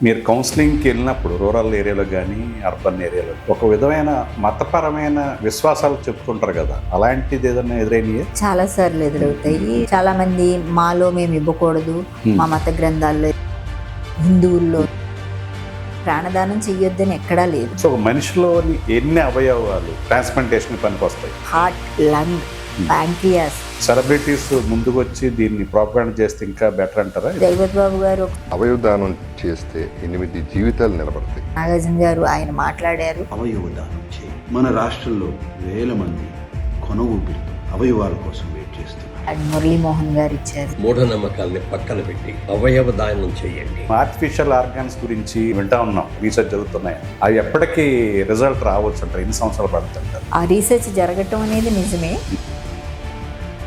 మీరు కౌన్సిలింగ్కి వెళ్ళినప్పుడు రూరల్ ఏరియాలో కానీ అర్బన్ ఏరియాలో ఒక విధమైన మతపరమైన విశ్వాసాలు చెప్తుంటారు కదా, అలాంటిది ఏదైనా ఎదురైనయే? చాలా సార్లు ఎదురవుతాయి. చాలా మంది మాలో మేము ఇవ్వకూడదు, మా మత గ్రంథాల్లో హిందువుల్లో ప్రాణదానం చెయ్యొద్దని ఎక్కడా లేదు. సో ఒక మనిషిలోని ఎన్ని అవయవాలు ట్రాన్స్ప్లాంటేషన్ పనికి వస్తాయి? Heart, lung, pancreas. సెలబ్రిటీస్ ముందుకు వచ్చి దీన్ని ప్రోపగండా చేస్తే ఇంకా బెటర్ అంటారా? జగపతి బాబు గారు, అవయవదానం చేస్తే 8 జీవితాలు నిలబడతాయి. నాగార్జున గారు ఆయన మాట్లాడారు. అవయవదానం చేయి. మన రాష్ట్రంలో వేల మంది కొన ఊపిరితో అవయవాల కోసం వెయిట్ చేస్తున్నారు. అండ్ మురళీమోహన్ గారు ఇచ్చారు. మూఢనమ్మకాల్ని పక్కన పెట్టి అవయవ దానం చేయండి. ఆర్టిఫిషియల్ ఆర్గాన్స్ గురించి వింటా ఉన్నాం, రీసెర్చ్ జరుగుతున్నాయి. అవి ఎప్పటికీ రిజల్ట్ రావచ్చు అంటారు? ఎన్ని సంవత్సరాలు పడుతుంటారు? ఆ రీసెర్చ్ జరగటం అనేది నిజమే.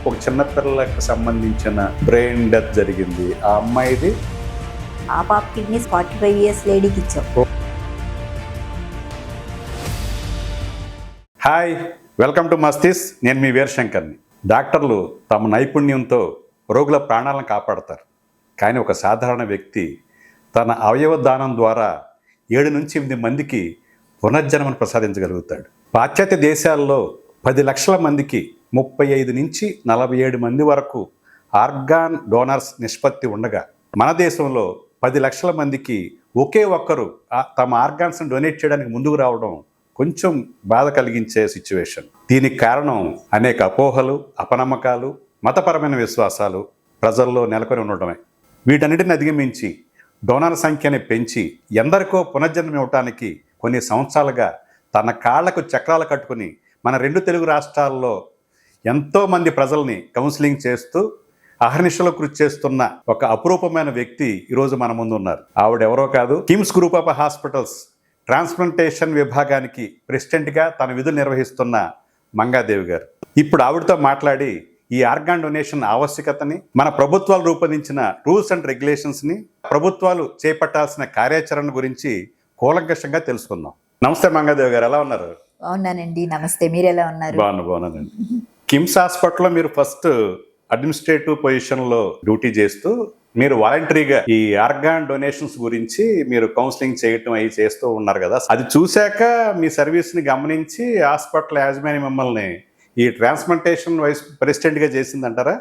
ఒక చిన్న పిల్లలకు సంబంధించిన బ్రెయిన్ డెత్ జరిగింది, ఆ అమ్మాయిది ఆ పాప కిడ్నీ 45 ఇయర్స్ లేడీకి ఇచ్చాం. Hi, welcome to Masthis. నేను మీ వీరశంకర్ని. డాక్టర్లు తమ నైపుణ్యంతో రోగుల ప్రాణాలను కాపాడతారు, కానీ ఒక సాధారణ వ్యక్తి తన అవయవ దానం ద్వారా 7 నుంచి 8 మందికి పునర్జన్మను ప్రసాదించగలుగుతాడు. పాశ్చాత్య దేశాల్లో 10 లక్షల మందికి 35 నుంచి 47 మంది వరకు ఆర్గాన్ డోనర్స్ నిష్పత్తి ఉండగా, మన దేశంలో 10 లక్షల మందికి ఒకే ఒక్కరు తమ ఆర్గాన్స్ని డొనేట్ చేయడానికి ముందుకు రావడం కొంచెం బాధ కలిగించే సిచ్యువేషన్. దీనికి కారణం అనేక అపోహలు, అపనమ్మకాలు, మతపరమైన విశ్వాసాలు ప్రజల్లో నెలకొని ఉండడమే. వీటన్నిటిని అధిగమించి డోనర్ సంఖ్యని పెంచి ఎందరికో పునర్జన్మ ఇవ్వటానికి కొన్ని సంవత్సరాలుగా తన కాళ్లకు చక్రాలు కట్టుకుని మన 2 తెలుగు రాష్ట్రాల్లో ఎంతోమంది ప్రజల్ని కౌన్సిలింగ్ చేస్తూ అహర్నిశలో కృషి చేస్తున్న ఒక అపురూపమైన వ్యక్తి ఈరోజు మన ముందు ఉన్నారు. ఆవిడెవరో కాదు, KIMS group of hospitals transplantation విభాగానికి ప్రెసిడెంట్గా తన విధులు నిర్వహిస్తున్న మంగాదేవి గారు. ఇప్పుడు ఆవిడతో మాట్లాడి ఈ ఆర్గాన్ డొనేషన్ ఆవశ్యకతని, మన ప్రభుత్వాలు రూపొందించిన రూల్స్ అండ్ రెగ్యులేషన్స్ని, ప్రభుత్వాలు చేపట్టాల్సిన కార్యాచరణ గురించి కూలంకషంగా తెలుసుకుందాం. నమస్తే మంగాదేవి గారు, ఎలా ఉన్నారు? బాగున్నానండి, నమస్తే. మీరు ఎలా ఉన్నారు? బాగున్నానండి. కిమ్స్ హాస్పిటల్లో మీరు ఫస్ట్ అడ్మినిస్ట్రేటివ్ పొజిషన్లో డ్యూటీ చేస్తూ మీరు వాలంటరీగా ఈ ఆర్గాన్ డొనేషన్స్ గురించి మీరు కౌన్సిలింగ్ చేయటం అవి చేస్తూ ఉన్నారు కదా. అది చూశాక మీ సర్వీస్ని గమనించి హాస్పిటల్ యాజమాన్యం మిమ్మల్ని ఈ ట్రాన్స్ప్లాంటేషన్ వైస్ ప్రెసిడెంట్గా చేసిందంటారా?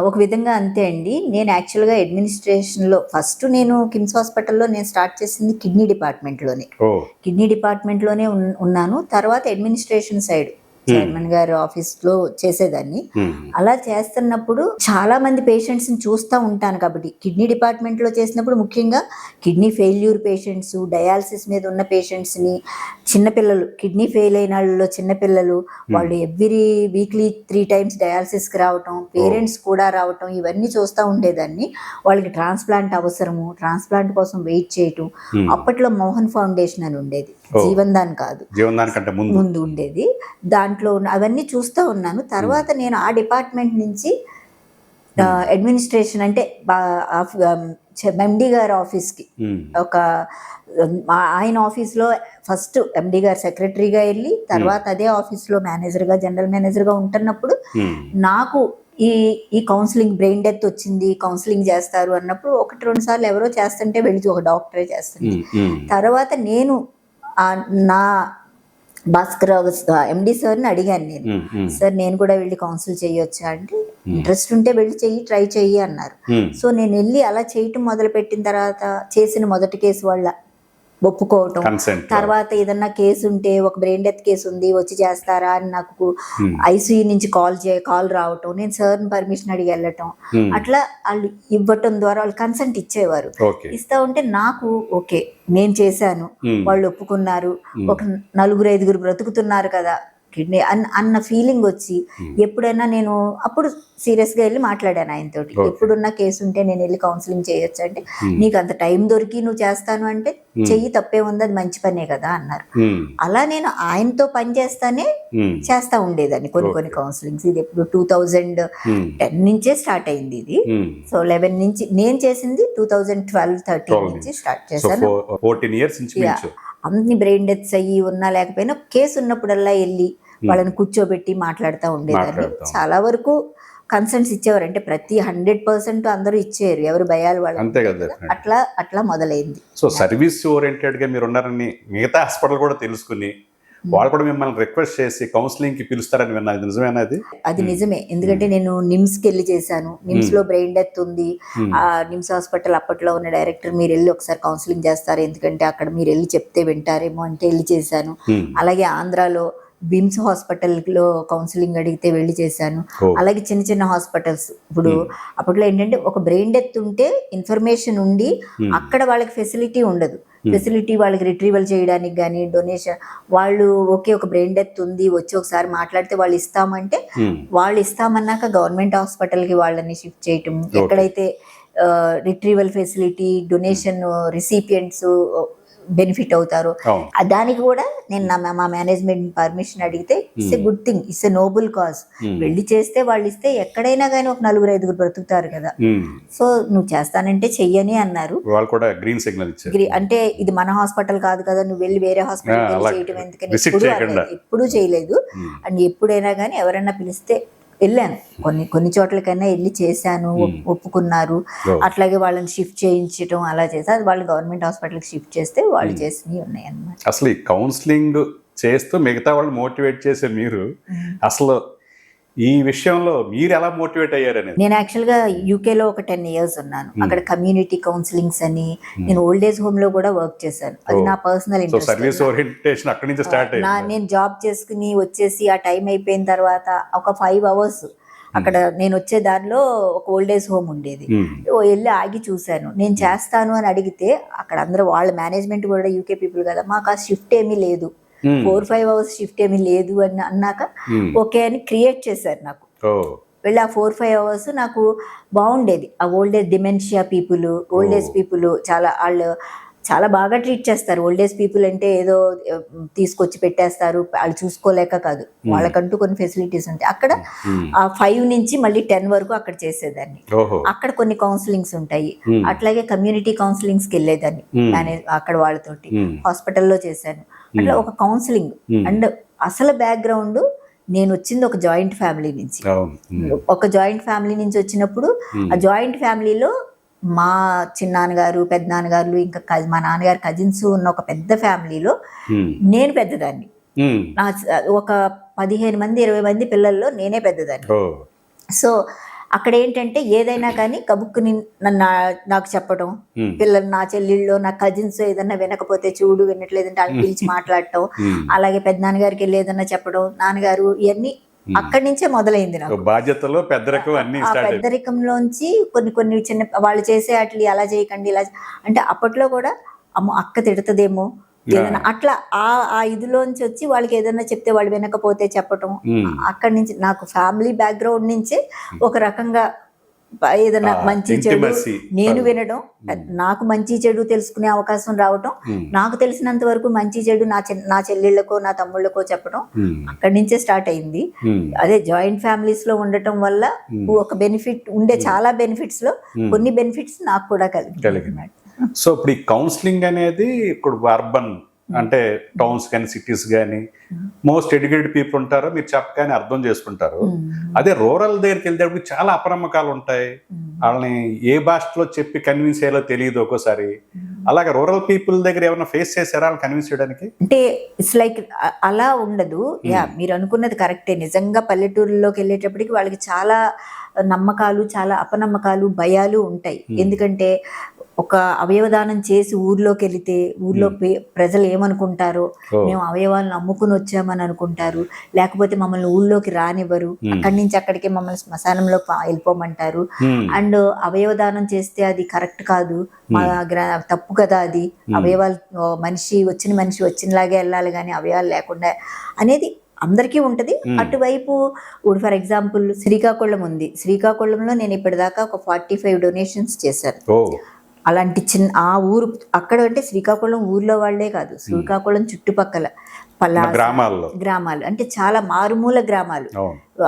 ఒక విధంగా అంతే అండి. నేను యాక్చువల్గా అడ్మినిస్ట్రేషన్లో ఫస్ట్ నేను కిమ్స్ హాస్పిటల్లో నేను స్టార్ట్ చేసింది కిడ్నీ డిపార్ట్మెంట్లోనే. కిడ్నీ డిపార్ట్మెంట్లోనే ఉన్నాను. తర్వాత అడ్మినిస్ట్రేషన్ సైడ్ చైర్మన్ గారి ఆఫీస్లో చేసేదాన్ని. అలా చేస్తున్నప్పుడు చాలా మంది పేషెంట్స్ని చూస్తూ ఉంటాను. కాబట్టి కిడ్నీ డిపార్ట్మెంట్లో చేసినప్పుడు ముఖ్యంగా కిడ్నీ ఫెయిల్యూర్ పేషెంట్స్, డయాలసిస్ మీద ఉన్న పేషెంట్స్ని, చిన్నపిల్లలు కిడ్నీ ఫెయిల్ అయిన వాళ్ళలో చిన్నపిల్లలు, వాళ్ళు ఎవ్రీ వీక్లీ 3 times డయాలసిస్కి రావటం, పేరెంట్స్ కూడా రావటం, ఇవన్నీ చూస్తూ ఉండేదాన్ని. వాళ్ళకి ట్రాన్స్ప్లాంట్ అవసరము, ట్రాన్స్ప్లాంట్ కోసం వెయిట్ చేయటం. అప్పట్లో మోహన్ ఫౌండేషన్ అని ఉండేది, జీవన్దాన్ కాదు, జీవన్దాన్ కంటే ముందు ఉండేది. దాంట్లో అవన్నీ చూస్తూ ఉన్నాను. తర్వాత నేను ఆ డిపార్ట్మెంట్ నుంచి అడ్మినిస్ట్రేషన్ అంటే ఎండి గారి ఆఫీస్కి, ఒక ఆయన ఆఫీస్లో ఫస్ట్ ఎండి గారు సెక్రటరీగా వెళ్ళి, తర్వాత అదే ఆఫీస్లో మేనేజర్గా, జనరల్ మేనేజర్గా ఉంటున్నప్పుడు నాకు ఈ కౌన్సిలింగ్ బ్రెయిన్ డెత్ వచ్చింది, కౌన్సిలింగ్ చేస్తారు అన్నప్పుడు 1-2 సార్లు ఎవరో చేస్తుంటే వెళ్ళి ఒక డాక్టరే చేస్తుంది. తర్వాత నేను నా భాస్కర్ ఎండి సార్ని అడిగాను, నేను సార్ నేను కూడా వెళ్ళి కౌన్సిల్ చేయొచ్చా అంటే, ఇంట్రెస్ట్ ఉంటే వెళ్ళి ట్రై చెయ్యి అన్నారు. సో నేను వెళ్ళి అలా చేయటం మొదలుపెట్టిన తర్వాత చేసిన మొదటి కేసు వల్ల ఒప్పుకోవటం, తర్వాత ఏదన్నా కేసు ఉంటే ఒక బ్రెయిన్ డెత్ కేసు ఉంది వచ్చి చేస్తారా అని నాకు ఐసీయూ నుంచి కాల్ రావటం, నేను సార్ని పర్మిషన్ అడిగి వెళ్ళటం, అట్లా వాళ్ళు ఇవ్వటం ద్వారా వాళ్ళు కన్సెంట్ ఇచ్చేవారు. ఇస్తా ఉంటే నాకు ఓకే నేను చేశాను, వాళ్ళు ఒప్పుకున్నారు, ఒక 4-5 బ్రతుకుతున్నారు కదా కిడ్నీ అన్న ఫీలింగ్ వచ్చి, ఎప్పుడైనా నేను అప్పుడు సీరియస్గా వెళ్ళి మాట్లాడాను ఆయనతోటి, ఎప్పుడున్న కేసు ఉంటే నేను వెళ్ళి కౌన్సిలింగ్ చేయొచ్చు అంటే, నీకు అంత టైం దొరికి నువ్వు చేస్తాను అంటే చెయ్యి, తప్పే ఉంది, అది మంచి పనే కదా అన్నారు. అలా నేను ఆయనతో పని చేస్తా ఉండేదాన్ని కొన్ని కౌన్సిలింగ్స్. ఇది ఎప్పుడు 2010 నుంచే స్టార్ట్ అయింది ఇది. సో 11 నుంచి నేను చేసింది, 2012-13 నుంచి స్టార్ట్ చేశాను. 14 years నుంచి. అన్ని బ్రెయిన్ డెత్స్ అయ్యి ఉన్నా లేకపోయినా కేసు ఉన్నప్పుడల్లా వెళ్ళి వాళ్ళని కూర్చోబెట్టి మాట్లాడుతూ ఉండేదాన్ని. చాలా వరకు కన్సర్న్స్ ఇచ్చేవారు. అంటే ప్రతి 100% అందరూ ఇచ్చేవారు, ఎవరు భయాలు వాళ్ళు. అంతే కదా. అట్లా మొదలైంది. సో సర్వీస్ ఓరియంటెడ్గా మీరు ఉన్నారని మిగతా హాస్పిటల్ కూడా తెలుసుకుని వాళ్ళు కూడా మిమ్మల్ని రిక్వెస్ట్ చేసి కౌన్సిలింగ్కి పిలుస్తారని విన్నా, ఇది నిజమేనా? అది నిజమే. ఎందుకంటే నేను నిమ్స్కి వెళ్ళి చేశాను. నిమ్స్ లో బ్రెయిన్ డెత్ ఉంది. ఆ నిమ్స్ హాస్పిటల్ అప్పట్లో ఉన్న డైరెక్టర్, మీరు వెళ్ళి ఒకసారి కౌన్సిలింగ్ చేస్తారు, ఎందుకంటే అక్కడ మీరు వెళ్ళి చెప్తే వింటారేమో అంటే వెళ్ళి చేశాను. అలాగే ఆంధ్రాలో బిమ్స్ హాస్పిటల్లో కౌన్సిలింగ్ అడిగితే వెళ్ళి చేశాను. అలాగే చిన్న చిన్న హాస్పిటల్స్, ఇప్పుడు అప్పట్లో ఏంటంటే ఒక బ్రెయిన్ డెత్ ఉంటే ఇన్ఫర్మేషన్ ఉండి అక్కడ వాళ్ళకి ఫెసిలిటీ ఉండదు. ఫెసిలిటీ వాళ్ళకి రిట్రీవల్ చేయడానికి కానీ డొనేషన్, వాళ్ళు ఓకే ఒక బ్రెయిన్ డెత్ ఉంది వచ్చి ఒకసారి మాట్లాడితే వాళ్ళు ఇస్తామంటే వాళ్ళు ఇస్తామన్నాక గవర్నమెంట్ హాస్పిటల్కి వాళ్ళని షిఫ్ట్ చేయటం, ఎక్కడైతే retrieval facility, donation recipients benefit అవుతారు, దానికి కూడా నేను మా మేనేజ్మెంట్ పర్మిషన్ అడిగితే it's a good thing, it's a noble cause. వెళ్ళి చేస్తే వాళ్ళు ఇస్తే ఎక్కడైనా కానీ ఒక 4-5 బ్రతుకుతారు కదా. సో నువ్వు చేస్తానంటే చెయ్యని అన్నారు. వాళ్ళు కూడా గ్రీన్ సిగ్నల్ ఇచ్చారు. అంటే ఇది మన హాస్పిటల్ కాదు కదా, నువ్వు వెళ్ళి వేరే హాస్పిటల్ చేయటం ఎందుకని ఎప్పుడూ చేయలేదు. అండ్ ఎప్పుడైనా కానీ ఎవరైనా పిలిస్తే వెళ్ళాను. కొన్ని చోట్లకైనా వెళ్ళి చేశాను, ఒప్పుకున్నారు. అట్లాగే వాళ్ళని షిఫ్ట్ చేయించడం అలా చేశారు. వాళ్ళు గవర్నమెంట్ హాస్పిటల్కి షిఫ్ట్ చేస్తే వాళ్ళు చేసినవి ఉన్నాయి అన్నమాట. అసలు ఈ కౌన్సిలింగ్ చేస్తూ మిగతా వాళ్ళు మోటివేట్ చేసే మీరు అసలు ఈ విషయంలో మీరు ఎలా మోటివేట్ అయ్యారనేది. నేను యాక్చువల్గా యూకేలో ఒక 10 years ఉన్నాను. అక్కడ కమ్యూనిటీ కౌన్సిలింగ్స్ అని, నేను ఓల్డ్ ఏజ్ హోమ్ లో కూడా వర్క్ చేశాను. అది నా పర్సనల్ ఇంట్రెస్ట్. సర్వీస్ ఓరియంటేషన్ అక్కడి నుంచి స్టార్ట్ అయ్యింది. నేను జాబ్ చేసుకుని వచ్చేసి ఆ టైం అయిపోయిన తర్వాత ఒక 5 hours అక్కడ నేను వచ్చే దారిలో ఒక ఓల్డ్ ఏజ్ హోమ్ ఉండేది. వెళ్ళి ఆగి చూశాను. నేను చేస్తాను అని అడిగితే అక్కడ అందరూ వాళ్ళ మేనేజ్మెంట్ కూడా యూకే పీపుల్ కదా, మాకు ఆ షిఫ్ట్ ఏమీ లేదు, 4-5 hours షిఫ్ట్ ఏమీ లేదు అని అన్నాక ఓకే అని క్రియేట్ చేశారు నాకు. వెళ్ళి ఆ 4-5 hours నాకు బాగుండేది. ఆ old age dementia people, old age people వాళ్ళు చాలా బాగా ట్రీట్ చేస్తారు. ఓల్డ్ ఏజ్ పీపుల్ అంటే ఏదో తీసుకొచ్చి పెట్టేస్తారు, వాళ్ళు చూసుకోలేక కాదు, వాళ్ళకంటూ కొన్ని ఫెసిలిటీస్ ఉంటాయి. అక్కడ ఆ 5 నుంచి మళ్ళీ 10 వరకు అక్కడ చేసేదాన్ని. అక్కడ కొన్ని కౌన్సిలింగ్స్ ఉంటాయి. అట్లాగే కమ్యూనిటీ కౌన్సిలింగ్స్కి వెళ్ళేదాన్ని అక్కడ వాళ్ళతోటి. హాస్పిటల్లో చేశాను. అట్లా ఒక కౌన్సిలింగ్. అండ్ అసలు బ్యాక్గ్రౌండ్ నేను వచ్చింది ఒక జాయింట్ ఫ్యామిలీ నుంచి. ఒక జాయింట్ ఫ్యామిలీ నుంచి వచ్చినప్పుడు ఆ జాయింట్ ఫ్యామిలీలో మా చిన్నాన్నగారు, పెద్దనాన్నగారు, ఇంకా మా నాన్నగారు కజిన్స్ ఉన్న ఒక పెద్ద ఫ్యామిలీలో నేను పెద్దదాన్ని. నా ఒక 15 మంది 20 మంది పిల్లల్లో నేనే పెద్దదాన్ని. సో అక్కడ ఏంటంటే ఏదైనా కానీ కబుక్కుని నాకు చెప్పడం, పిల్లలు నా చెల్లెళ్ళు నా కజిన్స్ ఏదన్నా వినకపోతే చూడు వినట్లేదంటే వాళ్ళు పిలిచి మాట్లాడటం, అలాగే పెద్దనాన్నగారికి వెళ్ళి ఏదన్నా చెప్పడం, నాన్నగారు, ఇవన్నీ అక్కడి నుంచే మొదలైంది నాకు. బాధ్యతలో పెద్దరికంలోంచి కొన్ని చిన్న వాళ్ళు చేసే అట్లా అలా చేయకండి ఇలా అంటే అప్పట్లో కూడా అమ్మో అక్క తిడుతుందేమో ఏదైనా అట్లా ఆ ఇదిలోంచి వచ్చి వాళ్ళకి ఏదైనా చెప్తే వాళ్ళు వినకపోతే చెప్పటం. అక్కడి నుంచి నాకు ఫ్యామిలీ బ్యాక్గ్రౌండ్ నుంచే ఒక రకంగా ఏదైనా మంచి చెడు నేను వినడం, నాకు మంచి చెడు తెలుసుకునే అవకాశం రావటం, నాకు తెలిసినంత వరకు మంచి చెడు నా చెల్లెళ్ళకో నా తమ్ముళ్ళకో చెప్పడం అక్కడి నుంచే స్టార్ట్ అయింది. అదే జాయింట్ ఫ్యామిలీస్ లో ఉండటం వల్ల ఒక బెనిఫిట్ ఉండే, చాలా బెనిఫిట్స్ లో కొన్ని బెనిఫిట్స్ నాకు కూడా కలిగింది. సో ఇప్పుడు ఈ కౌన్సిలింగ్ అనేది ఇప్పుడు అర్బన్ అంటే టౌన్స్ కానీ సిటీస్ కానీ మోస్ట్ ఎడ్యుకేటెడ్ పీపుల్ ఉంటారో మీరు చెప్పగానే అర్థం చేసుకుంటారు. అదే రూరల్ దగ్గరికి వెళ్తేప్పుడు చాలా అపనమ్మకాలు ఉంటాయి, వాళ్ళని ఏ భాషలో చెప్పి కన్విన్స్ చేయాలో తెలియదు ఒక్కోసారి. అలాగే రూరల్ పీపుల్ దగ్గర ఏమైనా ఫేస్ చేశారా వాళ్ళని కన్విన్స్ చేయడానికి? అంటే ఇట్స్ లైక్ అలా ఉండదు. మీరు అనుకున్నది కరెక్టే. నిజంగా పల్లెటూరులోకి వెళ్ళేటప్పటికి వాళ్ళకి చాలా నమ్మకాలు, చాలా అపనమ్మకాలు, భయాలు ఉంటాయి. ఎందుకంటే ఒక అవయవదానం చేసి ఊర్లోకి వెళితే ఊర్లో ప్రజలు ఏమనుకుంటారో, మేము అవయవాలను అమ్ముకుని వచ్చామని అనుకుంటారు, లేకపోతే మమ్మల్ని ఊళ్ళోకి రానివ్వరు, అక్కడి నుంచి అక్కడికే మమ్మల్ని శ్మశానంలో వెళ్ళిపోమంటారు. అండ్ అవయవదానం చేస్తే అది కరెక్ట్ కాదు, మా తప్పు కదా, అది అవయవాలు మనిషి వచ్చినలాగే వెళ్ళాలి కానీ అవయవాలు లేకుండా అనేది అందరికీ ఉంటది. అటువైపు ఇప్పుడు ఫర్ ఎగ్జాంపుల్ శ్రీకాకుళం ఉంది. శ్రీకాకుళంలో నేను ఇప్పటిదాకా ఒక 45 డొనేషన్స్ చేశాను. అలాంటి ఆ ఊరు అక్కడ అంటే శ్రీకాకుళం ఊర్లో వాళ్లే కాదు, శ్రీకాకుళం చుట్టుపక్కల పలాస గ్రామాలు అంటే చాలా మారుమూల గ్రామాలు.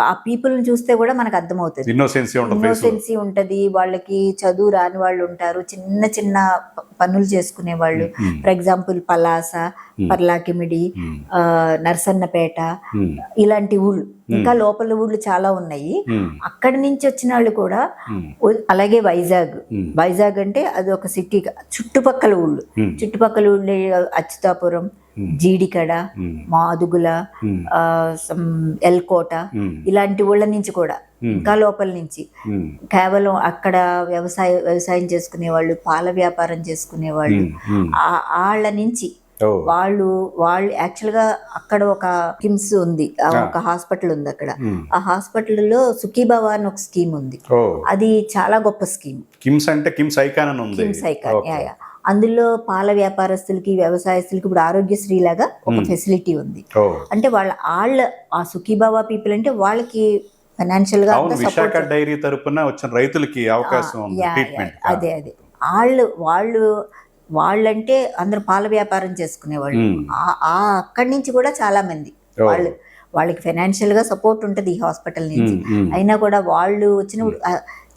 ఆ పీపుల్ని చూస్తే కూడా మనకు అర్థమవుతుంది, ఇన్నోసెన్సీ ఉంటది. వాళ్ళకి చదువు రాని వాళ్ళు ఉంటారు, చిన్న చిన్న పనులు చేసుకునే వాళ్ళు. ఫర్ ఎగ్జాంపుల్ పలాస, పర్లాకిమిడి, నర్సన్నపేట ఇలాంటి ఊళ్ళు, ఇంకా లోపల ఊళ్ళు చాలా ఉన్నాయి. అక్కడి నుంచి వచ్చిన వాళ్ళు కూడా. అలాగే వైజాగ్ అంటే అది ఒక సిటీ. చుట్టుపక్కల ఊళ్ళు అచ్యుతాపురం, జీడికడ, మాదుగుల, ఎల్కోట ఇలాంటి ఊళ్ళ నుంచి కూడా, ఇంకా లోపల నుంచి కేవలం అక్కడ వ్యవసాయం చేసుకునే వాళ్ళు, పాల వ్యాపారం చేసుకునే వాళ్ళు, వాళ్ళ నుంచి వాళ్ళు యాక్చువల్ గా అక్కడ ఒక కిమ్స్ ఉంది, ఒక హాస్పిటల్ ఉంది అక్కడ. ఆ హాస్పిటల్లో సుఖీభవ అని ఒక స్కీమ్ ఉంది. అది చాలా గొప్ప స్కీమ్. కిమ్స్ అంటే కిమ్స్ ఐకాన్. అందులో పాల వ్యాపారస్తులకి, వ్యవసాయస్తులకి ఇప్పుడు ఆరోగ్యశ్రీ లాగా ఒక ఫెసిలిటీ ఉంది. అంటే వాళ్ళ ఆ సుఖీభవ పీపుల్ అంటే వాళ్ళకి ఫైనాన్షియల్ గా విశాఖ డైరీ తరపున వచ్చిన రైతులకి అవకాశం ఉంది ట్రీట్మెంట్. అదే వాళ్ళంటే అందరూ పాల వ్యాపారం చేసుకునేవాళ్ళు. అక్కడి నుంచి కూడా చాలా మంది వాళ్ళకి ఫైనాన్షియల్ గా సపోర్ట్ ఉంటుంది ఈ హాస్పిటల్ నుంచి. అయినా కూడా వాళ్ళు వచ్చినప్పుడు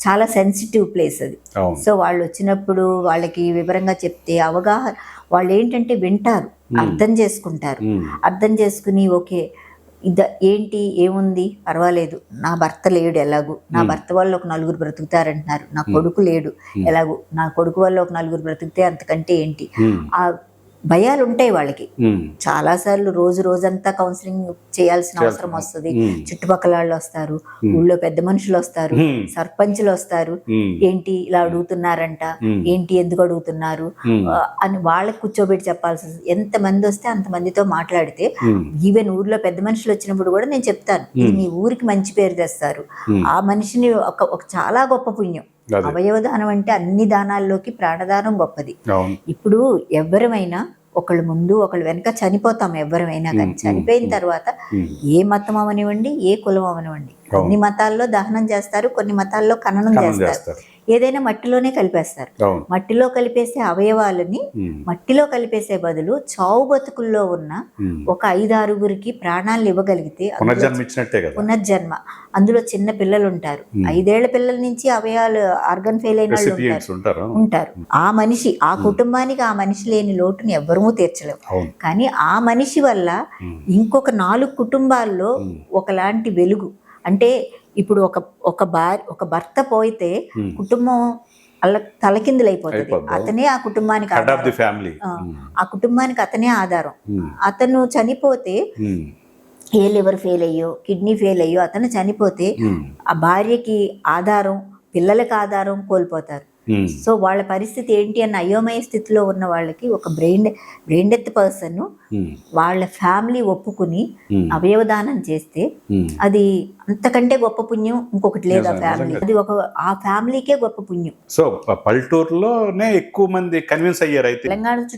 చాలా సెన్సిటివ్ ప్లేస్ అది. సో వాళ్ళు వచ్చినప్పుడు వాళ్ళకి వివరంగా చెప్తే అవగాహన, వాళ్ళు ఏంటంటే వింటారు, అర్థం చేసుకుంటారు. అర్థం చేసుకుని ఓకే ఏంటి ఏముంది పర్వాలేదు, నా భర్త లేడు ఎలాగూ, నా భర్త వల్ల ఒక 4 బ్రతుకుతారంటున్నారు, నా కొడుకు లేడు ఎలాగూ, నా కొడుకు వల్ల ఒక 4 బ్రతుకుతే అంతకంటే ఏంటి. ఆ భయాలు ఉంటాయి వాళ్ళకి. చాలా సార్లు రోజంతా కౌన్సిలింగ్ చేయాల్సిన అవసరం వస్తుంది. చుట్టుపక్కల వాళ్ళు వస్తారు, ఊళ్ళో పెద్ద మనుషులు వస్తారు, సర్పంచులు వస్తారు, ఏంటి ఇలా అడుగుతున్నారంట, ఏంటి ఎందుకు అడుగుతున్నారు అని వాళ్ళకి కూర్చోబెట్టి చెప్పాల్సి వస్తుంది. ఎంతమంది వస్తే అంతమందితో మాట్లాడితే, ఈవెన్ ఊర్లో పెద్ద మనుషులు వచ్చినప్పుడు కూడా నేను చెప్తాను, ఇది మీ ఊరికి మంచి పేరు తెస్తారు. ఆ మనిషిని ఒక చాలా గొప్ప పుణ్యం. అవయవదానం అంటే అన్ని దానాల్లోకి ప్రాణదానం గొప్పది. ఇప్పుడు ఎవరమైనా ఒకళ్ళు ముందు ఒకళ్ళు వెనక చనిపోతాం, ఎవరమైనా కానీ చనిపోయిన తర్వాత ఏ మతం అవనివ్వండి, ఏ కులం అవనివ్వండి, కొన్ని మతాల్లో దహనం చేస్తారు, కొన్ని మతాల్లో ఖననం చేస్తారు. ఏదైనా మట్టిలోనే కలిపేస్తారు. మట్టిలో కలిపేసే అవయవాలని మట్టిలో కలిపేసే బదులు చావు బతుకుల్లో ఉన్న ఒక 5-6 ప్రాణాలను ఇవ్వగలిగితే పునర్జన్మ. అందులో చిన్న పిల్లలు ఉంటారు, 5 ఏళ్ల పిల్లల నుంచి అవయవాలు ఆర్గన్ ఫెయిల్ అయిన వాళ్ళు ఉంటారు. ఆ మనిషి, ఆ కుటుంబానికి ఆ మనిషి లేని లోటుని ఎవ్వరూ తీర్చలేము. కానీ ఆ మనిషి వల్ల ఇంకొక 4 కుటుంబాల్లో ఒకలాంటి వెలుగు. అంటే ఇప్పుడు ఒక భర్త పోయితే కుటుంబం తలకిందులైపోతుంది. అతనే ఆ కుటుంబానికి ఆ కుటుంబానికి అతనే ఆధారం. అతను చనిపోతే, ఏ లివర్ ఫెయిల్ అయ్యో, కిడ్నీ ఫెయిల్ అయ్యో అతను చనిపోతే ఆ భార్యకి ఆధారం, పిల్లలకి ఆధారం కోల్పోతారు. సో వాళ్ళ పరిస్థితి ఏంటి అన్న అయోమయ స్థితిలో ఉన్న వాళ్ళకి ఒక బ్రెయిన్ డెత్ పర్సన్ వాళ్ళ ఫ్యామిలీ ఒప్పుకుని అవయవదానం చేస్తే అది అంతకంటే గొప్ప పుణ్యం ఇంకొకటి లేదు. ఆ ఫ్యామిలీ, అది ఆ ఫ్యామిలీకే గొప్ప పుణ్యం. సో పల్లెటూరులోనే ఎక్కువ మంది కన్విన్స్ అయ్యారు. అయితే తెలంగాణ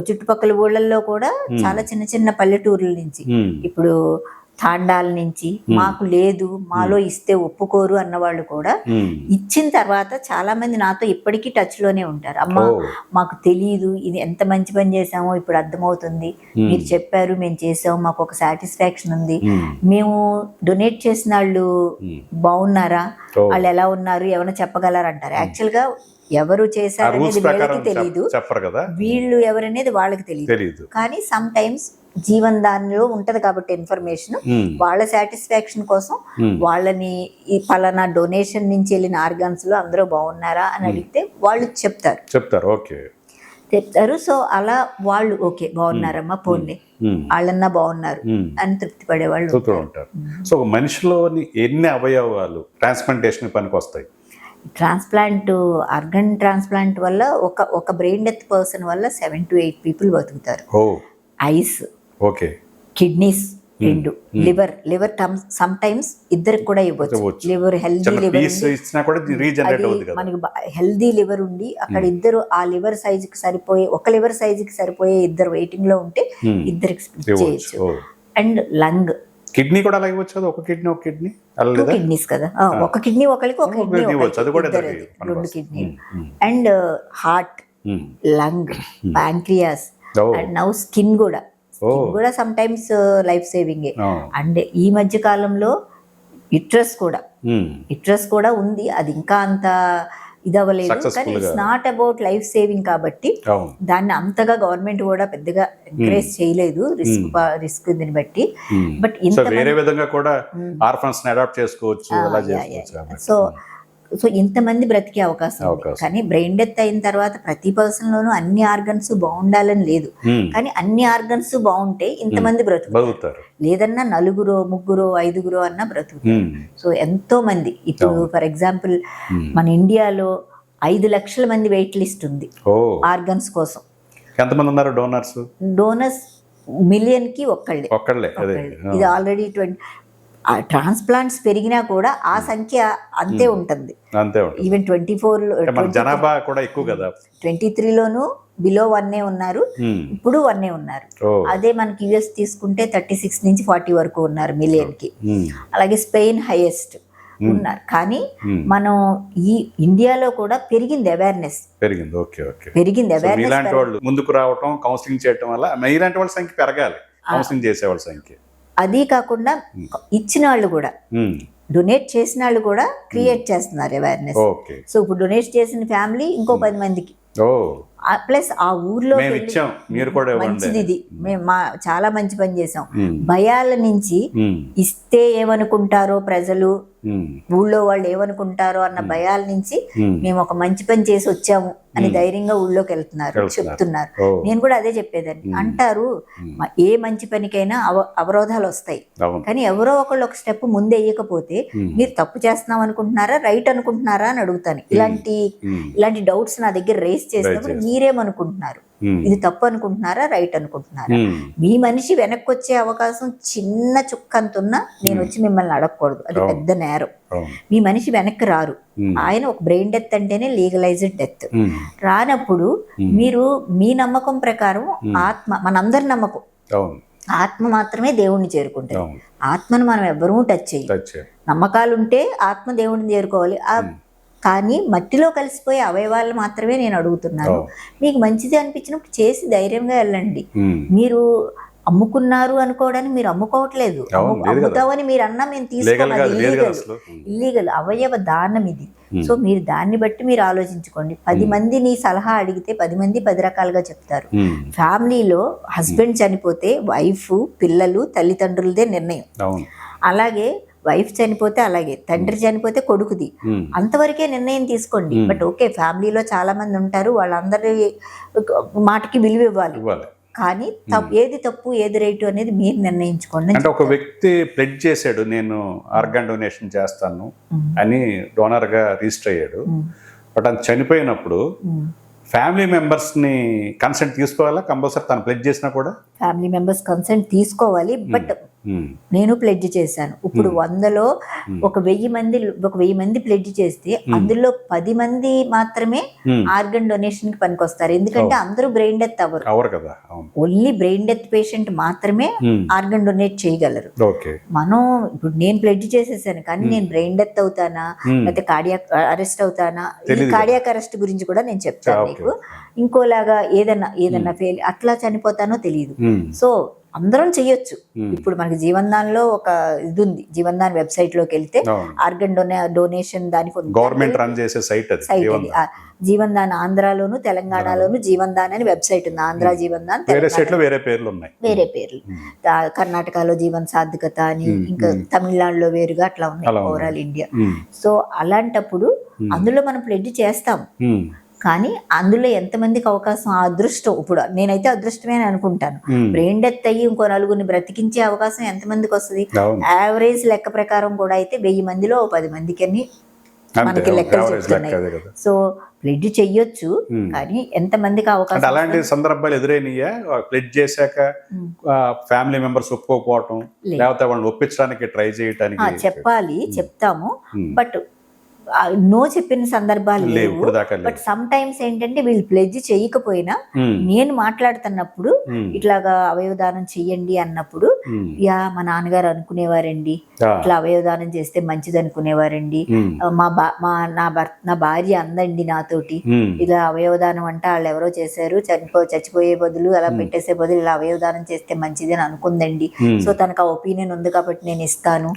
చుట్టుపక్కల ఊళ్ళల్లో కూడా చాలా చిన్న చిన్న పల్లెటూర్ల నుంచి, ఇప్పుడు తాండాల నుంచి మాకు లేదు, మాలో ఇస్తే ఒప్పుకోరు అన్న వాళ్ళు కూడా ఇచ్చిన తర్వాత చాలా మంది నాతో ఇప్పటికీ టచ్ లోనే ఉంటారు. అమ్మ మాకు తెలియదు, ఇది ఎంత మంచి పని చేసామో ఇప్పుడు అర్థమవుతుంది, మీరు చెప్పారు, మేము చేసాము, మాకు ఒక సాటిస్ఫాక్షన్ ఉంది, మేము డొనేట్ చేసిన వాళ్ళు బాగున్నారా, వాళ్ళు ఎలా ఉన్నారు, ఏమైనా చెప్పగలరు అంటారు. యాక్చువల్ గా ఎవరు చేశారనేది వీళ్ళకి తెలియదు, వీళ్ళు ఎవరనేది వాళ్ళకి తెలియదు. కానీ సమ్ టైమ్స్ జీవనదానిలో ఉంటది కాబట్టి ఇన్ఫర్మేషన్, వాళ్ళ సాటిస్ఫాక్షన్ కోసం వాళ్ళని ఈ పలానా డొనేషన్ నుంచి వెళ్ళిన ఆర్గాన్స్ లో అందరూ బాగున్నారా అని అడిగితే వాళ్ళు చెప్తారు. సో అలా వాళ్ళు ఓకే బాగున్నారమ్మా, పోన్లే వాళ్ళన్నా బాగున్నారు అని తృప్తి పడేవాళ్ళు ఉంటారు. సో మనిషిలోని ఎన్ని అవయవాలు ట్రాన్స్ప్లాంటేషన్ పనికి వస్తాయి? ట్రాన్స్ప్లాంట్, ఆర్గన్ ట్రాన్స్ప్లాంట్ వల్ల ఒక బ్రెయిన్ డెత్ పర్సన్ వల్ల 7 to 8 people బతుకుతారు. Ice, kidneys 2, liver some times ఇద్దరికి కూడా ఇవ్వచ్చు. లివర్ హెల్దీ లివర్, మనకి హెల్దీ లివర్ ఉండి అక్కడ ఇద్దరు ఆ లివర్ సైజుకి సరిపోయే, ఒక లివర్ సైజుకి సరిపోయే ఇద్దరు వెయిటింగ్ లో ఉంటే ఇద్దరికి చేయొచ్చు. అండ్ లంగ్, కిడ్నీ కూడా అలాగే వచ్చు కదా, ఒక కిడ్నీ 2 kidneys కదా, ఒక కిడ్నీ ఒకరికి, ఒక కిడ్నీ 2 కిడ్నీలు. And heart, lung, pancreas, and now skin కూడా. స్కిన్ కూడా సమ్ టైమ్స్ లైఫ్ సేవింగే. అండ్ ఈ మధ్య కాలంలో యుట్రస్ కూడా ఉంది, అది ఇంకా అంత ఇదవ్వలేదు, కానీ it's not about life saving కాబట్టి దాన్ని అంతగా గవర్నమెంట్ కూడా పెద్దగా ఎంకరేజ్ చేయలేదు రిస్క్ దీన్ని బట్టి. బట్ వేరే విధంగా కూడా ఆర్ఫన్స్ ని అడాప్ట్ చేసుకోవచ్చు, అలా చేసుకోవచ్చు. సో ఇంతమంది బ్రతికే అవకాశం ఉంది. కానీ బ్రెయిన్ డెత్ అయిన తర్వాత ప్రతి పర్సన్ లోనూ అన్ని ఆర్గన్స్ బాగుండాలని లేదు, కానీ అన్ని ఆర్గన్స్ బాగుంటే ఇంతమంది బ్రతుకుతారు, లేదన్నా 4, 3, 5 అన్నా బ్రతుకుతారు. సో ఎంతో మంది ఇప్పుడు ఫర్ ఎగ్జాంపుల్ మన ఇండియాలో 5 లక్షల మంది వెయిట్ లిస్ట్ ఉంది ఆర్గన్స్ కోసం. ఎంతమంది ఉన్నారు డోనర్స్? మిలియన్ కి ఒక్కళ్ళే. ఇది ఆల్రెడీ ట్రాన్స్ప్లాంట్స్ పెరిగినా కూడా ఆ సంఖ్య అంతే ఉంటుంది. ఈవెన్ 24 జనాభా కూడా ఎక్కువ కదా, 23లోనూ బిలో 1 ఉన్నారు, ఇప్పుడు 1 ఉన్నారు. అదే మనకి యుఎస్ తీసుకుంటే 36 నుంచి 40 వరకు ఉన్నారు మిలియన్ కి. అలాగే స్పెయిన్ హైయెస్ట్ ఉన్నారు. కానీ మనం ఈ ఇండియాలో కూడా పెరిగింది అవేర్నెస్. ముందుకు రావటం, కౌన్సిలింగ్ చేయటం వల్ల ఇలాంటి వాళ్ళ సంఖ్య పెరగాలి, కౌన్సిలింగ్ చేసేవాళ్ళ సంఖ్య. అది కాకుండా ఇచ్చిన వాళ్ళు కూడా, డొనేట్ చేసిన వాళ్ళు కూడా క్రియేట్ చేస్తున్నారు అవేర్నెస్. సో ఇప్పుడు డొనేట్ చేసిన ఫ్యామిలీ ఇంకో 10 మందికి, ప్లస్ ఆ ఊర్లో మంచిది ఇది, మేము చాలా మంచి పని చేసాం. భయాల నుంచి ఇస్తే ఏమనుకుంటారో ప్రజలు, ఊళ్ళో వాళ్ళు ఏమనుకుంటారో అన్న భయాల నుంచి మేము ఒక మంచి పని చేసి వచ్చాము అని ధైర్యంగా ఊళ్ళోకి వెళ్తున్నారు, చెప్తున్నారు. నేను కూడా అదే చెప్పేదాన్ని. అంటారు ఏ మంచి పనికైనా అవరోధాలు వస్తాయి, కానీ ఎవరో ఒకళ్ళు ఒక స్టెప్ ముందు వేయకపోతే మీరు తప్పు చేస్తున్నాం అనుకుంటున్నారా, రైట్ అనుకుంటున్నారా అని అడుగుతాను. ఇలాంటి డౌట్స్ నా దగ్గర రేస్ చేసినప్పుడు మీరేమనుకుంటున్నారు, ఇది తప్పు అనుకుంటున్నారా, రైట్ అనుకుంటున్నారా? మీ మనిషి వెనక్కి వచ్చే అవకాశం చిన్న చుక్కంతున్నా నేను వచ్చి మిమ్మల్ని అడగకూడదు, అది పెద్ద నేరం. మీ మనిషి వెనక్కి రారు. ఆయన ఒక బ్రెయిన్ డెత్ అంటేనే లీగలైజ్డ్ డెత్. రానప్పుడు మీరు మీ నమ్మకం ప్రకారం ఆత్మ, మనందరి నమ్మకం ఆత్మ మాత్రమే దేవుణ్ణి చేరుకుంటారు. ఆత్మను మనం ఎవ్వరూ టచ్ చేయం. నమ్మకాలు ఉంటే ఆత్మ దేవుడిని చేరుకోవాలి. కానీ మట్టిలో కలిసిపోయే అవయవాలు మాత్రమే నేను అడుగుతున్నాను. మీకు మంచిది అనిపించినప్పుడు చేసి ధైర్యంగా వెళ్ళండి. మీరు అమ్ముకున్నారు అనుకోవడానికి మీరు అమ్ముకోవట్లేదు, అమ్ముతామని మీరు అన్నా మేము తీసుకోవాలి, ఇల్లీగల్ అవయవ దానం ఇది. సో మీరు దాన్ని బట్టి మీరు ఆలోచించుకోండి. 10 మంది నీ సలహా అడిగితే 10 మంది 10 రకాలుగా చెప్తారు. ఫ్యామిలీలో హస్బెండ్ చనిపోతే వైఫ్, పిల్లలు, తల్లిదండ్రులదే నిర్ణయం. అలాగే వైఫ్ చనిపోతే అలాగే, తండ్రి చనిపోతే కొడుకుది, అంతవరకే నిర్ణయం తీసుకోండి. బట్ ఓకే, ఫ్యామిలీలో చాలా మంది ఉంటారు, వాళ్ళందరి మాటకి విలువ ఇవ్వాలి. కానీ ఏది తప్పు ఏది రైట్ అనేది మీరు నిర్ణయించుకోండి. అంటే ఒక వ్యక్తి ప్లెడ్జ్ చేశాడు, నేను ఆర్గాన్ డొనేషన్ చేస్తాను అని, డోనర్ గా రిజిస్టర్ అయ్యాడు. బట్ అది చనిపోయినప్పుడు ఫ్యామిలీ మెంబర్స్ ని కన్సెంట్ తీసుకోవాలా కంపల్సరీ? తను ప్లెడ్జ్ చేసినా కూడా ఫ్యామిలీ మెంబర్స్ కన్సెంట్ తీసుకోవాలి. బట్ నేను ప్లెడ్జ్ చేశాను. ఇప్పుడు 100లో ఒక 1000 మంది ప్లెడ్జ్ చేస్తే అందులో 10 మంది మాత్రమే ఆర్గన్ డొనేషన్ కి పనికొస్తారు. ఎందుకంటే అందరూ బ్రెయిన్ డెత్ అవ్వరు కదా, ఓన్లీ బ్రెయిన్ డెత్ పేషెంట్ మాత్రమే ఆర్గన్ డొనేట్ చేయగలరు. మనం ఇప్పుడు నేను ప్లెడ్జ్ చేసేసాను, కానీ నేను బ్రెయిన్ డెత్ అవుతానా లేకపోతే కార్డియాక్ అరెస్ట్ అవుతానా, ఈ కార్డియాక్ అరెస్ట్ గురించి కూడా నేను చెప్తాను మీకు. ఇంకోలాగా ఏదన్నా ఫెయిల్ అట్లా చనిపోతానో తెలియదు. సో అందరం చెయ్యొచ్చు. ఇప్పుడు మనకి జీవన్దాన్లో ఒక ఇది ఉంది, జీవన్దాన్ వెబ్సైట్ లోకి వెళ్తే ఆర్గన్ డొనేషన్ దానికి గవర్నమెంట్ రన్ చేసే సైట్ జీవన్దాన్. ఆంధ్రాలోను తెలంగాణలోను జీవన్దాన్ అని వెబ్సైట్ ఉంది. ఆంధ్ర జీవన్దాన్, వేరే పేర్లు. కర్ణాటకలో జీవన్ సార్థకత అని, ఇంకా తమిళనాడులో వేరుగా అట్లా ఉన్నాయి, ఓవరాల్ ఇండియా. సో అలాంటప్పుడు అందులో మనం ప్లెడ్జ్ చేస్తాం, కానీ అందులో ఎంతమందికి అవకాశం, ఆ అదృష్టం. ఇప్పుడు నేనైతే అదృష్టమే అని అనుకుంటాను. బ్రెయిన్ డెత్ అయ్యి ఇంకో 4 బ్రతికించే అవకాశం ఎంతమందికి వస్తుంది? యావరేజ్ లెక్క ప్రకారం కూడా అయితే 1000 మందిలో 10 మందికి అని మనకి లెక్కలు చెప్తున్నాయి. సో ప్లెడ్జ్ చెయ్యొచ్చు, కానీ ఎంతమందికి అవకాశం? అలాంటి సందర్భాలు ఎదురైనయా? ప్లెడ్జ్ చేశాక ఫ్యామిలీ మెంబర్స్ ఒప్పుకోకపోవటం, లేకపోతే వాళ్ళని ఒప్పించడానికి ట్రై చేయడానికి? చెప్తాము. బట్ నో చెప్పిన సందర్భాలు లేవు, లేవు. ఇప్పుడు దాకా లేవు. బట్ సమ్ టైమ్స్ ఏంటంటే వీళ్ళు ప్లెడ్జ్ చేయకపోయినా నేను మాట్లాడుతున్నప్పుడు ఇట్లాగా అవయవదానం చెయ్యండి అన్నప్పుడు యా మా నాన్నగారు అనుకునేవారండి, ఇట్లా అవయవదానం చేస్తే మంచిది అనుకునేవారండి, నా భార్య అందండి నాతోటి ఇలా అవయవదానం అంటే వాళ్ళు ఎవరో చేశారు, చచ్చిపోయే బదులు అలా పెట్టేసే బదులు ఇలా అవయవదానం చేస్తే మంచిది అని అనుకుందండి, సో తనకు ఆ ఒపీనియన్ ఉంది కాబట్టి నేను ఇస్తాను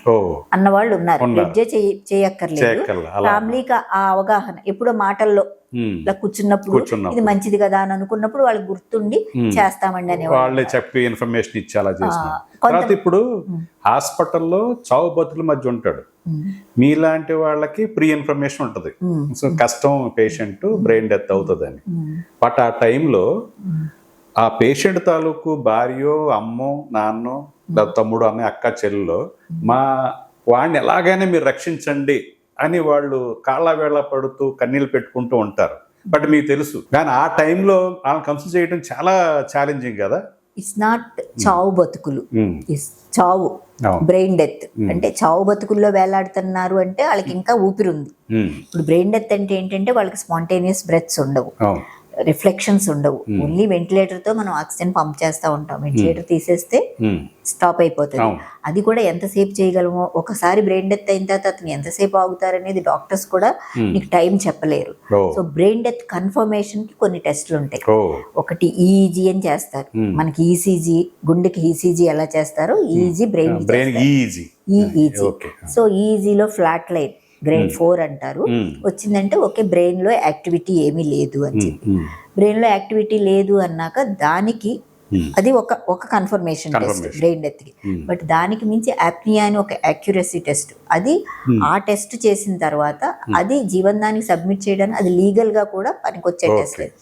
అన్న వాళ్ళు ఉన్నారు. ప్లెడ్జే చేయక్కర్లేదు, ఫ్యామిలీకి ఆ అవగాహన ఎప్పుడో మాటల్లో ఇలా కూర్చున్నప్పుడు ఇది మంచిది కదా అని అనుకున్నప్పుడు వాళ్ళకి గుర్తుండి చేస్తామండి అనే వాళ్ళే చెప్పి ఇన్ఫర్మేషన్ ఇచ్చి అలా చేసిన తర్వాత ఇప్పుడు హాస్పిటల్లో చావు బతుకుల మధ్య ఉంటాడు. మీలాంటి వాళ్ళకి ప్రీ ఇన్ఫర్మేషన్ ఉంటుంది, సో కష్టం పేషెంట్ బ్రెయిన్ డెత్ అవుతుందని. బట్ ఆ టైంలో ఆ పేషెంట్ తాలూకు భార్యో అమ్మో నాన్నో తమ్ముడు అన్న అక్క చెల్లెలో వాడిని ఎలాగైనా మీరు రక్షించండి అని వాళ్ళు కాళ్ళ వేళ పడుతూ కన్నీళ్ళు పెట్టుకుంటూ ఉంటారు. బట్ మీకు తెలుసు, కానీ ఆ టైంలో వాళ్ళని కన్సిడర్ చేయడం చాలా ఛాలెంజింగ్ కదా. ఇట్స్ నాట్ చావు బతుకులు, చావు బ్రెయిన్ డెత్ అంటే చావు బతుకుల్లో వేలాడుతున్నారు అంటే వాళ్ళకి ఇంకా ఊపిరి ఉంది. ఇప్పుడు బ్రెయిన్ డెత్ అంటే ఏంటంటే వాళ్ళకి స్పాంటేనియస్ బ్రెత్స్ ఉండవు, రిఫ్లెక్షన్స్ ఉండవు, ఓన్లీ వెంటిలేటర్ తో మనం ఆక్సిజన్ పంప్ చేస్తూ ఉంటాం. వెంటిలేటర్ తీసేస్తే స్టాప్ అయిపోతుంది. అది కూడా ఎంతసేపు చేయగలమో, ఒకసారి బ్రెయిన్ డెత్ అయిన తర్వాత అతను ఎంతసేపు ఆగుతారనేది డాక్టర్స్ కూడా నీకు టైం చెప్పలేరు. సో బ్రెయిన్ డెత్ కన్ఫర్మేషన్ కి కొన్ని టెస్టులు ఉంటాయి. ఒకటి ఈఈజీ అని చేస్తారు, మనకి ఈసీజీ గుండెకి ఈసీజీ ఎలా చేస్తారో ఈఈజీ బ్రెయిన్ ఈఈజీ. సో ఈఈజీలో ఫ్లాట్ లైన్ గ్రేడ్ 4 అంటారు, వచ్చిందంటే ఓకే బ్రెయిన్ లో యాక్టివిటీ ఏమీ లేదు అని చెప్పి. బ్రెయిన్ లో యాక్టివిటీ లేదు అన్నాక దానికి అది ఒక కన్ఫర్మేషన్ టెస్ట్ బ్రెయిన్ డెత్ కి. బట్ దానికి మించి యాప్నియా అని ఒక యాక్యురసీ టెస్ట్, అది ఆ టెస్ట్ చేసిన తర్వాత అది జీవనానికి సబ్మిట్ చేయడానికి అది లీగల్ గా కూడా పనికొచ్చే టెస్ట్ లేదు.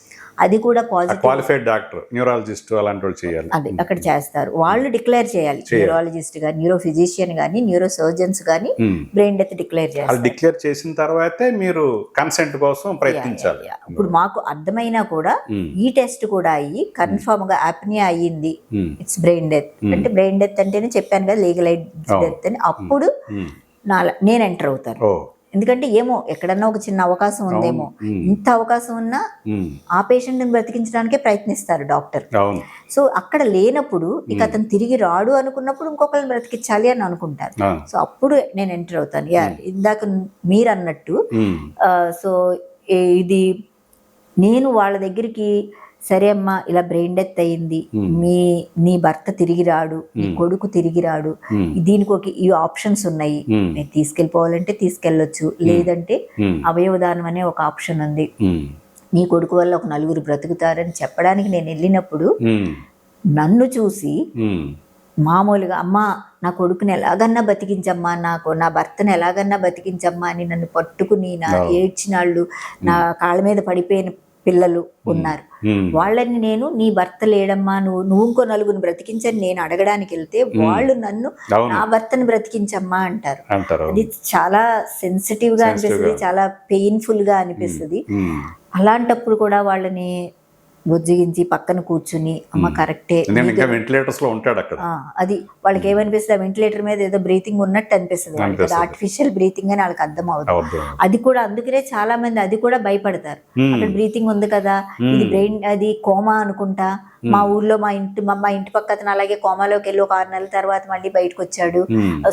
అది కూడా క్వాలిఫైడ్ డాక్టర్ న్యూరాలజిస్ట్ అలాంటి వాళ్ళు చేయాలి, అది అక్కడ చేస్తారు. వాళ్ళు డిక్లేర్ చేయాలి, న్యూరాలజిస్ట్ గానీ న్యూరో ఫిజిషియన్ గానీ న్యూరో సర్జన్స్ గానీ బ్రెయిన్ డెత్ డిక్లేర్ చేస్తారు. డిక్లేర్ చేసిన తర్వాతే మీరు కన్సెంట్ కోసం ప్రయత్నించాలి. ఇప్పుడు మాకు అర్థమైనా కూడా ఈ టెస్ట్ కూడా అయ్యి కన్ఫర్మ్ గా యాప్నియా అయ్యింది, ఇట్స్ బ్రెయిన్ డెత్ అంటే బ్రెయిన్ డెత్ అంటేనే చెప్పాను కదా లీగలైజ్ డెత్ అని, అప్పుడు నేను ఎంటర్ అవుతాను. ఎందుకంటే ఏమో ఎక్కడన్నా ఒక చిన్న అవకాశం ఉందేమో, ఇంత అవకాశం ఉన్నా ఆ పేషెంట్ ని బ్రతికించడానికే ప్రయత్నిస్తారు డాక్టర్. సో అక్కడ లేనప్పుడు ఇక అతను తిరిగి రాడు అనుకున్నప్పుడు ఇంకొకరిని బ్రతికించాలి అని అనుకుంటారు. సో అప్పుడు నేను ఎంటర్ అవుతాను. ఇందాక మీరు అన్నట్టు సో ఇది నేను వాళ్ళ దగ్గరికి సరే అమ్మా ఇలా బ్రెయిన్ డెత్ అయ్యింది, నీ భర్త తిరిగి రాడు, నీ కొడుకు తిరిగి రాడు, దీనికి ఈ ఆప్షన్స్ ఉన్నాయి, నేను తీసుకెళ్ళిపోవాలంటే తీసుకెళ్ళొచ్చు, లేదంటే అవయవదానం అనే ఒక ఆప్షన్ ఉంది, నీ కొడుకు వల్ల ఒక 4 బ్రతుకుతారని చెప్పడానికి నేను వెళ్ళినప్పుడు నన్ను చూసి మామూలుగా అమ్మా నా కొడుకుని ఎలాగన్నా బతికించమ్మా, నా భర్తను ఎలాగన్నా బతికించమ్మా అని నన్ను పట్టుకుని నా ఏడ్చినాళ్ళు, నా కాళ్ళ మీద పడిపోయిన పిల్లలు ఉన్నారు. వాళ్ళని నేను నీ భర్త లేడమ్మా, నువ్వు ఇంకో 4 బ్రతికించని నేను అడగడానికి వెళ్తే వాళ్ళు నన్ను నా భర్తను బ్రతికించమ్మా అంటారు. అది చాలా సెన్సిటివ్ గా అనిపిస్తుంది, చాలా పెయిన్ఫుల్ గా అనిపిస్తుంది. అలాంటప్పుడు కూడా వాళ్ళని బుజ్జిగించి పక్కన కూర్చుని అమ్మ కరెక్టే, వెంటిలేటర్స్ లో ఉంటాడు అక్కడ, అది వాళ్ళకి ఏమనిపిస్తుంది, ఆ వెంటిలేటర్ మీద ఏదో బ్రీతింగ్ ఉన్నట్టు అనిపిస్తుంది, ఆర్టిఫిషియల్ బ్రీతింగ్ అని వాళ్ళకి అర్థం అవుతుంది. అది కూడా అందుకనే చాలా మంది అది కూడా భయపడతారు, అక్కడ బ్రీతింగ్ ఉంది కదా ఇది బ్రెయిన్ అది కోమా అనుకుంటా. మా ఊర్లో మా ఇంటి పక్క అతను అలాగే కోమాలోకి వెళ్ళి ఒక 6 నెలల తర్వాత మళ్ళీ బయటకు వచ్చాడు.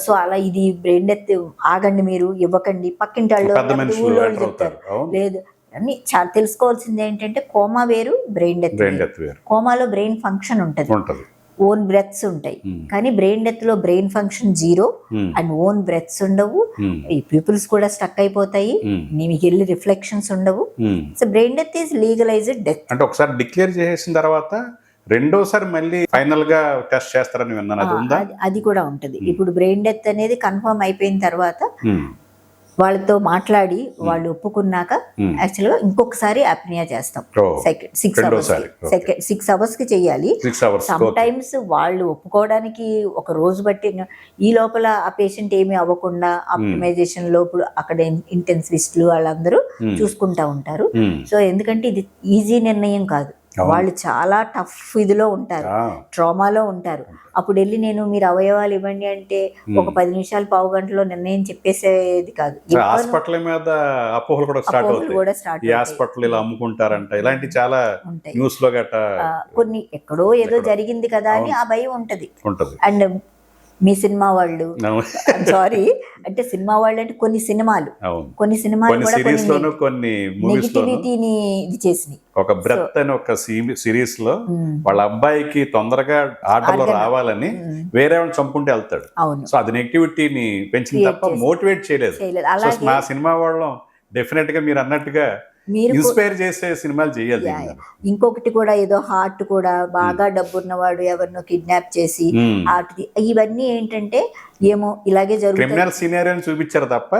సో అలా ఇది బ్రెయిన్ డెత్ ఆగండి మీరు ఇవ్వకండి, పక్కింటి వాళ్ళు ఊళ్ళో చెప్తారు. లేదు అన్ని తెలుసుకోవాల్సింది ఏంటంటే కోమా వేరు బ్రెయిన్ డెత్ వేరు. కోమాలో బ్రెయిన్ ఫంక్షన్ ఉంటది, ఓన్ బ్రెత్స్ ఉంటాయి, కానీ బ్రెయిన్ డెత్ లో brain function 0 and own breaths ఉండవు, ఈ పీపుల్స్ కూడా స్టక్ అయిపోతాయి, మీకు వెళ్ళి రిఫ్లెక్షన్స్ ఉండవు. So brain death is legalised death. అంటే ఒకసారి డిక్లేర్ చేసిన తర్వాత రెండోసారి మళ్ళీ ఫైనల్ గా టెస్ట్ చేస్తారని విన్నాను, అది కూడా ఉంటది. ఇప్పుడు బ్రెయిన్ డెత్ అనేది కన్ఫర్మ్ అయిపోయిన తర్వాత వాళ్ళతో మాట్లాడి వాళ్ళు ఒప్పుకున్నాక యాక్చువల్ గా ఇంకొకసారి అప్నియా చేస్తాం. 6 అవర్స్ కి చెయ్యాలి. సమ్ టైమ్స్ వాళ్ళు ఒప్పుకోవడానికి ఒక రోజు బట్టి, ఈ లోపల ఆ పేషెంట్ ఏమి అవ్వకుండా ఆప్టిమైజేషన్ లోపు అక్కడ ఇంటెన్సివిస్టులు వాళ్ళందరూ చూసుకుంటా ఉంటారు. సో ఎందుకంటే ఇది ఈజీ నిర్ణయం కాదు, వాళ్ళు చాలా టఫ్ ఇదిలో ఉంటారు, ట్రామాలో ఉంటారు. అప్పుడు వెళ్ళి నేను మీరు అవయవాలు ఇవ్వండి అంటే ఒక 10 నిమిషాలు పావు గంటలో నిర్ణయం చెప్పేసేది కాదు. హాస్పిటల్ మీద అపోహలు కూడా స్టార్ట్ అవుతాయి. ఈ హాస్పిటల్ ఇలా అమ్ముకుంటారంట, ఇలాంటి చాలా న్యూస్ లో గట్ట కొన్ని ఎక్కడో ఏదో జరిగింది కదా అని ఆ భయం ఉంటది. అండ్ మీ సినిమా వాళ్ళు, సారీ అంటే సినిమా వాళ్ళు అంటే కొన్ని సినిమాలు కూడా కొన్ని నెగిటివిటీని ఇది చేసినాయి. ఒక బ్రెత్ అని ఒక సిరీస్ లో వాళ్ళ అబ్బాయికి తొందరగా ఆర్డర్లో రావాలని వేరే వాళ్ళని చంపుకుంటే వెళ్తాడు. సో అది నెగిటివిటీని పెంచింది తప్ప మోటివేట్ చేయలేదు. నా సినిమా వాళ్ళం డెఫినెట్ గా మీరు అన్నట్టుగా ఇన్స్పైర్ చేసే సినిమాలు చేయాలి. ఇంకొకటి కూడా ఏదో హార్ట్ కూడా బాగా డబ్బున్నవాడు ఎవరినో కిడ్నాప్ చేసి హార్ట్, ఇవన్నీ ఏంటంటే ఏమో ఇలాగే జరుగుతుంది. క్రిమినల్ సినారియోని చూపించారు తప్ప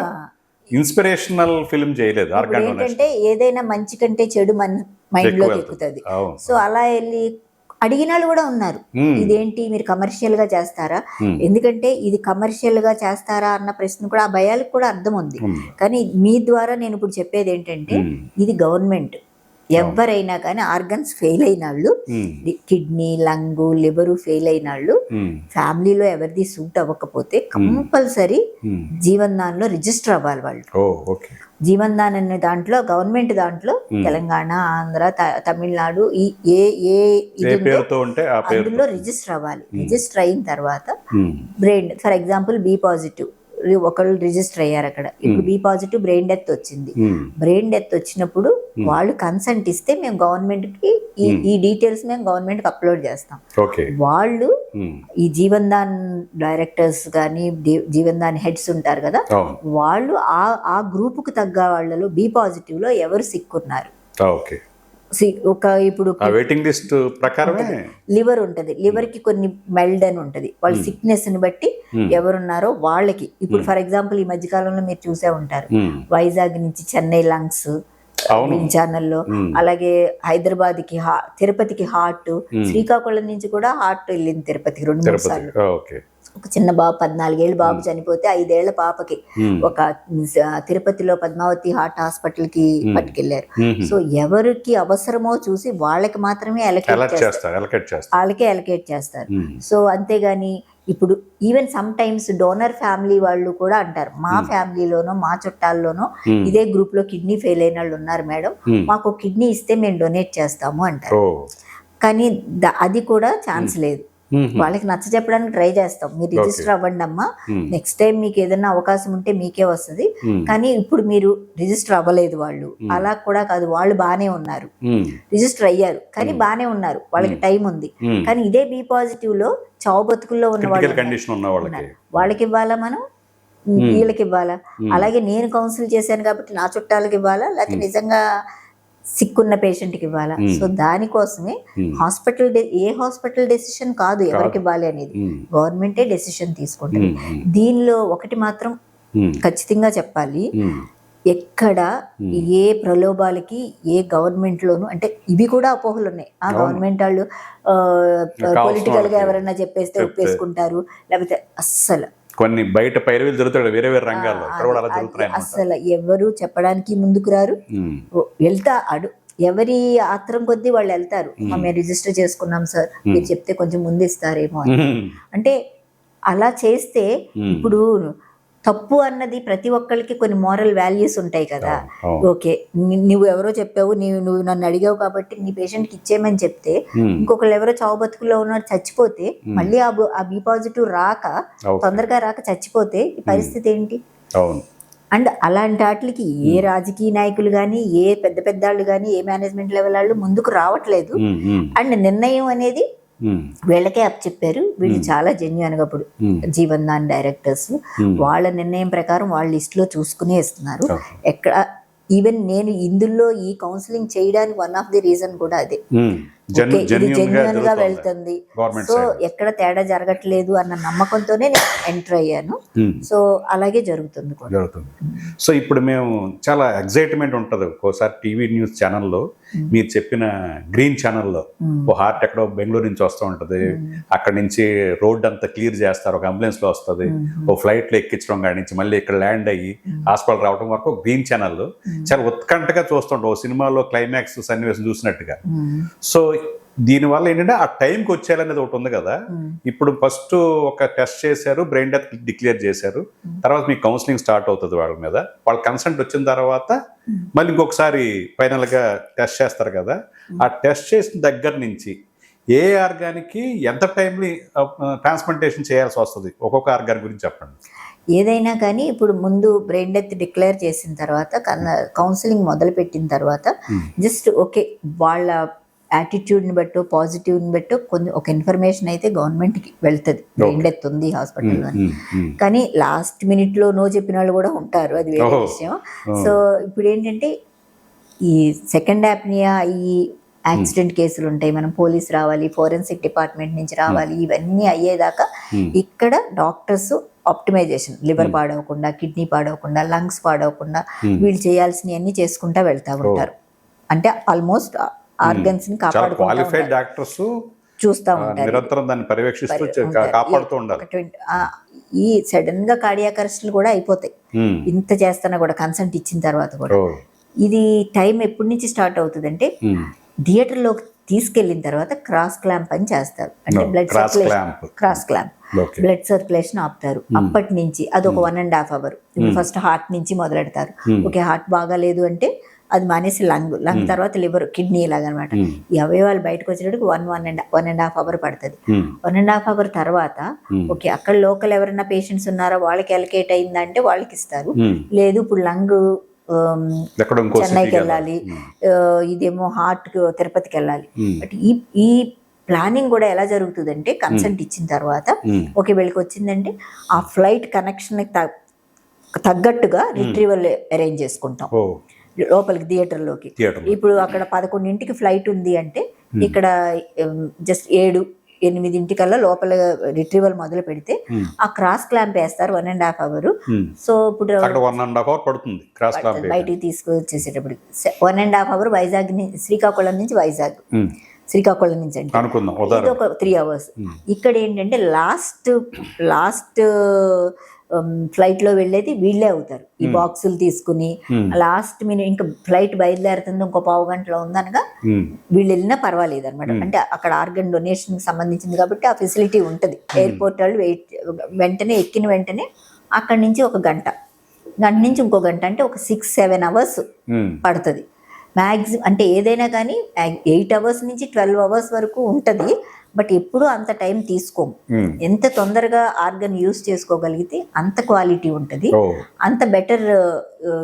ఇన్స్పిరేషనల్ ఫిల్మ్ చేయలేదు. ఏంటంటే ఏదైనా మంచి కంటే చెడు మన మైండ్ లోకి ఎక్కుతుంది. సో అలా వెళ్ళి అడిగిన వాళ్ళు కూడా ఉన్నారు, ఇదేంటి మీరు కమర్షియల్ గా చేస్తారా, ఎందుకంటే ఇది కమర్షియల్ గా చేస్తారా అన్న ప్రశ్న కూడా, ఆ భయాలకు కూడా అర్థం ఉంది. కానీ మీ ద్వారా నేను ఇప్పుడు చెప్పేది ఏంటంటే ఇది గవర్నమెంట్, ఎవరైనా కానీ ఆర్గన్స్ ఫెయిల్ అయిన వాళ్ళు, కిడ్నీ, లంగ్, లివరు ఫెయిల్ అయిన వాళ్ళు, ఫ్యామిలీలో ఎవరిది సూట్ అవ్వకపోతే కంపల్సరీ జీవన్ దాన్లో రిజిస్టర్ అవ్వాలి వాళ్ళు. జీవన్ దాన్ అనే దాంట్లో గవర్నమెంట్ దాంట్లో తెలంగాణ, ఆంధ్ర, తమిళనాడు అందులో రిజిస్టర్ అవ్వాలి. రిజిస్టర్ అయిన తర్వాత brain, for example B positive ఒకళ్ళు రిజిస్టర్ అయ్యారు అక్కడ, ఇప్పుడు బి పాజిటివ్ బ్రెయిన్ డెత్ వచ్చింది. బ్రెయిన్ డెత్ వచ్చినప్పుడు వాళ్ళు కన్సెంట్ ఇస్తే మేము గవర్నమెంట్ కి ఈ డీటెయిల్స్ మేము గవర్నమెంట్ కి అప్లోడ్ చేస్తాం. వాళ్ళు ఈ జీవన్ దాన్ డైరెక్టర్స్ కానీ జీవన్ దాన్ హెడ్స్ ఉంటారు కదా, వాళ్ళు ఆ గ్రూప్ కు తగ్గ వాళ్ళలో బి పాజిటివ్ లో ఎవరు సిక్కున్నారు, ఒక ఇప్పుడు వెయిటింగ్ లిస్ట్ ప్రకారమే లివర్ ఉంటది, లివర్ కి కొన్ని మెల్డ్ అని ఉంటది, వాళ్ళ సిక్నెస్ ని బట్టి ఎవరున్నారో వాళ్ళకి. ఇప్పుడు ఫర్ ఎగ్జాంపుల్ ఈ మధ్య కాలంలో మీరు చూసే ఉంటారు, వైజాగ్ నుంచి చెన్నై లంగ్స్ ఛానల్లో, అలాగే హైదరాబాద్ కి తిరుపతికి హార్ట్, శ్రీకాకుళం నుంచి కూడా హార్ట్ వెళ్ళింది తిరుపతికి 2-3 సార్లు. ఒక చిన్న బాబు 14 ఏళ్ళ బాబు చనిపోతే 5 ఏళ్ల పాపకి ఒక తిరుపతిలో పద్మావతి హార్ట్ హాస్పిటల్ కి పట్టుకెళ్లారు. సో ఎవరికి అవసరమో చూసి వాళ్ళకి మాత్రమే వాళ్ళకే అలకేట్ చేస్తారు. సో అంతేగాని ఇప్పుడు even some times donor family వాళ్ళు కూడా అంటారు, మా ఫ్యామిలీలోనో మా చుట్టాల్లోనో ఇదే గ్రూప్ లో కిడ్నీ ఫెయిల్ అయిన వాళ్ళు ఉన్నారు మేడం, మాకు కిడ్నీ ఇస్తే మేము డొనేట్ చేస్తాము అంటారు. కానీ అది కూడా ఛాన్స్ లేదు. వాళ్ళకి నచ్చ చెప్పడానికి ట్రై చేస్తాం, మీరు రిజిస్టర్ అవ్వండి అమ్మా, నెక్స్ట్ టైం మీకు ఏదైనా అవకాశం ఉంటే మీకే వస్తుంది. కానీ ఇప్పుడు మీరు రిజిస్టర్ అవ్వలేదు వాళ్ళు, అలా కూడా కాదు, వాళ్ళు బానే ఉన్నారు, రిజిస్టర్ అయ్యారు కానీ బానే ఉన్నారు, వాళ్ళకి టైం ఉంది. కానీ ఇదే బి పాజిటివ్ లో చావు బతుకుల్లో ఉన్న వాళ్ళు వాళ్ళకి ఇవ్వాలా, మనం వీళ్ళకి ఇవ్వాలా? అలాగే నేను కౌన్సిల్ చేశాను కాబట్టి నా చుట్టాలకి ఇవ్వాలా, లేకపోతే నిజంగా సిక్కున్న పేషెంట్కి ఇవ్వాలా? సో దానికోసమే ఏ హాస్పిటల్ డెసిషన్ కాదు ఎవరికి ఇవ్వాలి అనేది, గవర్నమెంటే డెసిషన్ తీసుకుంటుంది. దీనిలో ఒకటి మాత్రం ఖచ్చితంగా చెప్పాలి, ఎక్కడ ఏ ప్రలోభాలకి ఏ గవర్నమెంట్ లోను, అంటే ఇవి కూడా అపోహలు ఉన్నాయి. ఆ గవర్నమెంట్ వాళ్ళు పొలిటికల్ గా ఎవరైనా చెప్పేస్తే ఒప్పేసుకుంటారు, లేకపోతే అస్సలు కొన్ని బయట పైరవీలు జరుగుతాయి వేరే వేరే రంగాల్లో, అసలు ఎవరు చెప్పడానికి ముందుకు రారు. వెళ్తా ఎవరి ఆత్రం కొద్దీ వాళ్ళు వెళ్తారు, మేము రిజిస్టర్ చేసుకున్నాం సార్, మీరు చెప్తే కొంచెం ముందు ఇస్తారేమో అని. అంటే అలా చేస్తే ఇప్పుడు తప్పు అన్నది ప్రతి ఒక్కరికి కొన్ని మోరల్ వాల్యూస్ ఉంటాయి కదా. ఓకే, నువ్వు ఎవరో చెప్పావు, నువ్వు నన్ను అడిగావు కాబట్టి నీ పేషెంట్కి ఇచ్చేయమని చెప్తే, ఇంకొకళ్ళు ఎవరో చావు బతుకుల్లో ఉన్నాడు చచ్చిపోతే, మళ్ళీ ఆ బి పాజిటివ్ తొందరగా రాక చచ్చిపోతే ఈ పరిస్థితి ఏంటి? అండ్ అలాంటి వాటికి ఏ రాజకీయ నాయకులు కానీ, ఏ పెద్ద పెద్దాళ్ళు కానీ, ఏ మేనేజ్మెంట్ లెవెల్ వాళ్ళు ముందుకు రావట్లేదు. అండ్ నిర్ణయం అనేది వీళ్ళకే అప్పచెప్పారు, వీళ్ళు చాలా జెన్యూన్ గా ఇప్పుడు జీవన్ దాన్ డైరెక్టర్స్ వాళ్ళ నిర్ణయం ప్రకారం వాళ్ళ లిస్ట్ లో చూసుకునే ఇస్తున్నారు. ఎక్కడ ఈవెన్ నేను ఇందులో ఈ కౌన్సిలింగ్ చేయడానికి వన్ ఆఫ్ ది రీజన్ కూడా అదే, జెన్యూన్ గా వెళ్తుంది. సో ఎక్కడ తేడా జరగట్లేదు అన్న నమ్మకంతోనే నేను ఎంటర్ అయ్యాను. సో అలాగే జరుగుతుంది. సో ఇప్పుడు మేము చాలా ఎగ్జైట్మెంట్ ఉంటుంది, ఒక్కోసారి టీవీ న్యూస్ ఛానల్లో మీరు చెప్పిన గ్రీన్ ఛానల్లో ఓ హార్ట్ ఎక్కడో బెంగళూరు నుంచి వస్తూ ఉంటుంది, అక్కడ నుంచి రోడ్ అంతా క్లియర్ చేస్తారు, ఒక అంబులెన్స్ లో వస్తుంది, ఓ ఫ్లైట్ లో ఎక్కించడం కాడి నుంచి మళ్ళీ ఇక్కడ ల్యాండ్ అయ్యి హాస్పిటల్ రావడం వరకు గ్రీన్ ఛానల్ చాలా ఉత్కంఠగా చూస్తుంటాం, ఓ సినిమాలో క్లైమాక్స్ సన్నివేశం చూసినట్టుగా. సో దీనివల్ల ఏంటంటే ఆ టైంకి వచ్చేయాలనేది ఒకటి ఉంది కదా. ఇప్పుడు ఫస్ట్ ఒక టెస్ట్ చేశారు, బ్రెయిన్ డెత్ డిక్లేర్ చేశారు, తర్వాత మీకు కౌన్సిలింగ్ స్టార్ట్ అవుతుంది వాళ్ళ మీద. వాళ్ళ కన్సెంట్ వచ్చిన తర్వాత మళ్ళీ ఇంకొకసారి ఫైనల్ గా టెస్ట్ చేస్తారు కదా. ఆ టెస్ట్ చేసిన దగ్గర నుంచి ఏ ఆర్గానికి ఎంత టైంలో ట్రాన్స్ప్లాంటేషన్ చేయాల్సి వస్తుంది, ఒక్కొక్క ఆర్గాన్ గురించి చెప్పండి. ఏదైనా కానీ ఇప్పుడు ముందు బ్రెయిన్ డెత్ డిక్లేర్ చేసిన తర్వాత కౌన్సిలింగ్ మొదలు పెట్టిన తర్వాత జస్ట్ ఓకే వాళ్ళ యాటిట్యూడ్ని బట్టో పాజిటివ్ని బట్టో కొన్ని ఒక ఇన్ఫర్మేషన్ అయితే గవర్నమెంట్కి వెళ్తుంది, బ్రెయిన్ డెత్ ఉంది హాస్పిటల్లో. కానీ లాస్ట్ మినిట్లో నో చెప్పిన వాళ్ళు కూడా ఉంటారు, అది వేరే విషయం. సో ఇప్పుడు ఏంటంటే ఈ సెకండ్ యాప్నియా, ఈ యాక్సిడెంట్ కేసులు ఉంటాయి, మనం పోలీస్ రావాలి, ఫోరెన్సిక్ డిపార్ట్మెంట్ నుంచి రావాలి, ఇవన్నీ అయ్యేదాకా ఇక్కడ డాక్టర్స్ ఆప్టిమైజేషన్, లివర్ పాడవకుండా, కిడ్నీ పాడవకుండా, లంగ్స్ పాడవకుండా వీళ్ళు చేయాల్సినవి అన్ని చేసుకుంటా వెళ్తా ఉంటారు. అంటే ఆల్మోస్ట్ ఆర్గన్స్ ని క్వాలిఫైడ్ డాక్టర్స్ చూస్తూ ఉంటారు, నిరంతరం దాన్ని పర్యవేక్షిస్తూ కాపాడుతూ ఉండాలి. ఈ సడన్ గా కార్డియాక్ అరెస్టులు కూడా అయిపోతాయి ఇంత చేస్తున్నా కూడా, కన్సెంట్ ఇచ్చిన తర్వాత కూడా. ఇది టైం ఎప్పటి నుంచి స్టార్ట్ అవుతుంది అంటే థియేటర్ లోకి తీసుకెళ్లిన తర్వాత క్రాస్ క్లాంప్ అని చేస్తారు, అంటే blood circulation, cross clamp, blood circulation ఆపుతారు. అప్పటి నుంచి అది ఒక 1.5 hour. ఫస్ట్ హార్ట్ నుంచి మొదలెడతారు. ఓకే, హార్ట్ బాగాలేదు అంటే అది మానేసి లంగ్ తర్వాత లివర్, కిడ్నీ ఇలాగనమాట. ఈ అవయవాలు బయటకు వచ్చేటప్పుడు 1.5 hour పడుతుంది. 1.5 hour తర్వాత ఓకే, అక్కడ లోకల్ ఎవరైనా పేషెంట్స్ ఉన్నారో వాళ్ళకి ఎలకేట్ అయిందంటే వాళ్ళకి ఇస్తారు. లేదు ఇప్పుడు లంగ్ చెన్నైకి వెళ్ళాలి, ఇదేమో హార్ట్ తిరుపతికి వెళ్ళాలి. బట్ ఈ ప్లానింగ్ కూడా ఎలా జరుగుతుంది అంటే కన్సెంట్ ఇచ్చిన తర్వాత ఓకే వీళ్ళకి వచ్చిందంటే ఆ ఫ్లైట్ కనెక్షన్ తగ్గట్టుగా రిట్రీవల్ అరేంజ్ చేసుకుంటాం లోపలికి థియేటర్లోకి. ఇప్పుడు అక్కడ 11ంటికి ఫ్లైట్ ఉంది అంటే ఇక్కడ జస్ట్ 7-8 లోపల రిట్రీవల్ మొదలు పెడితే ఆ క్రాస్ క్లాంప్ వేస్తారు 1.5 hour. సో ఇప్పుడు 1.5 hour పడుతుంది బయటికి తీసుకొచ్చేసేటప్పుడు 1.5 hour. వైజాగ్ శ్రీకాకుళం నుంచి వైజాగ్, శ్రీకాకుళం నుంచి అంటే ఇది ఒక 3 hours. ఇక్కడ ఏంటంటే లాస్ట్ ఫ్లైట్ లో వెళ్ళేది వీళ్ళే అవుతారు, ఈ బాక్సులు తీసుకుని. లాస్ట్ మినిట్ ఇంకా ఫ్లైట్ బయలుదేరుతుంది, ఇంకో 1/2 గంటలో ఉందనగా వీళ్ళు వెళ్ళినా పర్వాలేదు అనమాట. అంటే అక్కడ ఆర్గన్ డొనేషన్ కి సంబంధించింది కాబట్టి ఆ ఫెసిలిటీ ఉంటుంది. ఎయిర్పోర్ట్ వాళ్ళు వెంటనే ఎక్కిన వెంటనే అక్కడి నుంచి 1 గంట నుంచి ఇంకో గంట, అంటే ఒక 6-7 hours పడుతుంది మ్యాక్సిమం. అంటే ఏదైనా కానీ 8 hours నుంచి 12 hours వరకు ఉంటుంది. బట్ ఎప్పుడు అంత టైం తీసుకోము. ఎంత తొందరగా ఆర్గన్ యూజ్ చేసుకోగలిగితే అంత క్వాలిటీ ఉంటుంది, అంత బెటర్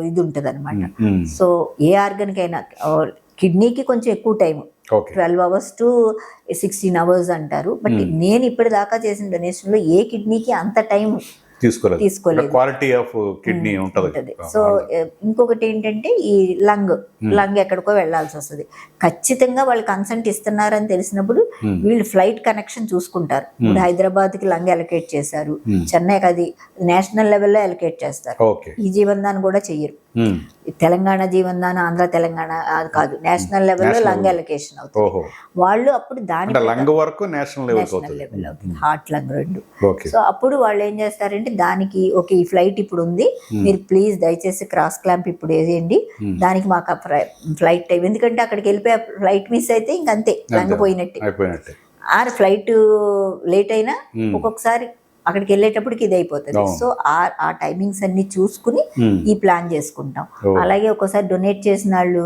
ఇది ఉంటుంది అనమాట. సో ఏ ఆర్గన్ కైనా, కిడ్నీకి కొంచెం ఎక్కువ టైం, 12 hours to 16 hours అంటారు. బట్ నేను ఇప్పటిదాకా చేసిన డొనేషన్ లో ఏ కిడ్నీకి అంత టైం తీసుకోలేదు. క్వాలిటీ ఆఫ్ కిడ్నీ ఉంటుంది. సో ఇంకొకటి ఏంటంటే ఈ లంగ్ ఎక్కడికో వెళ్లాల్సి వస్తుంది. ఖచ్చితంగా వాళ్ళు కన్సెంట్ ఇస్తున్నారని తెలిసినప్పుడు వీళ్ళు ఫ్లైట్ కనెక్షన్ చూసుకుంటారు. ఇప్పుడు హైదరాబాద్ కి లంగ్ అలొకేట్ చేశారు, చెన్నైకి అది నేషనల్ లెవెల్లో అలొకేట్ చేస్తారు. ఈ జీవన్దాన్ కూడా చెయ్యరు, తెలంగాణ జీవన్దాన్, ఆంధ్ర తెలంగాణ కాదు, నేషనల్ లెవెల్లో లంగ్ అలొకేషన్ అవుతుంది. వాళ్ళు అప్పుడు దాని లంగ్ వరకు నేషనల్ లెవెల్ అవుతుంది, హార్ట్ లంగ్ 2. సో అప్పుడు వాళ్ళు ఏం చేస్తారంటే దానికి ఓకే ఈ ఫ్లైట్ ఇప్పుడు ఉంది, మీరు ప్లీజ్ దయచేసి క్రాస్ క్లాంప్ ఇప్పుడు వేసేయండి, దానికి మాకు ఫ్లైట్ టైం, ఎందుకంటే అక్కడికి వెళ్ళిపోయి ఫ్లైట్ మిస్ అయితే ఇంకంతే లంగ్ పోయినట్టే. ఆర్ ఫ్లైట్ లేట్ అయినా ఒక్కొక్కసారి అక్కడికి వెళ్ళేటప్పటికి ఇది అయిపోతుంది. సో ఆ టైమింగ్స్ అన్ని చూసుకుని ఈ ప్లాన్ చేసుకుంటాం. అలాగే ఒక్కోసారి డొనేట్ చేసిన వాళ్ళు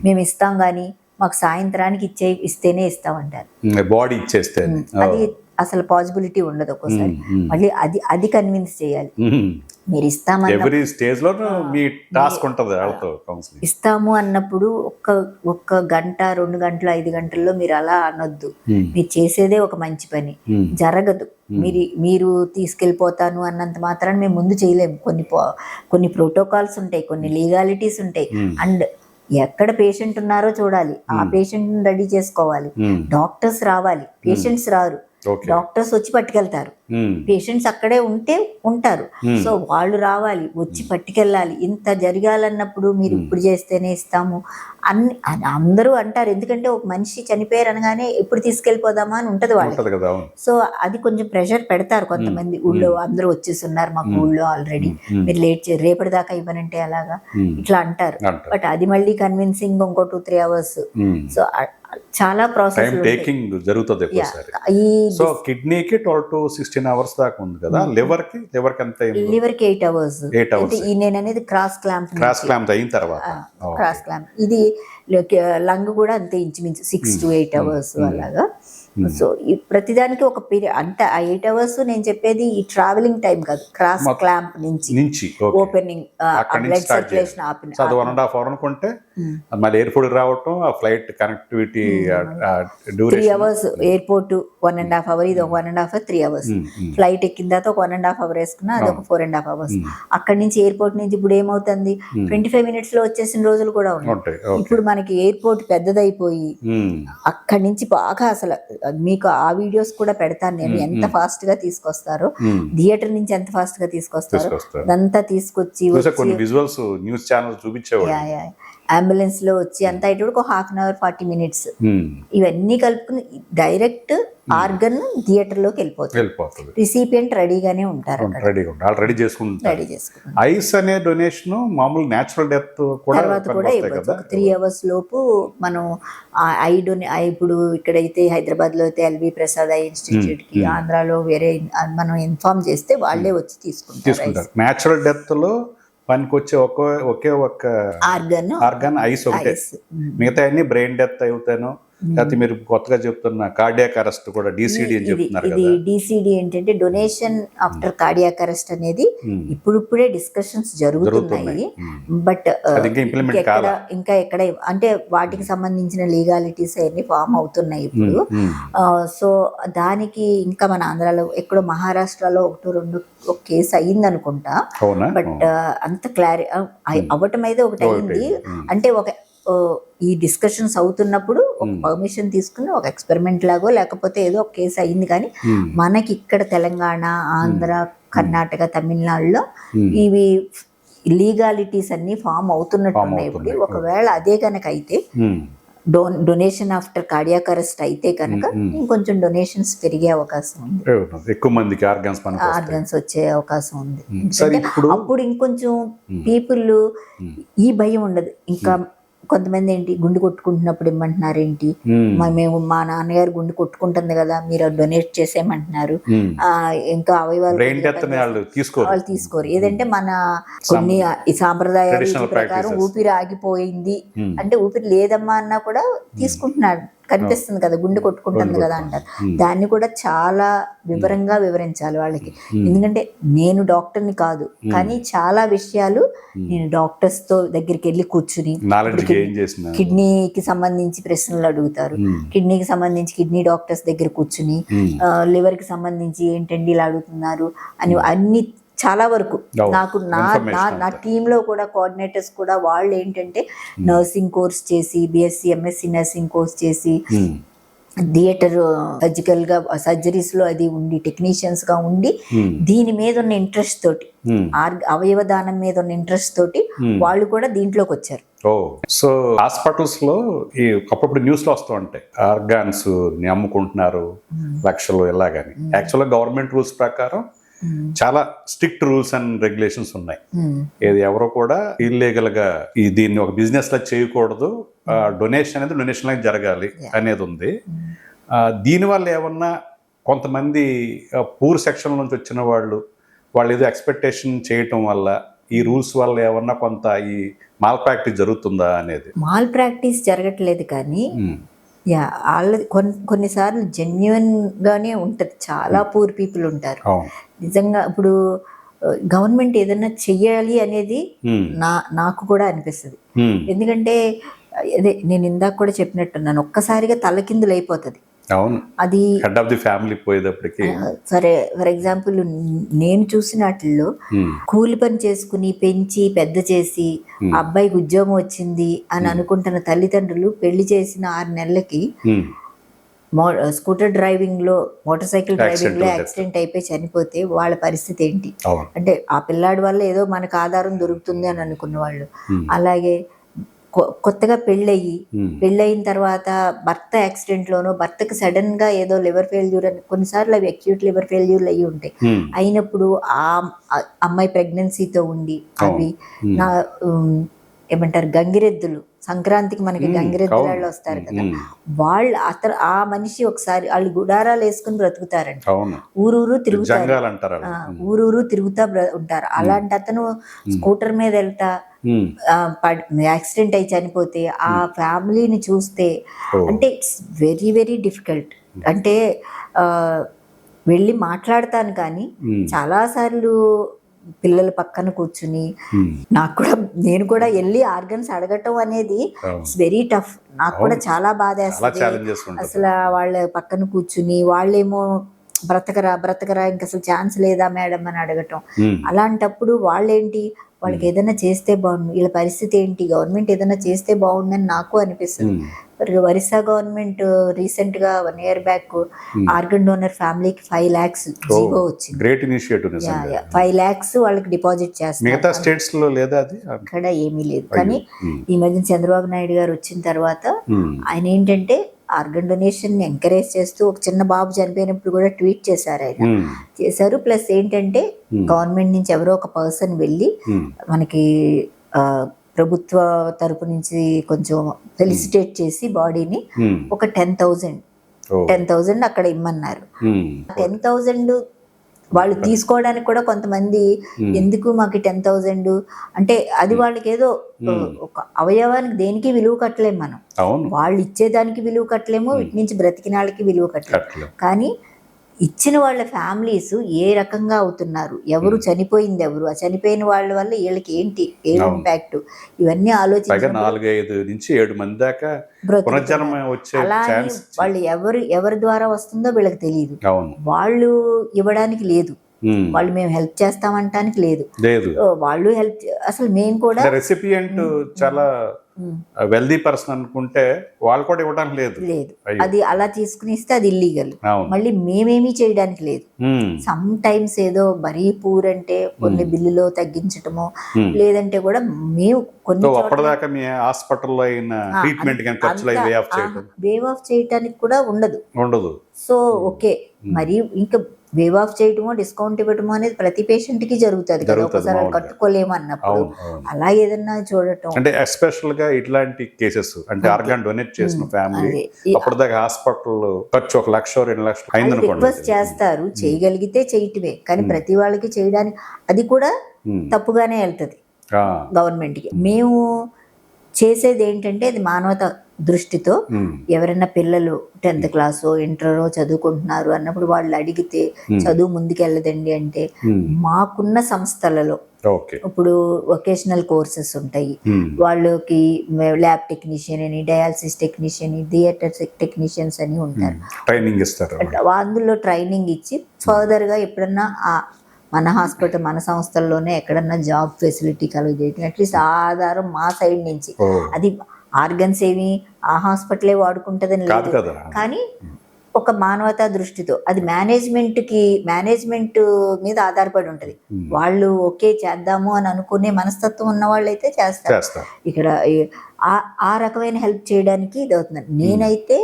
మేము ఇస్తాం గానీ మాకు సాయంత్రానికి ఇస్తేనే ఇస్తామంటారు, బాడీ ఇచ్చేస్తే అది అసలు పాసిబిలిటీ ఉండదు. ఒక్కోసారి మళ్ళీ అది కన్విన్స్ చేయాలి. మీరు ఇస్తాము అన్నప్పుడు ఒక్క గంట 2 గంటలు 5 గంటల్లో మీరు అలా అనొద్దు. మీరు చేసేదే ఒక మంచి పని, జరగదు. మీరు తీసుకెళ్ళిపోతాను అన్నంత మాత్రాన్ని మేము ముందు చేయలేము. కొన్ని ప్రోటోకాల్స్ ఉంటాయి, కొన్ని లీగాలిటీస్ ఉంటాయి. అండ్ ఎక్కడ పేషెంట్ ఉన్నారో చూడాలి, ఆ పేషెంట్ రెడీ చేసుకోవాలి, డాక్టర్స్ రావాలి, పేషెంట్స్ రారు. ఓకే. డాక్టర్స్ వచ్చి పట్టుకెళ్తారు, పేషెంట్స్ అక్కడే ఉంటే ఉంటారు. సో వాళ్ళు రావాలి, వచ్చి పట్టుకెళ్ళాలి. ఇంత జరగాలన్నప్పుడు మీరు ఇప్పుడు చేస్తేనే ఇస్తాము అన్ని అందరూ అంటారు. ఎందుకంటే ఒక మనిషి చనిపోయారు అనగానే ఎప్పుడు తీసుకెళ్ళిపోదామా అని ఉంటది వాళ్ళకి. ఉంటది కదా, అవును. సో అది కొంచెం ప్రెషర్ పెడతారు కొంతమంది. ఊళ్ళో అందరూ వచ్చేస్తున్నారు మాకు ఊళ్ళో ఆల్రెడీ, మీరు లేట్ చేసి రేపటి దాకా ఇవ్వనంటే అలాగా ఇట్లా అంటారు. బట్ అది మళ్ళీ కన్విన్సింగ్ ఇంకో 2-3 అవర్స్. సో చాలా ప్రాసెస్ టేకింగ్ జరుగుతుంది ఎక్కువసారి. సో కిడ్నీకి 12 to 16 అవర్స్ దాకా ఉంది కదా. లివర్ కి ఎంత అయింది? లివర్ కి 8 hours. నేను అనేది క్రాస్ క్లాంప్ అయిన తర్వాత. Cross clamp. ఇది లంగ్ కూడా అంతే, ఇంచుమించు 6 to 8 hours అలాగా. సో ఈ ప్రతిదానికి ఒక పీరియడ్ అంతే. ఆ 8 hours నేను చెప్పేది ఈ ట్రావెలింగ్ టైం కాదు, క్రాస్ క్లాంప్ నుంచి ఓపెనింగ్ బ్లడ్ సర్క్యులేషన్ ఆపిన 1.5 hours అనుకుంటే మళ్ళీ ఎయిర్పోర్ట్ రావటం, ఆ flight connectivity 3 hours, airport 1.5 hours, ఇది ఒక 1.5 hours, 3 hours. ఫ్లైట్ ఎక్కిన తర్వాత ఒక 1.5 hours వేసుకున్నా, అది ఒక 4.5 hours. అక్కడి నుంచి ఎయిర్పోర్ట్ నుంచి ఇప్పుడు ఏమవుతుంది 25 minutes లో వచ్చేసిన రోజులు కూడా ఉన్నాయి. ఇప్పుడు మనకి ఎయిర్పోర్ట్ పెద్దదైపోయి అక్కడి నుంచి బాగా అసలు మీకు ఆ వీడియోస్ కూడా పెడతాను నేను, ఎంత ఫాస్ట్ గా తీసుకొస్తారో, థియేటర్ నుంచి ఎంత ఫాస్ట్ గా తీసుకొస్తారో అదంతా తీసుకొచ్చి విజువల్స్ న్యూస్ ఛానల్ చూపించేవాళ్ళు. అంబులెన్స్ లో వచ్చి అంతా అయ్యేటప్పుడు ఒక 1/2 hour 40 minutes ఇవన్నీ కలుపుకుని డైరెక్ట్ ఆర్గన్ థియేటర్ లోకి వెళ్ళిపోతుంది. రిసిపియంట్ రెడీగానే ఉంటారు, రెడీ చేసుకుంటారు. ఐస్ అనే డొనేషన్ మామూలు నేచురల్ డెత్ తర్వాత కూడా ఇవ్వచ్చు. 3 hours లోపు మనం ఇప్పుడు ఇక్కడైతే హైదరాబాద్ లో అయితే ఎల్వి ప్రసాద్ ఐ ఇన్స్టిట్యూట్ కి, ఆంధ్రాలో వేరే మనం ఇన్ఫార్మ్ చేస్తే వాళ్ళే వచ్చి తీసుకుంటారు. నేచురల్ డెత్ లో పనికొచ్చే ఒకే ఒక ఆర్గన్ ఐస్ ఒకటే, మిగతా అన్ని బ్రెయిన్ డెత్ అవుతాను. లేకపోతే మీరు కొత్తగా చెప్తున్న కార్డియాక్ అరెస్ట్ కూడా డిసిడి అని చెప్తున్నారు కదా. డిసిడి ఏంటంటే డొనేషన్ ఆఫ్టర్ కార్డియాక్ అరెస్ట్ అనేది ఇప్పుడిప్పుడే డిస్కషన్స్ జరుగుతున్నాయి. బట్ ఇంకా ఎక్కడ అంటే వాటికి సంబంధించిన లీగాలిటీస్ అవన్నీ ఫామ్ అవుతున్నాయి ఇప్పుడు. సో దానికి ఇంకా మన ఆంధ్రాలో ఎక్కడో మహారాష్ట్రలో 1-2 కేసు అయ్యింది అనుకుంటా. బట్ అంత అవ్వటం అయితే ఒకటి అయింది. అంటే ఈ డిస్కషన్స్ అవుతున్నప్పుడు ఒక పర్మిషన్ తీసుకుని ఒక ఎక్స్పెరిమెంట్ లాగో లేకపోతే ఏదో ఒక కేసు అయింది. కానీ మనకి ఇక్కడ తెలంగాణ, ఆంధ్ర, కర్ణాటక, తమిళనాడులో ఇవి లీగాలిటీస్ అన్ని ఫామ్ అవుతున్నట్టున్నాయి ఇప్పుడు. ఒకవేళ అదే కనుక అయితే డొనేషన్ ఆఫ్టర్ కార్డియాక్ అరెస్ట్ అయితే కనుక ఇంకొంచెం డొనేషన్స్ పెరిగే అవకాశం ఉంది, ఎక్కువ మందికి ఆర్గన్స్ వచ్చే అవకాశం ఉంది. అప్పుడు ఇంకొంచెం పీపుల్ ఈ భయం ఉండదు. ఇంకా కొంతమంది ఏంటి గుండు కొట్టుకుంటున్నప్పుడు ఇమ్మంటున్నారు ఏంటి, మేము మా నాన్నగారు గుండు కొట్టుకుంటుంది కదా మీరు డొనేట్ చేసేయమంటున్నారు. ఇంకా అవయవాలు తీసుకోరు. ఏదంటే మన కొన్ని ఈ సాంప్రదాయాల ప్రకారం ఊపిరి ఆగిపోయింది అంటే ఊపిరి లేదమ్మా అన్నా కూడా తీసుకుంటున్నాడు, కనిపిస్తుంది కదా గుండె కొట్టుకుంటుంది కదా అంటారు. దాన్ని కూడా చాలా వివరంగా వివరించాలి వాళ్ళకి. ఎందుకంటే నేను డాక్టర్ని కాదు, కానీ చాలా విషయాలు నేను డాక్టర్స్ తో దగ్గరికి వెళ్ళి కూర్చుని కిడ్నీకి సంబంధించి ప్రశ్నలు అడుగుతారు, టీకి సంబంధించి కిడ్నీ డాక్టర్స్ దగ్గర కూర్చుని, లివర్ కి సంబంధించి ఏంటండి ఇలా అడుగుతున్నారు అని అన్ని చాలా వరకు నాకు నా టీంలో కూడా కోఆర్డినేటర్స్ కూడా వాళ్ళు ఏంటంటే నర్సింగ్ కోర్స్ చేసి BSc MSc నర్సింగ్ కోర్స్ చేసి థియేటర్ సర్జికల్ గా సర్జరీస్ లో అది ఉండి టెక్నీషియన్స్ గా ఉండి దీని మీద ఉన్న ఇంట్రెస్ట్ తోటి అవయవ దానం మీద ఉన్న ఇంట్రెస్ట్ తోటి వాళ్ళు కూడా దీంట్లోకి వచ్చారు. సో హాస్పిటల్స్ లో ఈ అప్పుడప్పుడు న్యూస్ లో వస్తూ ఉంటాయి ఆర్గాన్స్ ని అమ్ముకుంటున్నారు లక్షలు ఇలాగని. యాక్చువల్గా గవర్నమెంట్ రూల్స్ ప్రకారం చాలా స్ట్రిక్ట్ రూల్స్ అండ్ రెగ్యులేషన్స్ ఉన్నాయి. ఏది ఎవరో కూడా ఇల్లీగల్ గా దీన్ని ఒక బిజినెస్ లా చేయకూడదు, డొనేషన్ అనేది డొనేషన్ లాగా జరగాలి అనేది ఉంది. దీనివల్ల ఏమన్నా కొంతమంది పూర్ సెక్షన్ నుంచి వచ్చిన వాళ్ళు ఏదో ఎక్స్పెక్టేషన్ చేయటం వల్ల ఈ రూల్స్ వల్ల ఏమన్నా కొంత ఈ మాల్ ప్రాక్టీస్ జరుగుతుందా అనేది? మాల్ ప్రాక్టీస్ జరగట్లేదు కానీ వాళ్ళది కొన్నిసార్లు జెన్యున్ గానే ఉంటది. చాలా పూర్ పీపుల్ ఉంటారు నిజంగా. ఇప్పుడు గవర్నమెంట్ ఏదైనా చెయ్యాలి అనేది నాకు కూడా అనిపిస్తుంది. ఎందుకంటే అదే నేను ఇందాక కూడా చెప్పినట్టున్నాను, ఒక్కసారిగా తలకిందులు అయిపోతుంది. అది హెడ్ ఆఫ్ ది ఫ్యామిలీ పోయేటప్పటికి సరే ఫర్ ఎగ్జాంపుల్ నేను చూసిన వాటిల్లో కూలి పని చేసుకుని పెంచి పెద్ద చేసి అబ్బాయికి ఉద్యోగం వచ్చింది అని అనుకుంటున్న తల్లిదండ్రులు పెళ్లి చేసిన 6 నెలలకి స్కూటర్ డ్రైవింగ్ లో మోటార్ సైకిల్ డ్రైవింగ్ లో Accident యాక్సిడెంట్ అయిపోయి చనిపోతే వాళ్ళ పరిస్థితి ఏంటి? అవును. అంటే ఆ పిల్లాడి వల్ల ఏదో మనకు ఆధారం దొరుకుతుంది అని అనుకున్న వాళ్ళు, అలాగే కొత్తగా పెళ్ళయిన తర్వాత భర్త యాక్సిడెంట్ లోనో, భర్తకి సడన్ గా ఏదో లివర్ ఫెయిల్యూర్ అని, కొన్నిసార్లు అవి అక్యూట్ లివర్ ఫెయిల్యూర్లు అయ్యి ఉంటాయి. అయినప్పుడు ఆ అమ్మాయి ప్రెగ్నెన్సీతో ఉండి అవి నా ఏమంటారు గంగిరెద్దులు, సంక్రాంతికి మనకి గంగిరెద్దుల వాళ్ళు వస్తారు కదా, వాళ్ళు ఆ మనిషి ఒకసారి వాళ్ళు గుడారాలు వేసుకుని బ్రతుకుతారంట, ఊరూరు తిరుగుతారు, ఊరూరు తిరుగుతా ఉంటారు. అలాంటి అతను స్కూటర్ మీద వెళ్తా యాక్సిడెంట్ అయి చనిపోతే ఆ ఫ్యామిలీని చూస్తే అంటే ఇట్స్ వెరీ వెరీ డిఫికల్ట్. అంటే వెళ్ళి మాట్లాడతాను కానీ చాలాసార్లు పిల్లల పక్కన కూర్చుని నేను కూడా వెళ్ళి ఆర్గన్స్ అడగటం అనేది ఇట్స్ వెరీ టఫ్. నాకు కూడా చాలా బాధ వేస్తుంది. అసలు వాళ్ళ పక్కన కూర్చుని వాళ్ళేమో బ్రతకరా ఇంకా అసలు ఛాన్స్ లేదా మేడం అని అడగటం. అలాంటప్పుడు వాళ్ళేంటి, వాళ్ళకి ఏదైనా చేస్తే బాగుండు, వీళ్ళ పరిస్థితి ఏంటి, గవర్నమెంట్ ఏదైనా చేస్తే బాగుందని నాకు అనిపిస్తుంది. ఒరిస్సా గవర్నమెంట్ రీసెంట్ గా 1 year బ్యాక్ ఆర్గన్ డోనర్ ఫ్యామిలీకి 5 lakhs జీవో వచ్చింది. Great initiative. 5 lakhs వాళ్ళకి డిపాజిట్ చేస్తారు. మిగతా స్టేట్స్ లో లేదా అది? అక్కడ ఏమీ లేదు. కానీ ఈ మధ్య చంద్రబాబు నాయుడు గారు వచ్చిన తర్వాత ఆయన ఏంటంటే ఆర్గన్ డొనేషన్ ని ఎంకరేజ్ చేస్తూ ఒక చిన్న బాబు చనిపోయినప్పుడు కూడా ట్వీట్ చేశారు చేశారు. ప్లస్ ఏంటంటే గవర్నమెంట్ నుంచి ఎవరో ఒక పర్సన్ వెళ్ళి మనకి ప్రభుత్వ తరపు నుంచి కొంచెం ఫెలిసిటేట్ చేసి బాడీని ఒక 10,000 అక్కడ ఇమ్మన్నారు. 10,000 వాళ్ళు తీసుకోవడానికి కూడా కొంతమంది ఎందుకు మాకు 10,000 అంటే అది వాళ్ళకి ఏదో ఒక అవయవానికి దేనికి విలువ కట్టలేము మనం. వాళ్ళు ఇచ్చేదానికి విలువ కట్టలేము, వీటి నుంచి బ్రతికిన వాళ్ళకి విలువ కట్టలేము. కానీ ఇచ్చిన వాళ్ళ ఫ్యామిలీస్ ఏ రకంగా అవుతున్నారు, ఎవరు చనిపోయింది, ఎవరు ఆ చనిపోయిన వాళ్ళ వల్ల వీళ్ళకి ఏంటి ఏ ఇంపాక్ట్, ఇవన్నీ ఆలోచించి 4-5 నుంచి 7 మంది దాకా అలా వాళ్ళు ఎవరి ద్వారా వస్తుందో వీళ్ళకి తెలియదు. వాళ్ళు ఇవ్వడానికి లేదు, వాళ్ళు మేము హెల్ప్ చేస్తామంటానికి లేదు. వాళ్ళు హెల్ప్ అసలు మేము కూడా రెసిపియంట్ చాలా వెల్దీ పర్సన్ అనుకుంటే వాళ్ళు కూడా ఇవ్వడానికి లేదు. అది అలా తీసుకుని ఇస్తే అది ఇల్లీగల్. మళ్ళీ మేమేమీ చేయడానికి లేదు. సమ్ టైమ్స్ ఏదో మరీ పూర్ అంటే కొన్ని బిల్లులో తగ్గించటమో లేదంటే కూడా మేము కొన్ని అప్పటిదాకా మీ హాస్పిటల్లో అయిన ట్రీట్మెంట్ వేవ్ ఆఫ్ చేయటానికి కూడా ఉండదు. సో ఓకే, మరి ఇంకా వేవ్ ఆఫ్ చేయటమో డిస్కౌంట్ ఇవ్వటమో అనేది ప్రతి పేషెంట్ కి జరుగుతుంది కదా, ఒకసారి కట్టుకోలేము అన్నప్పుడు అలా ఏదన్నా చూడటం. అంటే ఎస్పెషల్ గా ఇట్లాంటి కేసెస్ అంటే ఆర్గాన్ డొనేట్ చేసిన ఫ్యామిలీ అప్పటిదాకా హాస్పిటల్ ఖర్చు 1 లక్ష 2 లక్షలు అయిందనుకోండి, రిక్వెస్ట్ చేస్తారు, చేయగలిగితే చేయటమే. కానీ ప్రతి వాళ్ళకి చేయడానికి అది కూడా తప్పుగానే వెళ్తుంది గవర్నమెంట్ కి. మేము చేసేది ఏంటంటే అది మానవత దృష్టితో ఎవరైనా పిల్లలు 10th class ఇంటరో చదువుకుంటున్నారు అన్నప్పుడు వాళ్ళు అడిగితే చదువు ముందుకెళ్ళదండి అంటే మాకున్న సంస్థలలో ఇప్పుడు వొకేషనల్ కోర్సెస్ ఉంటాయి, వాళ్ళకి ల్యాబ్ టెక్నీషియన్ అని, డయాలసిస్ టెక్నీషియన్, థియేటర్ టెక్నీషియన్స్ అని ఉంటారు, ట్రైనింగ్ ఇస్తారు. అందులో ట్రైనింగ్ ఇచ్చి ఫర్దర్ గా ఎప్పుడన్నా మన హాస్పిటల్ మన సంస్థల్లోనే ఎక్కడన్నా జాబ్ ఫెసిలిటీ కలుగజేయటం అట్లీస్ట్ ఆధారం మా సైడ్ నుంచి. అది ఆర్గన్స్ ఏమి ఆ హాస్పిటలే వాడుకుంటుందని లేదు, కానీ ఒక మానవతా దృష్టితో అది మేనేజ్మెంట్ మీద ఆధారపడి ఉంటది. వాళ్ళు ఓకే చేద్దాము అని అనుకునే మనస్తత్వం ఉన్న వాళ్ళు అయితే చేస్తారు. ఇక్కడ ఆ రకమైన హెల్ప్ చేయడానికి ఇది అవుతుంది. నేనైతే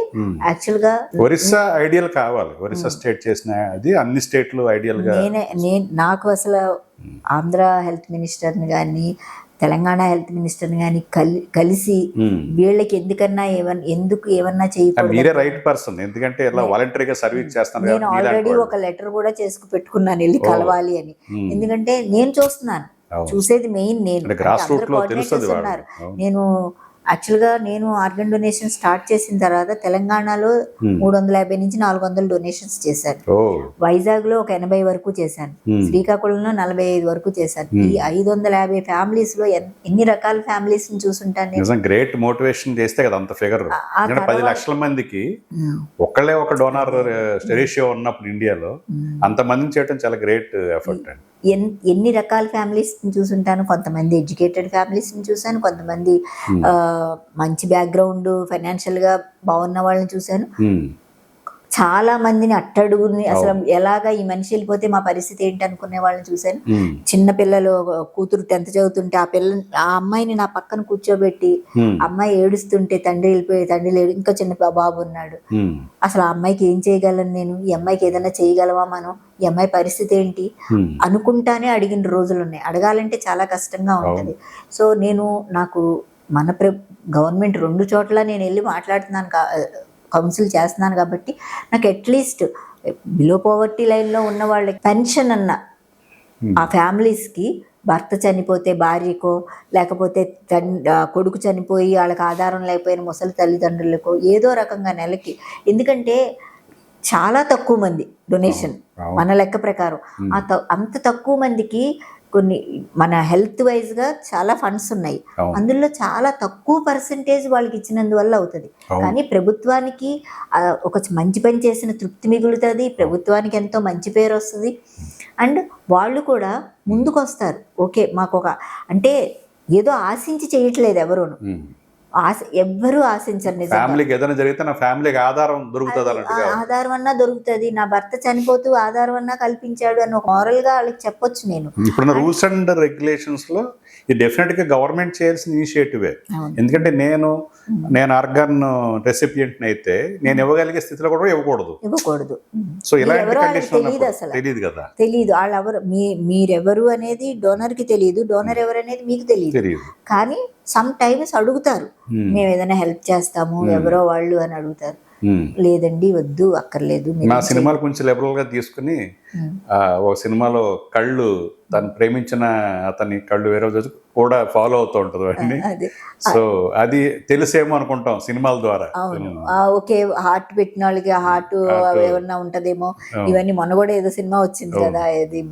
యాక్చువల్ గా ఒరిస్సా ఐడియల్ కావాలి, ఒరిస్సా స్టేట్ చేసిన అది అన్ని స్టేట్లు ఐడియల్ గా నాకు అసలు ఆంధ్ర హెల్త్ మినిస్టర్ని కానీ తెలంగాణ హెల్త్ మినిస్టర్ గాని కలిసి వీళ్ళకి ఎందుకన్నా ఏమన్నా చేయకూడదు. రైట్ పర్సన్, ఎందుకంటే ఇలా వాలంటరీగా సర్వీస్ చేస్తాను. నేను ఆల్రెడీ ఒక లెటర్ కూడా చేసుకు పెట్టుకున్నాను వెళ్ళి కలవాలి అని. ఎందుకంటే నేను చూసేది మెయిన్ నేను యాక్చువల్గా నేను ఆర్గన్ డొనేషన్ స్టార్ట్ చేసిన తర్వాత తెలంగాణలో 350 నుంచి 400 డొనేషన్స్ చేశాను. వైజాగ్ లో ఒక 80 వరకు చేశాను, శ్రీకాకుళంలో 45 వరకు చేశాను. ఈ 550 ఫ్యామిలీస్ లో ఎన్ని రకాల ఫ్యామిలీస్ ని చూసుంటాను. గ్రేట్ మోటివేషన్ చేస్తే కదా అంత ఫిగర్. 10 లక్షల మందికి ఒక్కళ్ళే ఒక డోనర్ రేషియో ఉన్నప్పుడు ఇండియాలో అంత మందిని చేయడం చాలా గ్రేట్ ఎఫర్ట్ అండి. ఎన్ని రకాల ఫ్యామిలీస్ చూసుంటాను. కొంతమంది ఎడ్యుకేటెడ్ ఫ్యామిలీస్ చూశాను, కొంతమంది మంచి బ్యాక్గ్రౌండ్ ఫైనాన్షియల్ గా బాగున్న వాళ్ళని చూశాను, చాలా మందిని అట్టడుగుని అసలు ఎలాగా ఈ మనిషి వెళ్ళిపోతే మా పరిస్థితి ఏంటి అనుకునే వాళ్ళని చూశాను. చిన్న పిల్లలు, కూతురు 10th చదువుతుంటే ఆ అమ్మాయిని నా పక్కన కూర్చోబెట్టి అమ్మాయి ఏడుస్తుంటే తండ్రి లేడు, ఇంకా చిన్న బాబు ఉన్నాడు. అసలు ఆ అమ్మాయికి ఏం చేయగలను నేను, ఈ అమ్మాయికి ఏదైనా చేయగలవా మనం, ఈ అమ్మాయి పరిస్థితి ఏంటి అనుకుంటానే అడిగిన రోజులు ఉన్నాయి. అడగాలంటే చాలా కష్టంగా ఉంటుంది. సో నాకు మన గవర్నమెంట్ 2 చోట్ల నేను వెళ్ళి మాట్లాడుతున్నాను, కౌన్సిల్ చేస్తున్నాను కాబట్టి నాకు అట్లీస్ట్ బిలో పోవర్టీ లైన్లో ఉన్న వాళ్ళకి పెన్షన్ అన్న, ఆ ఫ్యామిలీస్కి భర్త చనిపోతే భార్యకో, లేకపోతే కొడుకు చనిపోయి వాళ్ళకి ఆధారం లేకపోయిన ముసలి తల్లిదండ్రులకో ఏదో రకంగా నెలకి, ఎందుకంటే చాలా తక్కువ మంది డొనేషన్ మన లెక్క ప్రకారం, అంత తక్కువ మందికి కొన్ని మన హెల్త్ వైజ్గా చాలా ఫండ్స్ ఉన్నాయి, అందులో చాలా తక్కువ పర్సంటేజ్ వాళ్ళకి ఇచ్చినందువల్ల అవుతుంది. కానీ ప్రభుత్వానికి ఒక మంచి పని చేసిన తృప్తి మిగులుతుంది, ప్రభుత్వానికి ఎంతో మంచి పేరు వస్తుంది, అండ్ వాళ్ళు కూడా ముందుకు వస్తారు. ఓకే మాకు అంటే ఏదో ఆశించి చేయట్లేదు ఎవరును, ఎవ్వరూ ఆశించరు. ఫ్యామిలీకి ఏదైనా జరిగితే నా ఫ్యామిలీకి ఆధారం దొరుకుతుంది, ఆధారం అన్నా దొరుకుతుంది, నా భర్త చనిపోతూ ఆధారం అన్నా కల్పించాడు అని మోరల్ గా వాళ్ళకి చెప్పొచ్చు. నేను ఇప్పుడున్న రూల్స్ అండ్ రెగ్యులేషన్స్ లో ఇది డెఫినెట్ గా గవర్నమెంట్ చేయాల్సిన ఇనిషియేటివే. ఎందుకంటే నేను ఆర్గాన్ రెసిపియంట్ అయితే నేను ఇవ్వగలిగే స్థితిలో కూడా ఇవ్వకూడదు. సో ఇలాంటి కండిషన్ తెలియదు కదా, తెలియదు వాళ్ళెవరు, మీరెవరు అనేది డోనర్ కి తెలియదు, డోనర్ ఎవరు అనేది మీకు తెలియదు. కానీ సమ్ టైమ్స్ అడుగుతారు, మేము ఏదైనా హెల్ప్ చేస్తాము ఎవరో వాళ్ళు అని అడుగుతారు. లేదండి వద్దు అక్కర్లేదు. నా సినిమాలు కొంచెం లిబరల్ గా తీసుకుని ఒక సినిమాలో కళ్ళు తను ప్రేమించిన అతని కళ్ళు వేరే రోజు కూడా ఫాలో అవుతూ ఉంటుంది వాడిని. సో అది తెలిసేమో అనుకుంటాం సినిమాల ద్వారా. అవును, ఓకే హార్ట్ పెట్టిన వాళ్ళకి హార్ట్ ఏమన్నా ఉంటదేమో, ఇవన్నీ మొన్న కూడా ఏదో సినిమా వచ్చింది కదా, ఇది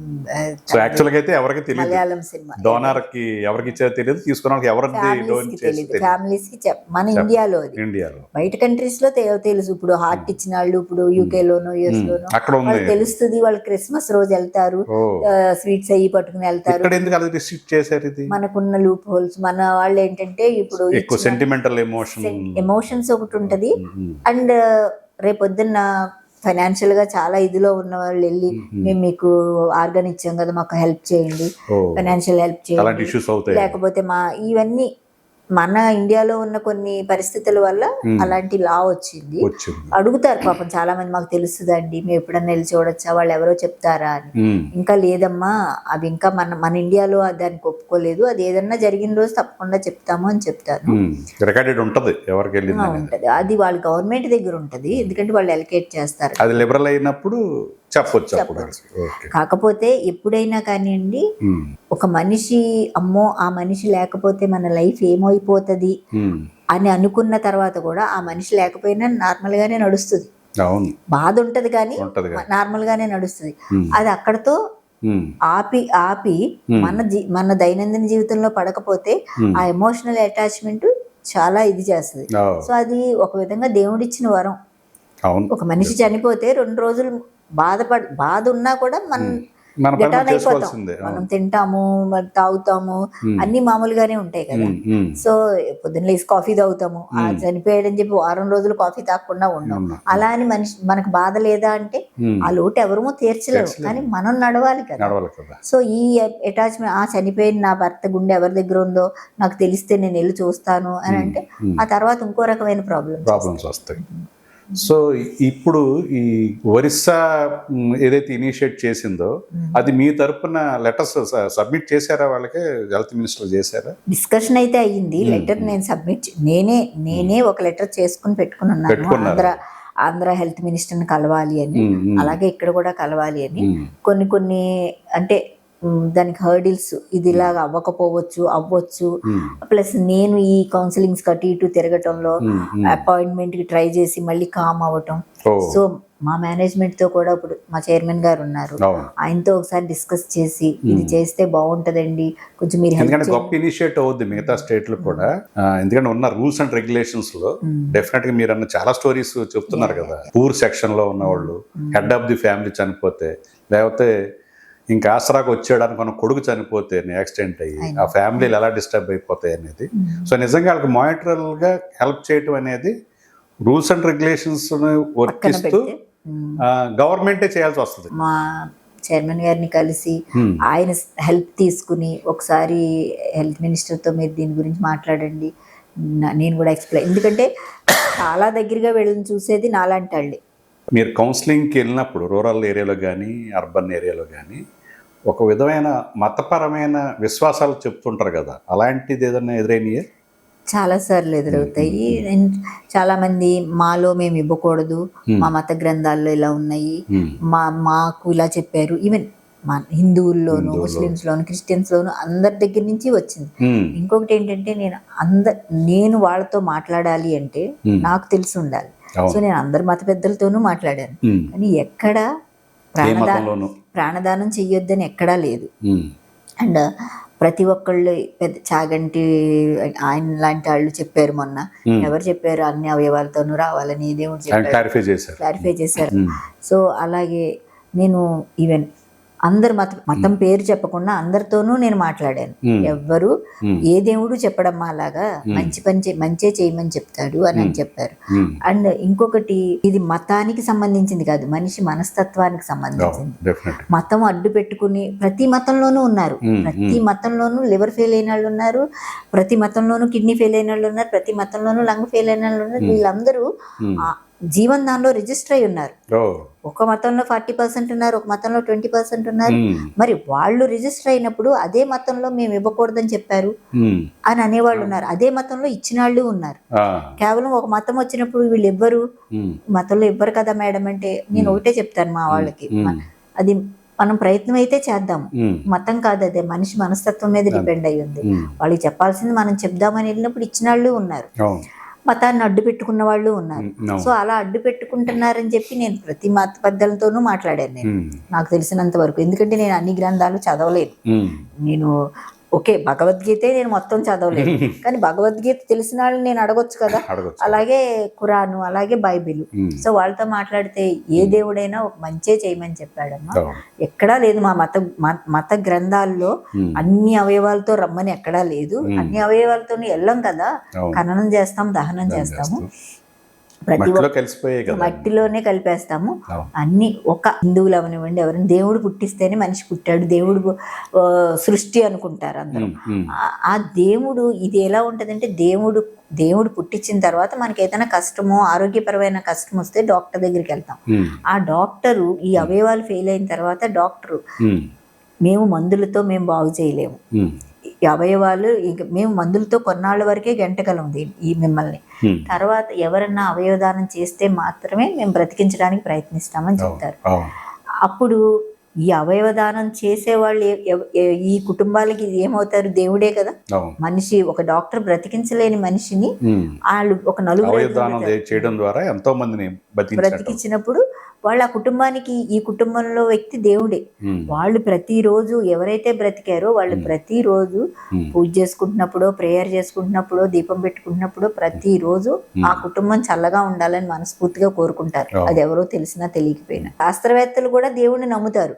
సో యాక్చువల్ గా అయితే ఎవరికి తెలియదు, మలయాళం సినిమా, డోనర్ కి ఎవరికి ఇచ్చేది తెలియదు, తీసుకున్న వాళ్ళకి ఎవరికి ఫ్యామిలీస్ కి. మన ఇండియాలో బయట కంట్రీస్ లో తెలుసు, ఇప్పుడు హార్ట్ ఇచ్చిన వాళ్ళు ఇప్పుడు UK లోను US లోను అక్కడ తెలుస్తుంది, వాళ్ళు క్రిస్మస్ రోజు వెళ్తారు, స్వీట్స్ అయ్యి పట్టుకుని వెళ్తారు. మనకున్న లూప్ హోల్స్, మన వాళ్ళు ఏంటంటే ఇప్పుడు సెంటిమెంటల్ ఎమోషన్స్ ఒకటి ఉంటది, అండ్ రేపొద్దున్న ఫైనాన్షియల్ గా చాలా ఇదిలో ఉన్న వాళ్ళు వెళ్ళి మేము మీకు ఆర్గాన్ ఇచ్చాం కదా మాకు హెల్ప్ చేయండి, ఫైనాన్షియల్ హెల్ప్ చేయండి, లేకపోతే ఇవన్నీ మన ఇండియాలో ఉన్న కొన్ని పరిస్థితుల వల్ల అలాంటి లా వచ్చింది. అడుగుతారు పాపం చాలా మంది, మాకు తెలుస్తుందండి మేము ఎప్పుడన్నా వెళ్ళి చూడొచ్చా, వాళ్ళు ఎవరో చెప్తారా అని. ఇంకా లేదమ్మా అవి ఇంకా మన ఇండియాలో దానికి ఒప్పుకోలేదు, అది ఏదన్నా జరిగిన రోజు తప్పకుండా చెప్తాము అని చెప్తారు. అది వాళ్ళ గవర్నమెంట్ దగ్గర ఉంటది, ఎందుకంటే వాళ్ళు ఎలకేట్ చేస్తారు. అది లిబరల్ అయినప్పుడు చెప్పొచ్చు. కాకపోతే ఎప్పుడైనా కానివ్వండి, ఒక మనిషి అమ్మో ఆ మనిషి లేకపోతే మన లైఫ్ ఏమైపోతుంది అని అనుకున్న తర్వాత కూడా ఆ మనిషి లేకపోయినా నార్మల్ గానే నడుస్తుంది. బాధ ఉంటది కానీ నార్మల్ గానే నడుస్తుంది. అది అక్కడతో ఆపి మన దైనందిన జీవితంలో పడకపోతే ఆ ఎమోషనల్ అటాచ్మెంట్ చాలా ఇది చేస్తుంది. సో అది ఒక విధంగా దేవుడిచ్చిన వరం. ఒక మనిషి చనిపోతే 2 రోజులు బాధ ఉన్నా కూడా మనం తింటాము, తాగుతాము, అన్ని మామూలుగానే ఉంటాయి కదా. సో పొద్దున్న లేసి కాఫీ తాగుతాము, చనిపోయాడని చెప్పి 1 రోజులు కాఫీ తాగకుండా ఉన్నాం. అలా అని మనకు బాధ లేదా అంటే ఆ లోటు ఎవరమో తీర్చలేరు, కానీ మనం నడవాలి కదా. సో ఈ అటాచ్మెంట్, చనిపోయిన నా భర్త గుండె ఎవరి దగ్గర ఉందో నాకు తెలిస్తే నేను వెళ్ళి చూస్తాను అని అంటే ఆ తర్వాత ఇంకో రకమైన ప్రాబ్లమ్స్ వస్తాయి. సో ఇప్పుడు ఈ ఒరిస్సా ఏదైతే ఇనిషియేట్ చేసిందో అది మీ తరపున లెటర్స్ సబ్మిట్ చేశారా, వాళ్ళకి హెల్త్ మినిస్టర్ చేశారా? డిస్కషన్ అయితే అయ్యింది. లెటర్ నేను సబ్మిట్ నేనే ఒక లెటర్ చేసుకుని పెట్టుకున్నాను, ఆంధ్ర హెల్త్ మినిస్టర్ని కలవాలి అని, అలాగే ఇక్కడ కూడా కలవాలి అని. కొన్ని అంటే దానికి హర్డిల్స్, ఇది ఇలాగ అవ్వచ్చు, ప్లస్ నేను ఈ కౌన్సిలింగ్స్ కట్టి ఇటు తిరగటంలో అపాయింట్మెంట్ కి ట్రై చేసి మళ్ళీ కామ్ అవ్వటం. సో మా మేనేజ్మెంట్ తో కూడా ఇప్పుడు మా చైర్మన్ గారు ఉన్నారు, ఆయనతో ఒకసారి డిస్కస్ చేసి ఇది చేస్తే బాగుంటదండి కొంచెం మీరు, ఎందుకంటే గొప్ప ఇనిషియేటివ్ అవుద్ది మిగతా స్టేట్లు కూడా. ఎందుకంటే ఉన్న రూల్స్ అండ్ రెగ్యులేషన్స్ లో డెఫినెట్ గా మీరు అన్న చాలా స్టోరీస్ చెప్తున్నారు కదా. పూర్ సెక్షన్ లో ఉన్న వాళ్ళు, హెడ్ ఆఫ్ ది ఫ్యామిలీ చనిపోతే, లేకపోతే ఇంకా ఆసరాకు వచ్చేయడానికి మన కొడుకు చనిపోతే యాక్సిడెంట్ అయ్యి ఆ ఫ్యామిలీలు ఎలా డిస్టర్బ్ అయిపోతాయి అనేది. సో నిజంగా వాళ్ళకి మానిటరల్ గా హెల్ప్ చేయటం అనేది రూల్స్ అండ్ రెగ్యులేషన్స్ వర్తిస్తూ గవర్నమెంటే చేయాల్సి వస్తుంది. మా చైర్మన్ గారిని కలిసి ఆయన హెల్ప్ తీసుకుని ఒకసారి హెల్త్ మినిస్టర్తో మీరు దీని గురించి మాట్లాడండి, నేను కూడా ఎక్స్ప్లెయిన్, ఎందుకంటే చాలా దగ్గరగా వెళ్ళని చూసేది నాలాంటి వాళ్ళే. మీరు కౌన్సిలింగ్కి వెళ్ళినప్పుడు రూరల్ ఏరియాలో కానీ అర్బన్ ఏరియాలో కానీ ఒక విధమైన మతపరమైన విశ్వాసాలు చెప్తుంటారు కదా, అలాంటిది ఏదైనా ఎదురైనయే? చాలాసార్లు ఎదురవుతాయి. చాలామంది మాలో మేము ఇవ్వకూడదు, మా మత గ్రంథాల్లో ఇలా ఉన్నాయి, మాకు ఇలా చెప్పారు. ఈవెన్ మా హిందువుల్లోను, ముస్లిమ్స్లోను, క్రిస్టియన్స్లోను అందరి దగ్గర నుంచి వచ్చింది. ఇంకొకటి ఏంటంటే నేను వాళ్ళతో మాట్లాడాలి అంటే నాకు తెలిసి ఉండాలి. సో నేను అందరి మత పెద్దలతోనూ మాట్లాడాను, కానీ ఎక్కడ ప్రాణదానం చెయ్యొద్దని ఎక్కడా లేదు. అండ్ ప్రతి ఒక్కళ్ళు పెద్ద చాగంటి ఆయన లాంటి వాళ్ళు చెప్పారు మొన్న, ఎవరు చెప్పారు అన్ని అవయవాలతోనూ రావాలని, దేవుడు క్లారిఫై చేశారు. సో అలాగే నేను ఈవెన్ అందరు మతం పేరు చెప్పకుండా అందరితోనూ నేను మాట్లాడాను. ఎవ్వరు ఏ దేవుడు చెప్పడం అలాగా మంచే చేయమని చెప్తాడు అని చెప్పారు. అండ్ ఇంకొకటి, ఇది మతానికి సంబంధించింది కాదు, మనిషి మనస్తత్వానికి సంబంధించింది. మతం అడ్డు పెట్టుకుని ప్రతి మతంలోనూ ఉన్నారు, ప్రతి మతంలోనూ లివర్ ఫెయిల్ అయిన వాళ్ళు ఉన్నారు, ప్రతి మతంలోనూ కిడ్నీ ఫెయిల్ అయిన వాళ్ళు ఉన్నారు, ప్రతి మతంలోనూ లంగ్ ఫెయిల్ అయిన వాళ్ళు ఉన్నారు. వీళ్ళందరూ జీవన్ దానిలో రిజిస్టర్ అయి ఉన్నారు. ఒక మతంలో 40% ఉన్నారు, ఒక మతంలో 20% ఉన్నారు. మరి వాళ్ళు రిజిస్టర్ అయినప్పుడు అదే మతంలో మేము ఇవ్వకూడదని చెప్పారు అని అనేవాళ్ళు ఉన్నారు, అదే మతంలో ఇచ్చిన వాళ్ళు ఉన్నారు. కేవలం ఒక మతం వచ్చినప్పుడు వీళ్ళు ఇవ్వరు, మతంలో ఇవ్వరు కదా మేడం అంటే నేను ఒకటే చెప్తాను మా వాళ్ళకి, అది మనం ప్రయత్నం అయితే చేద్దాము, మతం కాదు, అదే మనిషి మనస్తత్వం మీద డిపెండ్ అయ్యి ఉంది. వాళ్ళకి చెప్పాల్సింది మనం చెప్దామని వెళ్ళినప్పుడు ఇచ్చిన వాళ్ళు ఉన్నారు, మతాన్ని అడ్డు పెట్టుకున్న వాళ్ళు ఉన్నారు. సో అలా అడ్డు పెట్టుకుంటున్నారని చెప్పి నేను ప్రతి మత పెద్దలతోనూ మాట్లాడాను నేను, నాకు తెలిసినంత వరకు. ఎందుకంటే నేను అన్ని గ్రంథాలు చదవలేదు. నేను ఓకే భగవద్గీతే నేను మొత్తం చదవలేదు, కానీ భగవద్గీత తెలిసిన వాళ్ళని నేను అడగొచ్చు కదా. అలాగే ఖురాను, అలాగే బైబిల్. సో వాళ్ళతో మాట్లాడితే ఏ దేవుడైనా ఒక మంచే చేయమని చెప్పాడమ్మా, ఎక్కడా లేదు మా మత గ్రంథాల్లో అన్ని అవయవాలతో రమ్మని ఎక్కడా లేదు. అన్ని అవయవాలతో వెళ్ళం కదా, ఖననం చేస్తాం, దహనం చేస్తాము, ప్రతి మట్టిలోనే కలిపేస్తాము. అన్ని ఒక హిందువులు అవనివ్వండి, ఎవరైనా దేవుడు పుట్టిస్తేనే మనిషి పుట్టాడు, దేవుడు సృష్టి అనుకుంటారు అందరూ. ఆ దేవుడు ఇది ఎలా ఉంటదంటే, దేవుడు పుట్టించిన తర్వాత మనకి ఏదైనా కష్టమో ఆరోగ్యపరమైన కష్టం వస్తే డాక్టర్ దగ్గరికి వెళ్తాం. ఆ డాక్టరు ఈ అవయవాలు ఫెయిల్ అయిన తర్వాత డాక్టరు మేము మందులతో మేము బాగు చేయలేము, ఈ అవయవాలు మేము మందులతో కొన్నాళ్ళ వరకే గంటగలం ఈ మిమ్మల్ని, తర్వాత ఎవరన్నా అవయవదానం చేస్తే మాత్రమే మేము బ్రతికించడానికి ప్రయత్నిస్తామని చెప్తారు. అప్పుడు ఈ అవయవదానం చేసేవాళ్ళు ఈ కుటుంబాలకి ఏమవుతారు, దేవుడే కదా. మనిషి ఒక డాక్టర్ బ్రతికించలేని మనిషిని వాళ్ళు ఒక నలుగురు చేయడం ద్వారా ఎంతో మందిని బ్రతికించినప్పుడు వాళ్ళ కుటుంబానికి, ఈ కుటుంబంలో వ్యక్తి దేవుడే. వాళ్ళు ప్రతిరోజు ఎవరైతే బ్రతికారో వాళ్ళు ప్రతిరోజు పూజ చేసుకుంటున్నప్పుడు, ప్రేయర్ చేసుకుంటున్నప్పుడు, దీపం పెట్టుకుంటున్నప్పుడు ప్రతిరోజు ఆ కుటుంబం చల్లగా ఉండాలని మనస్ఫూర్తిగా కోరుకుంటారు. అది ఎవరో తెలిసినా తెలియకపోయినా. శాస్త్రవేత్తలు కూడా దేవుడిని నమ్ముతారు.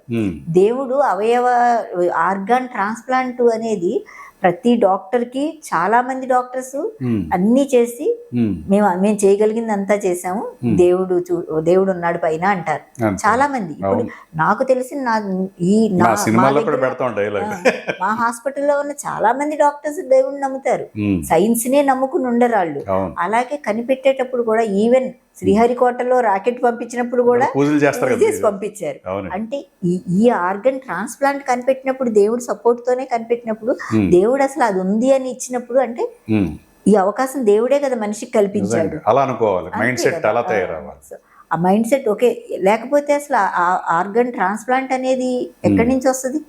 దేవుడు ఆర్గాన్ ట్రాన్స్ప్లాంట్ అనేది ప్రతి డాక్టర్ కి, చాలా మంది డాక్టర్స్ అన్ని చేసి మేము చేయగలిగింది అంతా చేసాము, దేవుడు ఉన్నాడు పైన అంటారు చాలా మంది. ఇప్పుడు నాకు తెలిసి మా హాస్పిటల్లో ఉన్న చాలా మంది డాక్టర్స్ దేవుడిని నమ్ముతారు, సైన్స్ నే నమ్ముకుని ఉండరాళ్ళు. అలాగే కనిపెట్టేటప్పుడు కూడా ఈవెన్ శ్రీహరికోటలో రాకెట్ పంపించినప్పుడు కూడా చేసి పంపించారు. అంటే ఈ ఆర్గన్ ట్రాన్స్ప్లాంట్ కనిపెట్టినప్పుడు దేవుడు సపోర్ట్ తోనే కనిపెట్టినప్పుడు, దేవుడు అసలు అది ఉంది అని ఇచ్చినప్పుడు, అంటే ఈ అవకాశం దేవుడే కదా మనిషికి కల్పించాడు. ఆ మైండ్ సెట్ ఓకే, లేకపోతే అసలు ఆర్గన్ ట్రాన్స్ప్లాంట్ అనేది ఎక్కడి నుంచి వస్తుంది?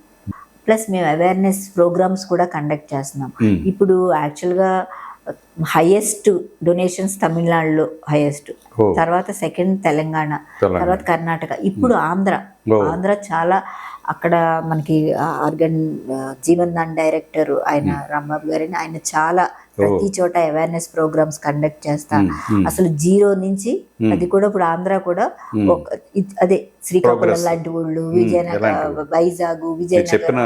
ప్లస్ మేము అవేర్నెస్ ప్రోగ్రామ్స్ కూడా కండక్ట్ చేస్తున్నాం. ఇప్పుడు యాక్చువల్గా హైయెస్ట్ డొనేషన్స్ తమిళనాడులో హైయెస్ట్, తర్వాత సెకండ్ తెలంగాణ, తర్వాత కర్ణాటక, ఇప్పుడు ఆంధ్ర చాలా. అక్కడ మనకి ఆర్గన్ జీవన్ దాన్ డైరెక్టర్ ఆయన రాంబాబు గారిని, ఆయన చాలా ప్రతి చోట అవేర్నెస్ ప్రోగ్రామ్స్ కండక్ట్ చేస్తా. అసలు జీరో నుంచి అది కూడా ఇప్పుడు ఆంధ్ర కూడా అదే శ్రీకాకుళం లాంటి ఊళ్ళు, విజయనగరం, వైజాగ్, విజయనగరం,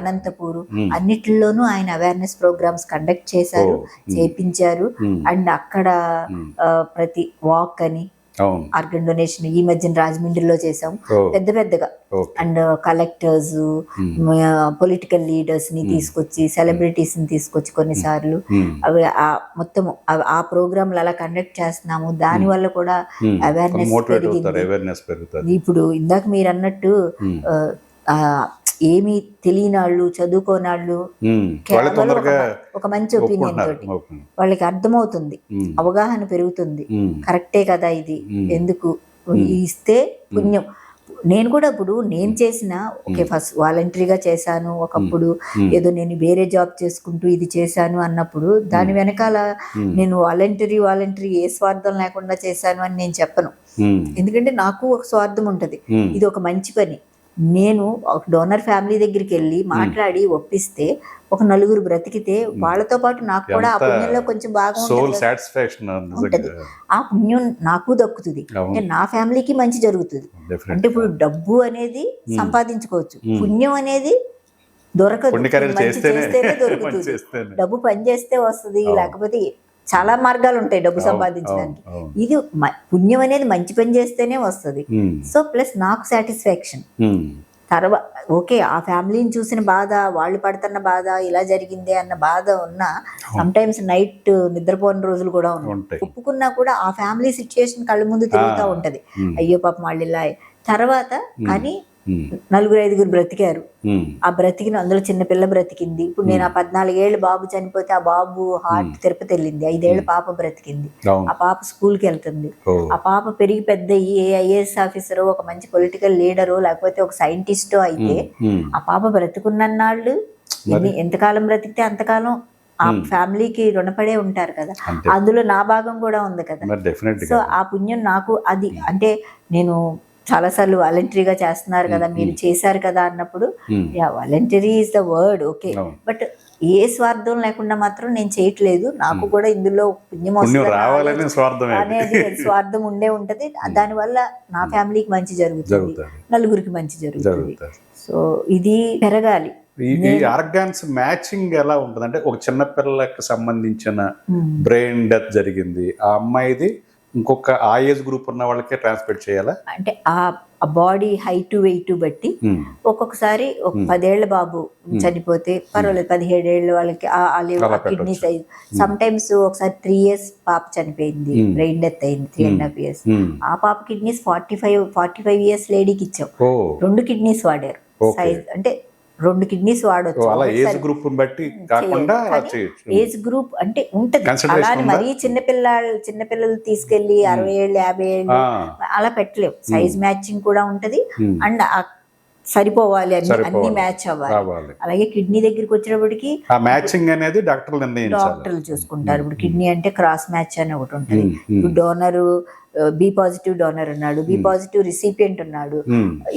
అనంతపూరు అన్నిటిలోనూ ఆయన అవేర్నెస్ ప్రోగ్రామ్స్ కండక్ట్ చేశారు, చేయించారు. అండ్ అక్కడ ప్రతి వాక్ అని అవును. ఆర్గన్ డొనేషన్ ఈ మధ్యన రాజమండ్రిలో చేసాం ఓ. పెద్ద పెద్దగా. Okay. And collectors, political leaders ని తీసుకొచ్చి, సెలబ్రిటీస్ ని తీసుకొచ్చి కొన్నిసార్లు అవి మొత్తం ఆ ప్రోగ్రాంలు అలా కండక్ట్ చేస్తున్నాము. దాని వల్ల కూడా అవేర్నెస్ మోటివేట్ అవుతారు, పెరిగింది. అవేర్నెస్ పెరుగుతుంది. ఇప్పుడు ఇందాక మీరు అన్నట్టు ఏమీ తెలియని వాళ్ళు, చదువుకోనాళ్ళు వాళ్ళు తొందరగా ఒక మంచి ఒపీనియన్ తోటి ఒప్పుకుంటారు. వాళ్ళకి అర్థమవుతుంది, అవగాహన పెరుగుతుంది. కరెక్టే కదా ఇది, ఎందుకు ఇస్తే పుణ్యం. నేను కూడా ఇప్పుడు నేను చేసిన ఓకే ఫస్ట్ వాలంటరీగా చేశాను, ఒకప్పుడు ఏదో నేను వేరే జాబ్ చేసుకుంటూ ఇది చేశాను అన్నప్పుడు దాని వెనకాల నేను వాలంటరీ ఏ స్వార్థం లేకుండా చేశాను అని నేను చెప్పను. ఎందుకంటే నాకు ఒక స్వార్థం ఉంటుంది, ఇది ఒక మంచి పని. నేను ఒక డోనర్ ఫ్యామిలీ దగ్గరికి వెళ్ళి మాట్లాడి ఒప్పిస్తే ఒక నలుగురు బ్రతికితే వాళ్ళతో పాటు నాకు కూడా ఆ పుణ్యంలో కొంచెం బాగా ఉంటుంది. ఆ పుణ్యం నాకు దక్కుతుంది, నా ఫ్యామిలీకి మంచి జరుగుతుంది. అంటే ఇప్పుడు డబ్బు అనేది సంపాదించుకోవచ్చు, పుణ్యం అనేది దొరకదు. మంచి చేస్తేనే దొరుకుతుంది. డబ్బు పని చేస్తే వస్తుంది, లేకపోతే చాలా మార్గాలు ఉంటాయి డబ్బు సంపాదించడానికి. ఇది పుణ్యం అనేది మంచి పని చేస్తేనే వస్తుంది. సో ప్లస్ నాకు సాటిస్ఫాక్షన్. తర్వాత ఓకే ఆ ఫ్యామిలీని చూసిన బాధ, వాళ్ళు పడుతున్న బాధ, ఇలా జరిగిందే అన్న బాధ ఉన్నా సమ్ టైమ్స్ నైట్ నిద్రపోని రోజులు కూడా ఉన్నాయి. ఒప్పుకున్నా కూడా ఆ ఫ్యామిలీ సిచ్యుయేషన్ కళ్ళ ముందు తిరుగుతూ ఉంటది. అయ్యో పాపం వాళ్ళు ఇలా తర్వాత, కానీ నలుగురు ఐదుగురు బ్రతికారు. ఆ బ్రతికిన అందులో చిన్నపిల్ల బ్రతికింది. ఇప్పుడు నేను ఆ 14 ఏళ్ళ బాబు చనిపోతే ఆ బాబు హార్ట్ తిరుపతి వెళ్ళింది, 5 ఏళ్ళ పాప బ్రతికింది. ఆ పాప స్కూల్కి వెళ్తుంది. ఆ పాప పెరిగి పెద్ద ఐఏఎస్ ఆఫీసరో, ఒక మంచి పొలిటికల్ లీడరో, లేకపోతే ఒక సైంటిస్టో అయితే ఆ పాప బ్రతికున్నన్నాళ్ళు ఎంతకాలం బ్రతికితే అంతకాలం ఆ ఫ్యామిలీకి రుణపడే ఉంటారు కదా. అందులో నా భాగం కూడా ఉంది కదా. సో ఆ పుణ్యం నాకు అది. అంటే నేను చాలాసార్లు వాలంటరీగా చేస్తున్నారు కదా, మీరు చేశారు కదా అన్నప్పుడు voluntary is the word okay, but ఏ స్వార్థం లేకుండా మాత్రం నేను చేయట్లేదు. నాకు కూడా ఇందులో పుణ్యం రావాలని అనేది స్వార్థం ఉండే ఉంటది. దానివల్ల నా ఫ్యామిలీకి మంచి జరుగుతుంది, నలుగురికి మంచి జరుగుతుంది. సో ఇది పెరగాలి. ఈ ఆర్గాన్స్ మ్యాచింగ్ ఎలా ఉంటుంది అంటే, ఒక చిన్న పిల్లలకు సంబంధించిన బ్రెయిన్ డెత్ జరిగింది, ఆ అమ్మాయిది ఇంకొక ఆ ఏజ్ గ్రూప్ ఉన్న వాళ్ళకే ట్రాన్స్ఫర్ చేయాలా? అంటే ఆ బాడీ హైట్ వెయిట్ బట్టి ఒక్కొక్కసారి ఒక 10 ఏళ్ల బాబు చనిపోతే పర్వాలేదు, 17 ఏళ్ళ వాళ్ళకి కిడ్నీ సైజ్. సమ్ టైమ్స్ ఒకసారి 3 years పాప చనిపోయింది, బ్రెయిన్ డెత్ అయింది, 3.5 years. ఆ పాప కిడ్నీస్ 45 years లేడీకి ఇచ్చాం. 2 కిడ్నీస్ వాడారు. సైజ్ అంటే 2 కిడ్నీస్ వాడొచ్చు. ఏజ్ గ్రూప్ బట్టి కాకుండా ఏజ్ గ్రూప్ అంటే ఉంటది. అలానే మరీ చిన్నపిల్లలు తీసుకెళ్లి 60 ఏళ్ళు 50 ఏళ్ళు అలా పెట్టలేవు. సైజ్ మ్యాచింగ్ కూడా ఉంటది. అండ్ సరిపోవాలి, అన్ని మ్యాచ్ అవ్వాలి. అలాగే కిడ్నీ దగ్గరికి వచ్చేటప్పటికి మ్యాచింగ్ అనేది డాక్టర్లు చూసుకుంటారు. ఇప్పుడు కిడ్నీ అంటే క్రాస్ మ్యాచ్ అని ఒకటి ఉంటుంది. ఇప్పుడు డోనరు బి పాజిటివ్ డోనర్ ఉన్నాడు, బి పాజిటివ్ రిసిపియంట్ ఉన్నాడు.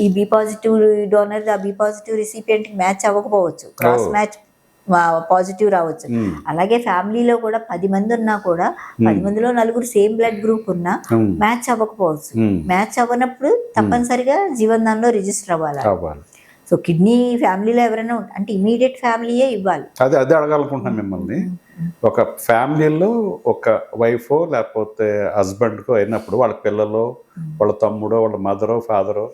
ఈ బి పాజిటివ్ డోనర్ ఆ బి పాజిటివ్ రిసిపియంట్ మ్యాచ్ అవ్వకపోవచ్చు, క్రాస్ మ్యాచ్ పాజిటివ్ రావచ్చు. అలాగే ఫ్యామిలీలో కూడా 10 మంది ఉన్నా కూడా 10 మందిలో 9 సేమ్ బ్లడ్ గ్రూప్ ఉన్నా మ్యాచ్ అవ్వకపోవచ్చు. మ్యాచ్ అవ్వనప్పుడు తప్పనిసరిగా జీవన్దాన్లో రిజిస్టర్ అవ్వాలి. సో కిడ్నీ ఫ్యామిలీలో ఎవరైనా అంటే ఇమీడియట్ ఫ్యామిలీయే ఇవ్వాలి. అదే అడగాలనుకుంటున్నాను మిమ్మల్ని. ఒక ఫ్యామిలీలో ఒక వైఫో లేకపోతే హస్బెండ్కో అయినప్పుడు వాళ్ళ పిల్లలు, వాళ్ళ తమ్ముడో, వాళ్ళ మదరో, ఫాదరో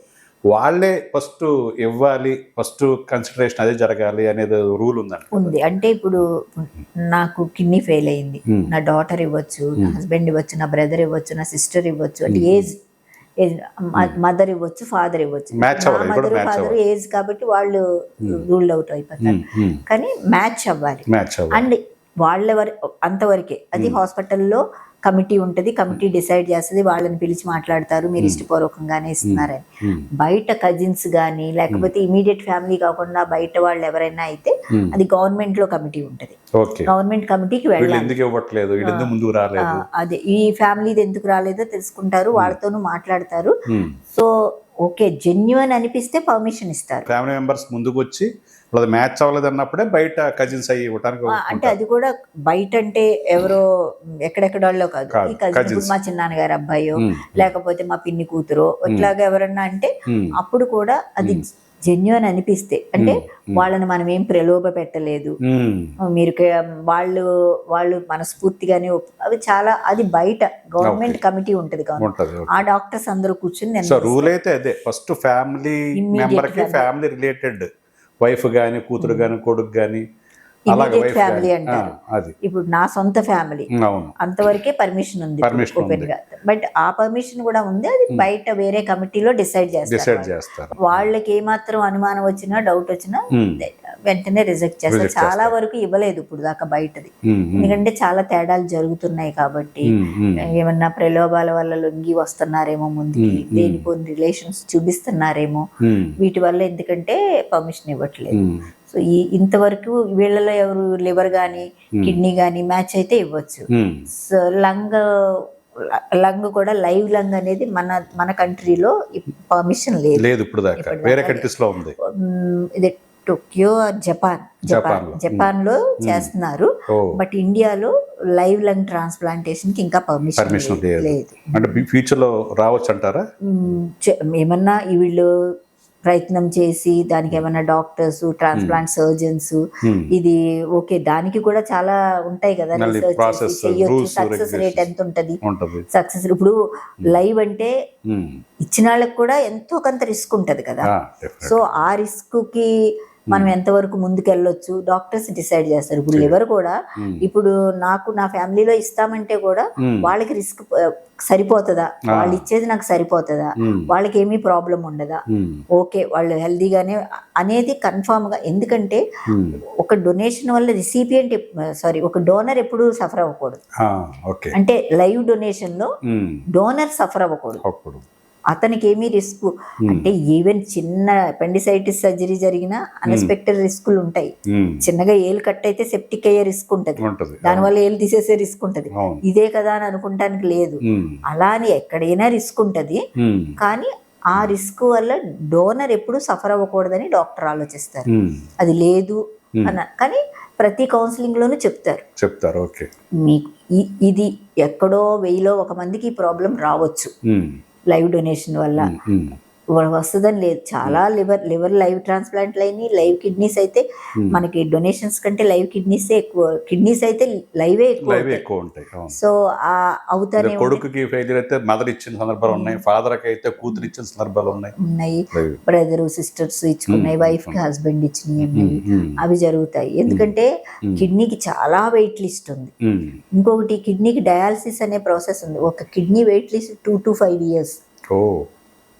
వాళ్ళే ఫస్ట్ ఇవ్వాలి, ఫస్ట్ కన్సిడరేషన్ అదే జరగాలి అనేది రూల్ ఉంది. అంటే ఇప్పుడు నాకు కిడ్నీ ఫెయిల్ అయింది, నా డాటర్ ఇవ్వచ్చు, నా హస్బెండ్ ఇవ్వచ్చు, నా బ్రదర్ ఇవ్వచ్చు, నా సిస్టర్ ఇవ్వచ్చు. అంటే ఏజ్ మదర్ ఇవ్వచ్చు, ఫాదర్ ఇవ్వచ్చు. మదర్ ఫాదర్ ఏజ్ కాబట్టి వాళ్ళు రూల్ అవుట్ అయిపోతారు. కానీ మ్యాచ్ అవ్వాలి. అండ్ వాళ్ళ అంతవరకే. అది హాస్పిటల్లో కమిటీ ఉంటుంది, కమిటీ డిసైడ్ చేస్తుంది, వాళ్ళని పిలిచి మాట్లాడతారు, మీరు ఇష్టపూర్వకంగానే ఇస్తున్నారని. బయట కజిన్స్ కానీ లేకపోతే ఇమీడియట్ ఫ్యామిలీ కాకుండా బయట వాళ్ళు ఎవరైనా అయితే అది గవర్నమెంట్ లో కమిటీ ఉంటుంది. గవర్నమెంట్ కమిటీకి వెళ్ళాలి. అదే ఈ ఫ్యామిలీది ఎందుకు రాలేదో తెలుసుకుంటారు, వాళ్ళతోనూ మాట్లాడతారు. సో ఓకే జెన్యున్ అనిపిస్తే పర్మిషన్ ఇస్తారు. ఫ్యామిలీ మెంబర్స్ ముందుకు వచ్చి మ్యాచ్ అవ్వలేదు అన్నప్పుడే బయట కజిన్స్ అయ్యి ఇవ్వడానికి. అంటే అది కూడా బయట అంటే ఎవరో ఎక్కడెక్కడ వాళ్ళో కాదు, ఈ కజిన్ మా చిన్నాన్నగారు అబ్బాయో లేకపోతే మా పిన్ని కూతురో ఇట్లాగా ఎవరన్నా అంటే అప్పుడు కూడా అది జెన్యున్ అనిపిస్తే, అంటే వాళ్ళని మనం ఏం ప్రలోభ పెట్టలేదు, మీరు వాళ్ళు మనస్ఫూర్తిగానే అవి చాలా, అది బయట గవర్నమెంట్ కమిటీ ఉంటుంది ఉంటది. ఆ డాక్టర్స్ అందరూ కూర్చుని సో రూల్ అయితే అదే, ఫస్ట్ ఫ్యామిలీ మెంబర్ కి ఫ్యామిలీ రిలేటెడ్ వైఫ్ గాని కూతురు గాని కొడుకు గాని అలాగే ఇమీడియట్ ఫ్యామిలీ అంటారు. అది ఇప్పుడు నా సొంత ఫ్యామిలీ అవును అంతవరకే పర్మిషన్ ఉంది ఓపెన్ గా, బట్ ఆ పర్మిషన్ కూడా ఉంది, అది బయట వేరే కమిటీలో డిసైడ్ చేస్తారు. వాళ్ళకి ఏమాత్రం అనుమానం వచ్చినా డౌట్ వచ్చినా వెంటనే రిజెక్ట్ చేస్తారు. చాలా వరకు ఇవ్వలేదు ఇప్పుడు దాకా బయటది, ఎందుకంటే చాలా తేడాలు జరుగుతున్నాయి కాబట్టి. ఏమన్నా ప్రలోభాల వల్ల లొంగి వస్తున్నారేమో ముందుకి, దేనిపోని రిలేషన్స్ చూపిస్తున్నారేమో, వీటి వల్ల ఎందుకంటే పర్మిషన్ ఇవ్వట్లేదు. సో ఇంతవరకు వీళ్ళలో ఎవరు లివర్ కానీ కిడ్నీ కానీ మ్యాచ్ అయితే ఇవ్వచ్చు. సో లంగ్ కూడా లైవ్ లంగ్ అనేది మన కంట్రీలో పర్మిషన్ లేదు ఇప్పుడు దాకా, వేరే కంట్రీస్ లో ఉంది. ఇది టోక్యో జపాన్ లో చేస్తున్నారు, బట్ ఇండియాలో లైవ్ లంగ్ ట్రాన్స్ప్లాంటేషన్ కి ఇంకా పర్మిషన్ లేదు. అంటే ఫ్యూచర్ లో రావచ్చు అంటారా? ఏమన్నా వీళ్ళు ప్రయత్నం చేసి దానికి ఏమన్నా డాక్టర్స్, ట్రాన్స్ప్లాంట్ సర్జన్స్, ఇది ఓకే, దానికి కూడా చాలా ఉంటాయి కదా రీసెర్చ్ చేయొచ్చు. సక్సెస్ రేట్ ఎంత ఉంటది, సక్సెస్ ఇప్పుడు లైవ్ అంటే ఇచ్చిన వాళ్ళకి కూడా ఎంతో కొంత రిస్క్ ఉంటది కదా. సో ఆ రిస్క్ కి మనం ఎంతవరకు ముందుకెళ్ళొచ్చు డాక్టర్స్ డిసైడ్ చేస్తారు. ఇప్పుడు లివర్ కూడా ఇప్పుడు నా ఫ్యామిలీలో ఇస్తామంటే కూడా వాళ్ళకి రిస్క్ సరిపోతుందా, వాళ్ళు ఇచ్చేది నాకు సరిపోతుందా, వాళ్ళకి ఏమీ ప్రాబ్లం ఉండదా, ఓకే వాళ్ళు హెల్దీగానే అనేది కన్ఫామ్ గా. ఎందుకంటే ఒక డొనేషన్ వల్ల రిసిపియంట్ ఒక డోనర్ ఎప్పుడు సఫర్ అవ్వకూడదు. అంటే లైవ్ డొనేషన్ లో డోనర్ సఫర్ అవ్వకూడదు. అతనికి ఏమీ రిస్క్, అంటే ఈవెన్ చిన్న అపెండిసైటిస్ సర్జరీ జరిగినా అన్ఎక్స్పెక్టెడ్ రిస్కులు ఉంటాయి. చిన్నగా ఏలు కట్ అయితే సెప్టిక్ అయ్యే రిస్క్ ఉంటది, దానివల్ల ఏలు తీసేసే రిస్క్ ఉంటది. ఇదే కదా అని అనుకుంటానికి లేదు, అలా అని ఎక్కడైనా రిస్క్ ఉంటది. కానీ ఆ రిస్క్ వల్ల డోనర్ ఎప్పుడు సఫర్ అవ్వకూడదని డాక్టర్ ఆలోచిస్తారు. అది లేదు అన్న, కానీ ప్రతి కౌన్సిలింగ్ లోనూ చెప్తారు ఓకే మీకు ఇది ఎక్కడో 1000లో 1 మందికి ఈ ప్రాబ్లం రావచ్చు లైవ్ డొనేషన్ వల్ల, వస్తుందని లేదు. చాలా లివర్ లైవ్ ట్రాన్స్ప్లాంట్లు అయినాయి, లైవ్ కిడ్నీస్ అయితే మనకి డొనేషన్స్ కంటే లైవ్ కిడ్నీస్ ఎక్కువ, కిడ్నీస్ అయితే లైవే ఎక్కువ ఉంటాయి. సో అవుతానే, కొడుకుకి ఫెయిలియర్ అయితే మదర్ ఇచ్చిన సందర్భాలు ఉన్నాయి, ఫాదర్ కి అయితే కూతురు ఇచ్చిన సందర్భాలు ఉన్నాయి, బ్రదర్ సిస్టర్స్ ఇచ్చుకున్నాయి, వైఫ్ కి హస్బెండ్ ఇచ్చినాయి ఉన్నాయి, అవి జరుగుతాయి. ఎందుకంటే కిడ్నీకి చాలా వెయిట్ లిస్ట్ ఉంది. ఇంకొకటి కిడ్నీకి డయాలసిస్ అనే ప్రాసెస్ ఉంది. ఒక kidney wait list 2 to 5 years,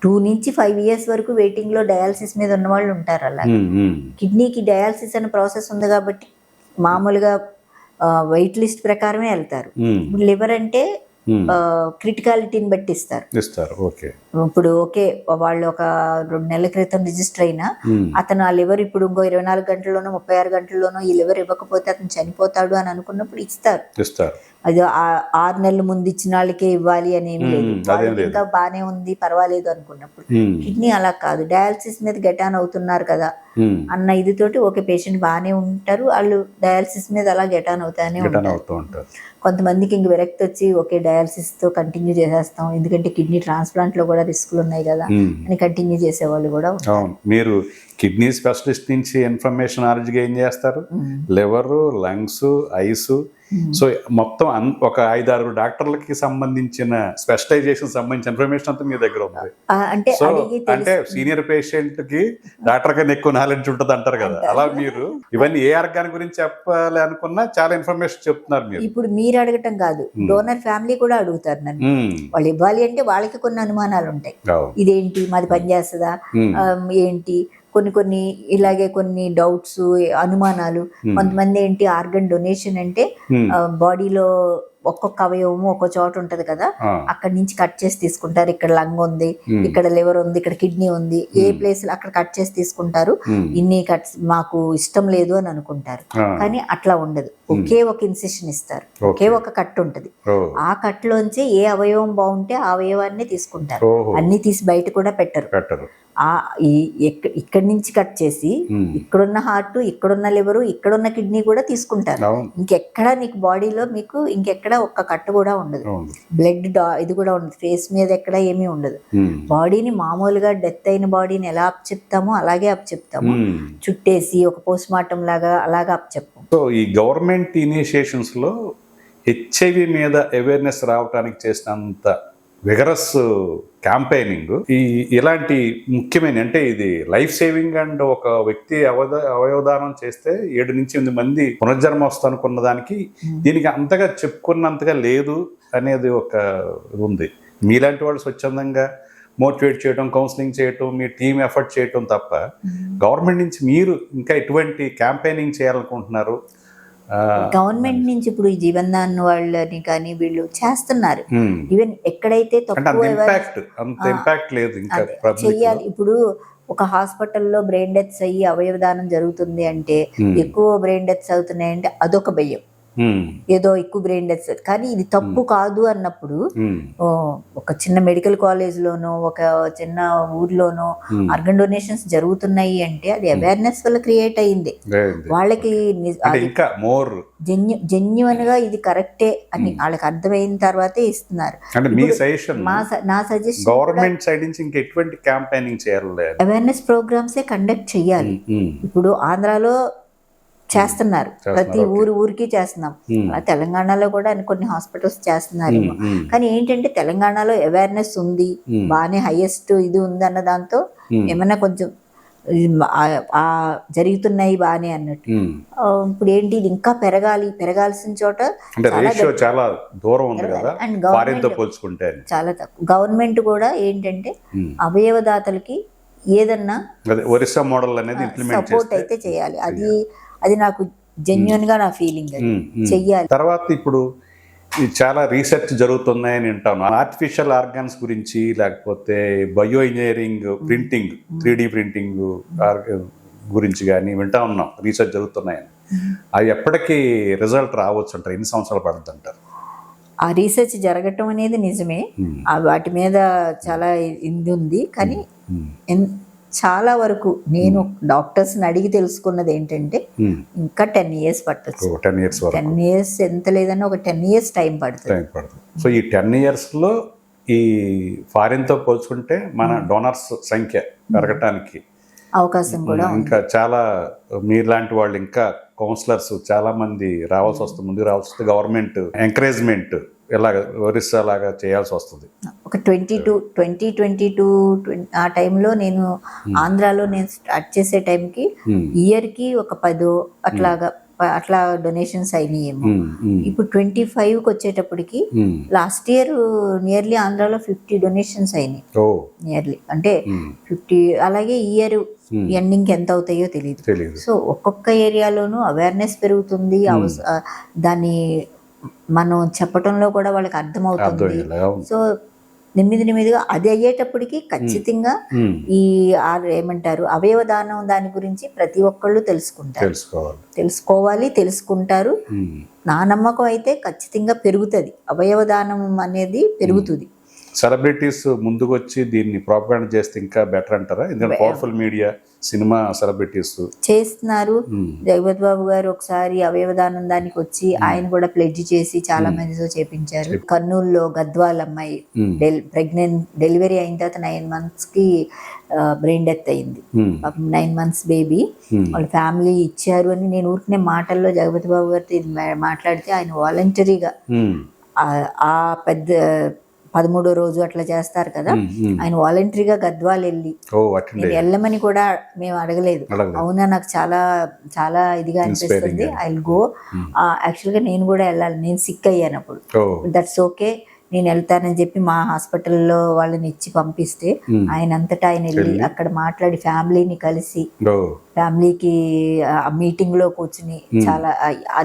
2 నుంచి 5 years వరకు వెయిటింగ్ లో డయాలసిస్ మీద ఉన్న వాళ్ళు ఉంటారు. అలా కిడ్నీకి డయాలసిస్ అనే ప్రాసెస్ ఉంది కాబట్టి మామూలుగా వెయిట్ లిస్ట్ ప్రకారమే వెళ్తారు. ఇప్పుడు లివర్ అంటే క్రిటికాలిటీని బట్టి ఇస్తారు. ఇప్పుడు ఓకే వాళ్ళు ఒక 2 నెలల క్రితం రిజిస్టర్ అయినా అతను ఆ లివర్ ఇప్పుడు ఇంకో 24 గంటల్లోనో 36 గంటల్లోనో ఈ లివర్ ఇవ్వకపోతే అతను చనిపోతాడు అని అనుకున్నప్పుడు ఇస్తారు. అది 6 నెలల ముందు ఇచ్చిన వాళ్ళకే ఇవ్వాలి అని ఏమి లేదు, ఇంకా బానే ఉంది పర్వాలేదు అనుకున్నప్పుడు. కిడ్నీ అలా కాదు, డయాలసిస్ మీద గెటాన్ అవుతున్నారు కదా అన్న ఇదితోటి ఓకే పేషెంట్ బాగానే ఉంటారు, వాళ్ళు డయాలసిస్ మీద అలా గెటాన్ అవుతానే ఉంటారు. కొంతమందికి ఇంక విరక్తి వచ్చి ఓకే డయాలసిస్ తో కంటిన్యూ చేసేస్తాం, ఎందుకంటే కిడ్నీ ట్రాన్స్ప్లాంట్ లో కూడా రిస్క్లు ఉన్నాయి కదా అని కంటిన్యూ చేసేవాళ్ళు కూడా. మీరు కిడ్నీ స్పెషలిస్ట్ నుంచి ఇన్ఫర్మేషన్ నాలెడ్జ్ ఏం చేస్తారు? లివర్, లంగ్స్, ఐస్, సో మొత్తం ఒక 5-6 డాక్టర్లకి సంబంధించిన స్పెషలైజేషన్ సంబంధించిన ఇన్ఫర్మేషన్ అంతా మీ దగ్గర ఉంది. సో అంటే సీనియర్ పేషెంట్ కి డాక్టర్ కన్నా ఎక్కువ నాలెడ్జ్ ఉంటుంది అంటారు కదా, అలా మీరు ఇవన్నీ ఏ ఆర్గాన్ గురించి చెప్పాలి అనుకున్నా చాలా ఇన్ఫర్మేషన్ చెప్తున్నారు మీరు. ఇప్పుడు మీరు అడగటం కాదు, డోనర్ ఫ్యామిలీ కూడా అడుగుతారు నన్ను. వాళ్ళు ఇవ్వాలి అంటే వాళ్ళకి కొన్ని అనుమానాలు ఉంటాయి, ఇదేంటి మాది పనిచేస్తుందా ఏంటి, కొన్ని ఇలాగే కొన్ని డౌట్స్, అనుమానాలు. కొంతమంది ఏంటి ఆర్గన్ డొనేషన్ అంటే బాడీలో ఒక్కొక్క అవయవము ఒక్కో చోట ఉంటది కదా, అక్కడి నుంచి కట్ చేసి తీసుకుంటారు. ఇక్కడ లంగ్ ఉంది, ఇక్కడ లివర్ ఉంది, ఇక్కడ కిడ్నీ ఉంది, ఏ ప్లేస్ అక్కడ కట్ చేసి తీసుకుంటారు. ఇన్ని కట్స్ మాకు ఇష్టం లేదు అని అనుకుంటారు, కానీ అట్లా ఉండదు. ఒకే ఒక ఇన్సిషన్ ఇస్తారు, ఒకే ఒక కట్ ఉంటది. ఆ కట్లోంచి ఏ అవయవం బాగుంటే ఆ అవయవాన్ని తీసుకుంటారు, అన్ని తీసి బయట కూడా పెట్టరు. ఈ ఇక్కడి నుంచి కట్ చేసి ఇక్కడున్న హార్ట్, ఇక్కడున్న లివరు, ఇక్కడున్న కిడ్నీ కూడా తీసుకుంటారు. అవును. ఇంకెక్కడ నీకు బాడీలో మీకు ఇంకెక్కడ ఒక్క కట్టు కూడా ఉండదు. అవును. బ్లడ్ ఇది కూడా ఉండదు. ఫేస్ మీద ఎక్కడ ఏమీ ఉండదు. బాడీని మామూలుగా డెత్ అయిన బాడీని ఎలా అప్ చెప్తామో అలాగే అప్ చెప్తాము. చుట్టేసి ఒక పోస్ట్ మార్టం లాగా అలాగా అప్ చెప్పాము. సో ఈ గవర్నమెంట్ ఇనిషియేషన్స్లో హెచ్ఐవి మీద అవేర్నెస్ రావడానికి చేసినంత విగరస్ క్యాంపెయినింగ్ ఇలాంటి ముఖ్యమైన, అంటే ఇది లైఫ్ సేవింగ్ అండ్ ఒక వ్యక్తి అవయవదానం చేస్తే 7 నుంచి 8 మంది పునర్జన్మ వస్తుంది అనుకున్న దానికి దీనికి అంతగా చెప్పుకున్నంతగా లేదు అనేది ఒక ఇది ఉంది. మీలాంటి వాళ్ళు స్వచ్ఛందంగా మోటివేట్ చేయడం, కౌన్సిలింగ్ చేయటం, మీ టీమ్ ఎఫర్ట్ చేయటం తప్ప గవర్నమెంట్ నుంచి మీరు ఇంకా ఎటువంటి క్యాంపెయినింగ్ చేయాలనుకుంటున్నారు? గవర్నమెంట్ నుంచి ఇప్పుడు ఈ జీవన్దాన్ వాళ్ళని కానీ వీళ్ళు చేస్తున్నారు. ఈవెన్ ఎక్కడైతే తక్కువ ఇంపాక్ట్ లేదు ఇంకా చెయ్యాలి. ఇప్పుడు ఒక హాస్పిటల్లో బ్రెయిన్ డెత్స్ అయ్యి అవయవదానం జరుగుతుంది అంటే, ఎక్కువ బ్రెయిన్ డెత్స్ అవుతున్నాయంటే అదొక భయం. ఏదో ఎక్కువ బ్రెయిన్ డెత్స్, కానీ ఇది తప్పు కాదు అన్నప్పుడు ఒక చిన్న మెడికల్ కాలేజ్ లోనో ఒక చిన్న ఊర్లోనో ఆర్గన్ డొనేషన్స్ జరుగుతున్నాయి అంటే అది అవేర్నెస్ వల్ల క్రియేట్ అయింది. వాళ్ళకి జెన్యున్ గా ఇది కరెక్టే అని వాళ్ళకి అర్థమైన తర్వాతే ఇస్తున్నారు. నా సజెషన్ గవర్నమెంట్ సైడ్ నుంచి ఇంకా ఎటువంటి క్యాంపెయినింగ్ చేయాలి, అవేర్నెస్ ప్రోగ్రామ్సే కండక్ట్ చేయాలి. ఇప్పుడు ఆంధ్రాలో చేస్తున్నారు, ప్రతి ఊరికి చేస్తున్నాం. తెలంగాణలో కూడా కొన్ని హాస్పిటల్స్ చేస్తున్నారు. కానీ ఏంటంటే తెలంగాణలో అవేర్నెస్ ఉంది, బాగానే హైయెస్ట్ ఇది ఉంది అన్న దాంతో ఏమన్నా కొంచెం జరుగుతున్నాయి బాగానే అన్నట్టు. ఇప్పుడు ఏంటి ఇది ఇంకా పెరగాల్సిన చోట చాలా దూరం ఉంది కదా, చాలా తక్కువ. గవర్నమెంట్ కూడా ఏంటంటే అవయవదాతలకి ఏదన్నా ఒరిస్సా మోడల్ అనేది సపోర్ట్ అయితే చేయాలి. అది నాకు జెన్యున్ గా నా ఫీలింగ్. చెయ్యాలి. తర్వాత ఇప్పుడు చాలా రీసెర్చ్ జరుగుతున్నాయని వింటాను. ఆర్టిఫిషియల్ ఆర్గాన్స్ గురించి, లేకపోతే bio engineering, printing, 3D printing గురించి కానీ వింటా ఉన్నాం. రీసెర్చ్ జరుగుతున్నాయని. అవి ఎప్పటికీ రిజల్ట్ రావచ్చు అంటారు? ఎన్ని సంవత్సరాలు పడుతుంది అంటారు? ఆ రీసెర్చ్ జరగటం అనేది నిజమే. వాటి మీద చాలా ఇది ఉంది. కానీ చాలా వరకు నేను డాక్టర్స్ని అడిగి తెలుసుకున్నది ఏంటంటే ఇంకా 10 years పట్టచ్చు. 10 years ఎంత లేదన్నా ఒక 10 years టైం పడుతుంది. సో ఈ 10 yearsలో ఈ ఫారిన్తో పోల్చుకుంటే మన డోనర్స్ సంఖ్య పెరగటానికి అవకాశం కూడా ఇంకా చాలా, మీలాంటి వాళ్ళు ఇంకా కౌన్సిలర్స్ చాలా మంది రావాల్సి వస్తుంది, ముందుకు రావాల్సి వస్తుంది. గవర్నమెంట్ ఎంకరేజ్మెంట్ ఎలాగ ఒరిస్సా లాగా చేయాల్సి వస్తుంది. ఒక 2022 ఆ టైంలో నేను ఆంధ్రాలో నేను స్టార్ట్ చేసే టైంకి ఇయర్కి ఒక 10 అట్లా డొనేషన్స్ అయినాయేమో. ఇప్పుడు 25కి వచ్చేటప్పటికి లాస్ట్ ఇయర్ నియర్లీ ఆంధ్రాలో 50 డొనేషన్స్ అయినాయి. నియర్లీ అంటే 50. అలాగే ఇయర్ ఎండింగ్ ఎంత అవుతాయో తెలియదు. సో ఒక్కొక్క ఏరియాలోనూ అవేర్నెస్ పెరుగుతుంది. దాన్ని మనం చెప్పటంలో కూడా వాళ్ళకి అర్థమవుతుంది. సో నెమ్మదిగా అది అయ్యేటప్పటికి ఖచ్చితంగా ఈ ఏమంటారు అవయవదానం దాని గురించి ప్రతి ఒక్కళ్ళు తెలుసుకుంటారు. నా నమ్మకం అయితే ఖచ్చితంగా పెరుగుతుంది, అవయవదానం అనేది పెరుగుతుంది. సెలబ్రిటీస్ ముందుకు వచ్చి దీన్ని ప్రాపగేండా చేస్తే ఇంకా బెటర్ అంటారా? ఎందుకంటే పవర్ఫుల్ మీడియా, సినిమా సెలబ్రిటీస్ చేస్తున్నారు. జగపతి బాబు గారు ఒకసారి అవయవదానం దానికి వచ్చి ఆయన కూడా ప్లెడ్జ్ చేసి చాలా మందితో చేపించారు. కర్నూలులో గద్వాల్ అమ్మాయి డెలివరీ అయిన తర్వాత 9 months బ్రెయిన్ డెత్ అయింది. 9 months బేబీ. వాళ్ళ ఫ్యామిలీ ఇచ్చారు అని నేను ఊరికనే మాటల్లో జగపతి బాబు గారితో మాట్లాడితే ఆయన వాలంటరీగా ఆ పెద్ద 13వ రోజు అట్లా చేస్తారు కదా, ఆయన వాలంటరీగా గద్వాల్ వెళ్ళి, నేను వెళ్ళమని కూడా మేము అడగలేదు. అవునా, నాకు చాలా చాలా ఇదిగా అనిపిస్తుంది, ఐ విల్ గో. యాక్చువల్గా నేను కూడా వెళ్ళాలి, నేను సిక్ అయ్యానప్పుడు. దట్స్ ఓకే, నేను వెళ్తానని చెప్పి మా హాస్పిటల్లో వాళ్ళని ఇచ్చి పంపిస్తే ఆయన అంతటా ఆయన వెళ్ళి అక్కడ మాట్లాడి ఫ్యామిలీని కలిసి ఫ్యామిలీకి ఆ మీటింగ్లో కూర్చుని చాలా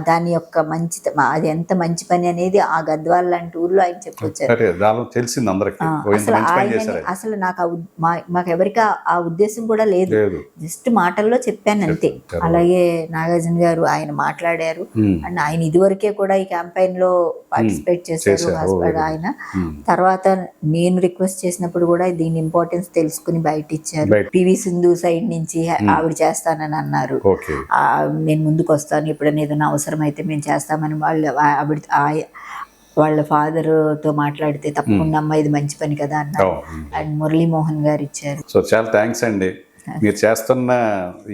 దాని యొక్క మంచి అది ఎంత మంచి పని అనేది ఆ గద్వాల్ లాంటి ఊర్లో ఆయన చెప్పొచ్చారు. సరే దానిలో తెలిసింది అందరికి అసలు ఆయన అసలు నాకు మాకెవరికి ఆ ఉద్దేశం కూడా లేదు, లేదు. జస్ట్ మాటల్లో చెప్పాను అంతే. అలాగే నాగార్జున గారు ఆయన మాట్లాడారు అండ్ ఆయన ఇదివరకే కూడా ఈ క్యాంపెయిన్ లో పార్టిసిపేట్ చేశారు హాస్పిటల్ ఆయన. తర్వాత నేను రిక్వెస్ట్ చేసినప్పుడు కూడా దీని ఇంపార్టెన్స్ తెలుసుకుని బయట ఇచ్చారు. పివి సింధు సైడ్ నుంచి ఆవిడ చేస్తానని అన్నారు, నేను ముందుకు వస్తాను ఎప్పుడైనా ఏదైనా అవసరం అయితే మేము చేస్తామని వాళ్ళ ఫాదర్ తో మాట్లాడితే తప్పకుండా అమ్మ ఇది మంచి పని కదా అన్నారు. అండ్ మురళీమోహన్ గారు ఇచ్చారు. సో చాలా థ్యాంక్స్ అండి. మీరు చేస్తున్న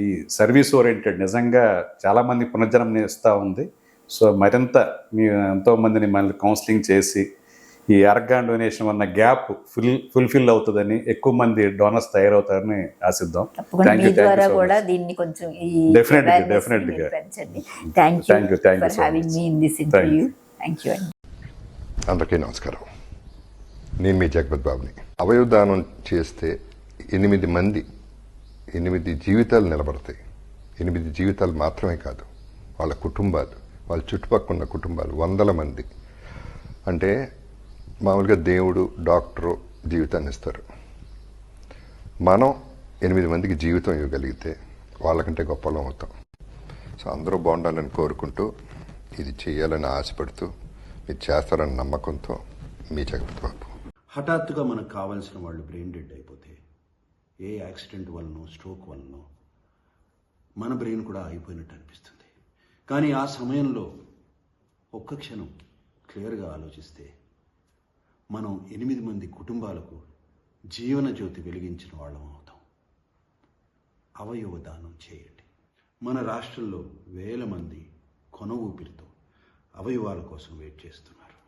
ఈ సర్వీస్ ఓరియంటెడ్ నిజంగా చాలా మంది పునర్జన్మని ఇస్తూ ఉంది. సో మరింత మీరు ఎంతో మందిని మళ్ళీ కౌన్సిలింగ్ చేసి ఈ ఆర్గాన్ డొనేషన్ ఉన్న గ్యాప్ ఫుల్ఫిల్ అవుతుందని, ఎక్కువ మంది డోనర్స్ తయారవుతారని ఆశిద్దాం. అందరికీ నమస్కారం. నేను మీ జగపతి బాబుని. అవయవదానం చేస్తే 8 జీవితాలు నిలబడతాయి. 8 జీవితాలు మాత్రమే కాదు, వాళ్ళ కుటుంబాలు, వాళ్ళ చుట్టుపక్కల ఉన్న కుటుంబాలు, వందల మంది. అంటే మామూలుగా దేవుడు, డాక్టరు జీవితాన్ని ఇస్తారు. మనం 8 మందికి జీవితం ఇవ్వగలిగితే వాళ్ళకంటే గొప్పలం అవుతాం. సో అందరూ బాగుండాలని కోరుకుంటూ, ఇది చేయాలని ఆశపడుతూ, మీరు చేస్తారన్న నమ్మకంతో మీ జగపతి బాబు. హఠాత్తుగా మనకు కావాల్సిన వాళ్ళు బ్రెయిన్ డెడ్ అయిపోతే, ఏ యాక్సిడెంట్ వలనో స్ట్రోక్ వలనో మన బ్రెయిన్ కూడా అయిపోయినట్టు అనిపిస్తుంది. కానీ ఆ సమయంలో ఒక్క క్షణం క్లియర్గా ఆలోచిస్తే మనం 8 మంది కుటుంబాలకు జీవన జ్యోతి వెలిగించిన వాళ్ళం అవుతాం. అవయవ దానం చేయండి. మన రాష్ట్రంలో వేల మంది కొన ఊపిరితో అవయవాల కోసం వెయిట్ చేస్తున్నారు.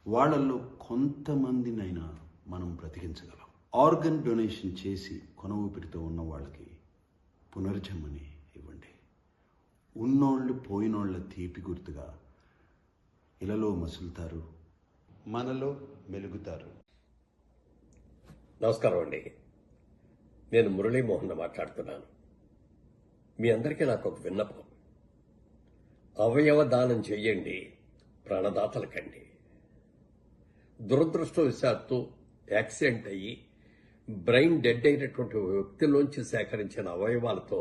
వాళ్ళల్లో కొంతమందినైనా మనం బ్రతికించగలం. ఆర్గన్ డొనేషన్ చేసి కొన ఊపిరితో ఉన్న వాళ్ళకి పునర్జన్మని ఇవ్వండి. ఉన్నోళ్ళు పోయినోళ్ళ తీపి గుర్తుగా ఇలలో మసులుతారు, మనలో మెలుగుతారు. నమస్కారం అండి, నేను మురళీమోహన్ మాట్లాడుతున్నాను. మీ అందరికీ నాకు ఒక విన్నపం. అవయవ దానం చెయ్యండి, ప్రాణదాతలకండి. దురదృష్టవశాత్తు యాక్సిడెంట్ అయ్యి బ్రెయిన్ డెడ్ అయినటువంటి వ్యక్తిలోంచి సేకరించిన అవయవాలతో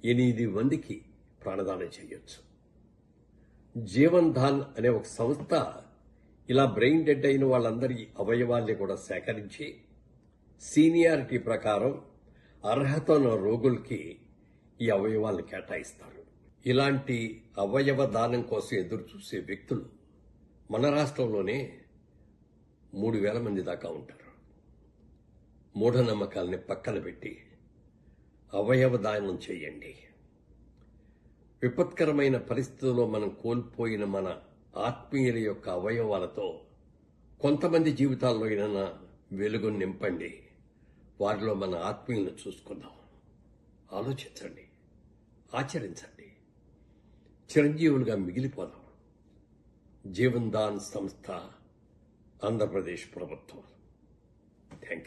8 మందికి ప్రాణదానం చేయొచ్చు. జీవన్ దాన్ అనే ఒక సంస్థ ఇలా బ్రెయిన్ డెడ్ అయిన వాళ్ళందరి అవయవాల్ని కూడా సేకరించి సీనియారిటీ ప్రకారం అర్హత ఉన్న రోగులకి ఈ అవయవాల్ని కేటాయిస్తారు. ఇలాంటి అవయవ దానం కోసం ఎదురు చూసే వ్యక్తులు మన రాష్ట్రంలోనే 3,000 మంది దాకా ఉంటారు. మూఢనమ్మకాల్ని పక్కన పెట్టి అవయవ దానం చేయండి. విపత్కరమైన పరిస్థితుల్లో మనం కోల్పోయిన మన ఆత్మీయుల యొక్క అవయవాలతో కొంతమంది జీవితాల్లో అయినా వెలుగు నింపండి. వారిలో మన ఆత్మీయులను చూసుకుందాం. ఆలోచించండి, ఆచరించండి, చిరంజీవులుగా మిగిలిపోదాం. జీవన్ దాన్ సంస్థ, ఆంధ్రప్రదేశ్ ప్రభుత్వం. Thank you.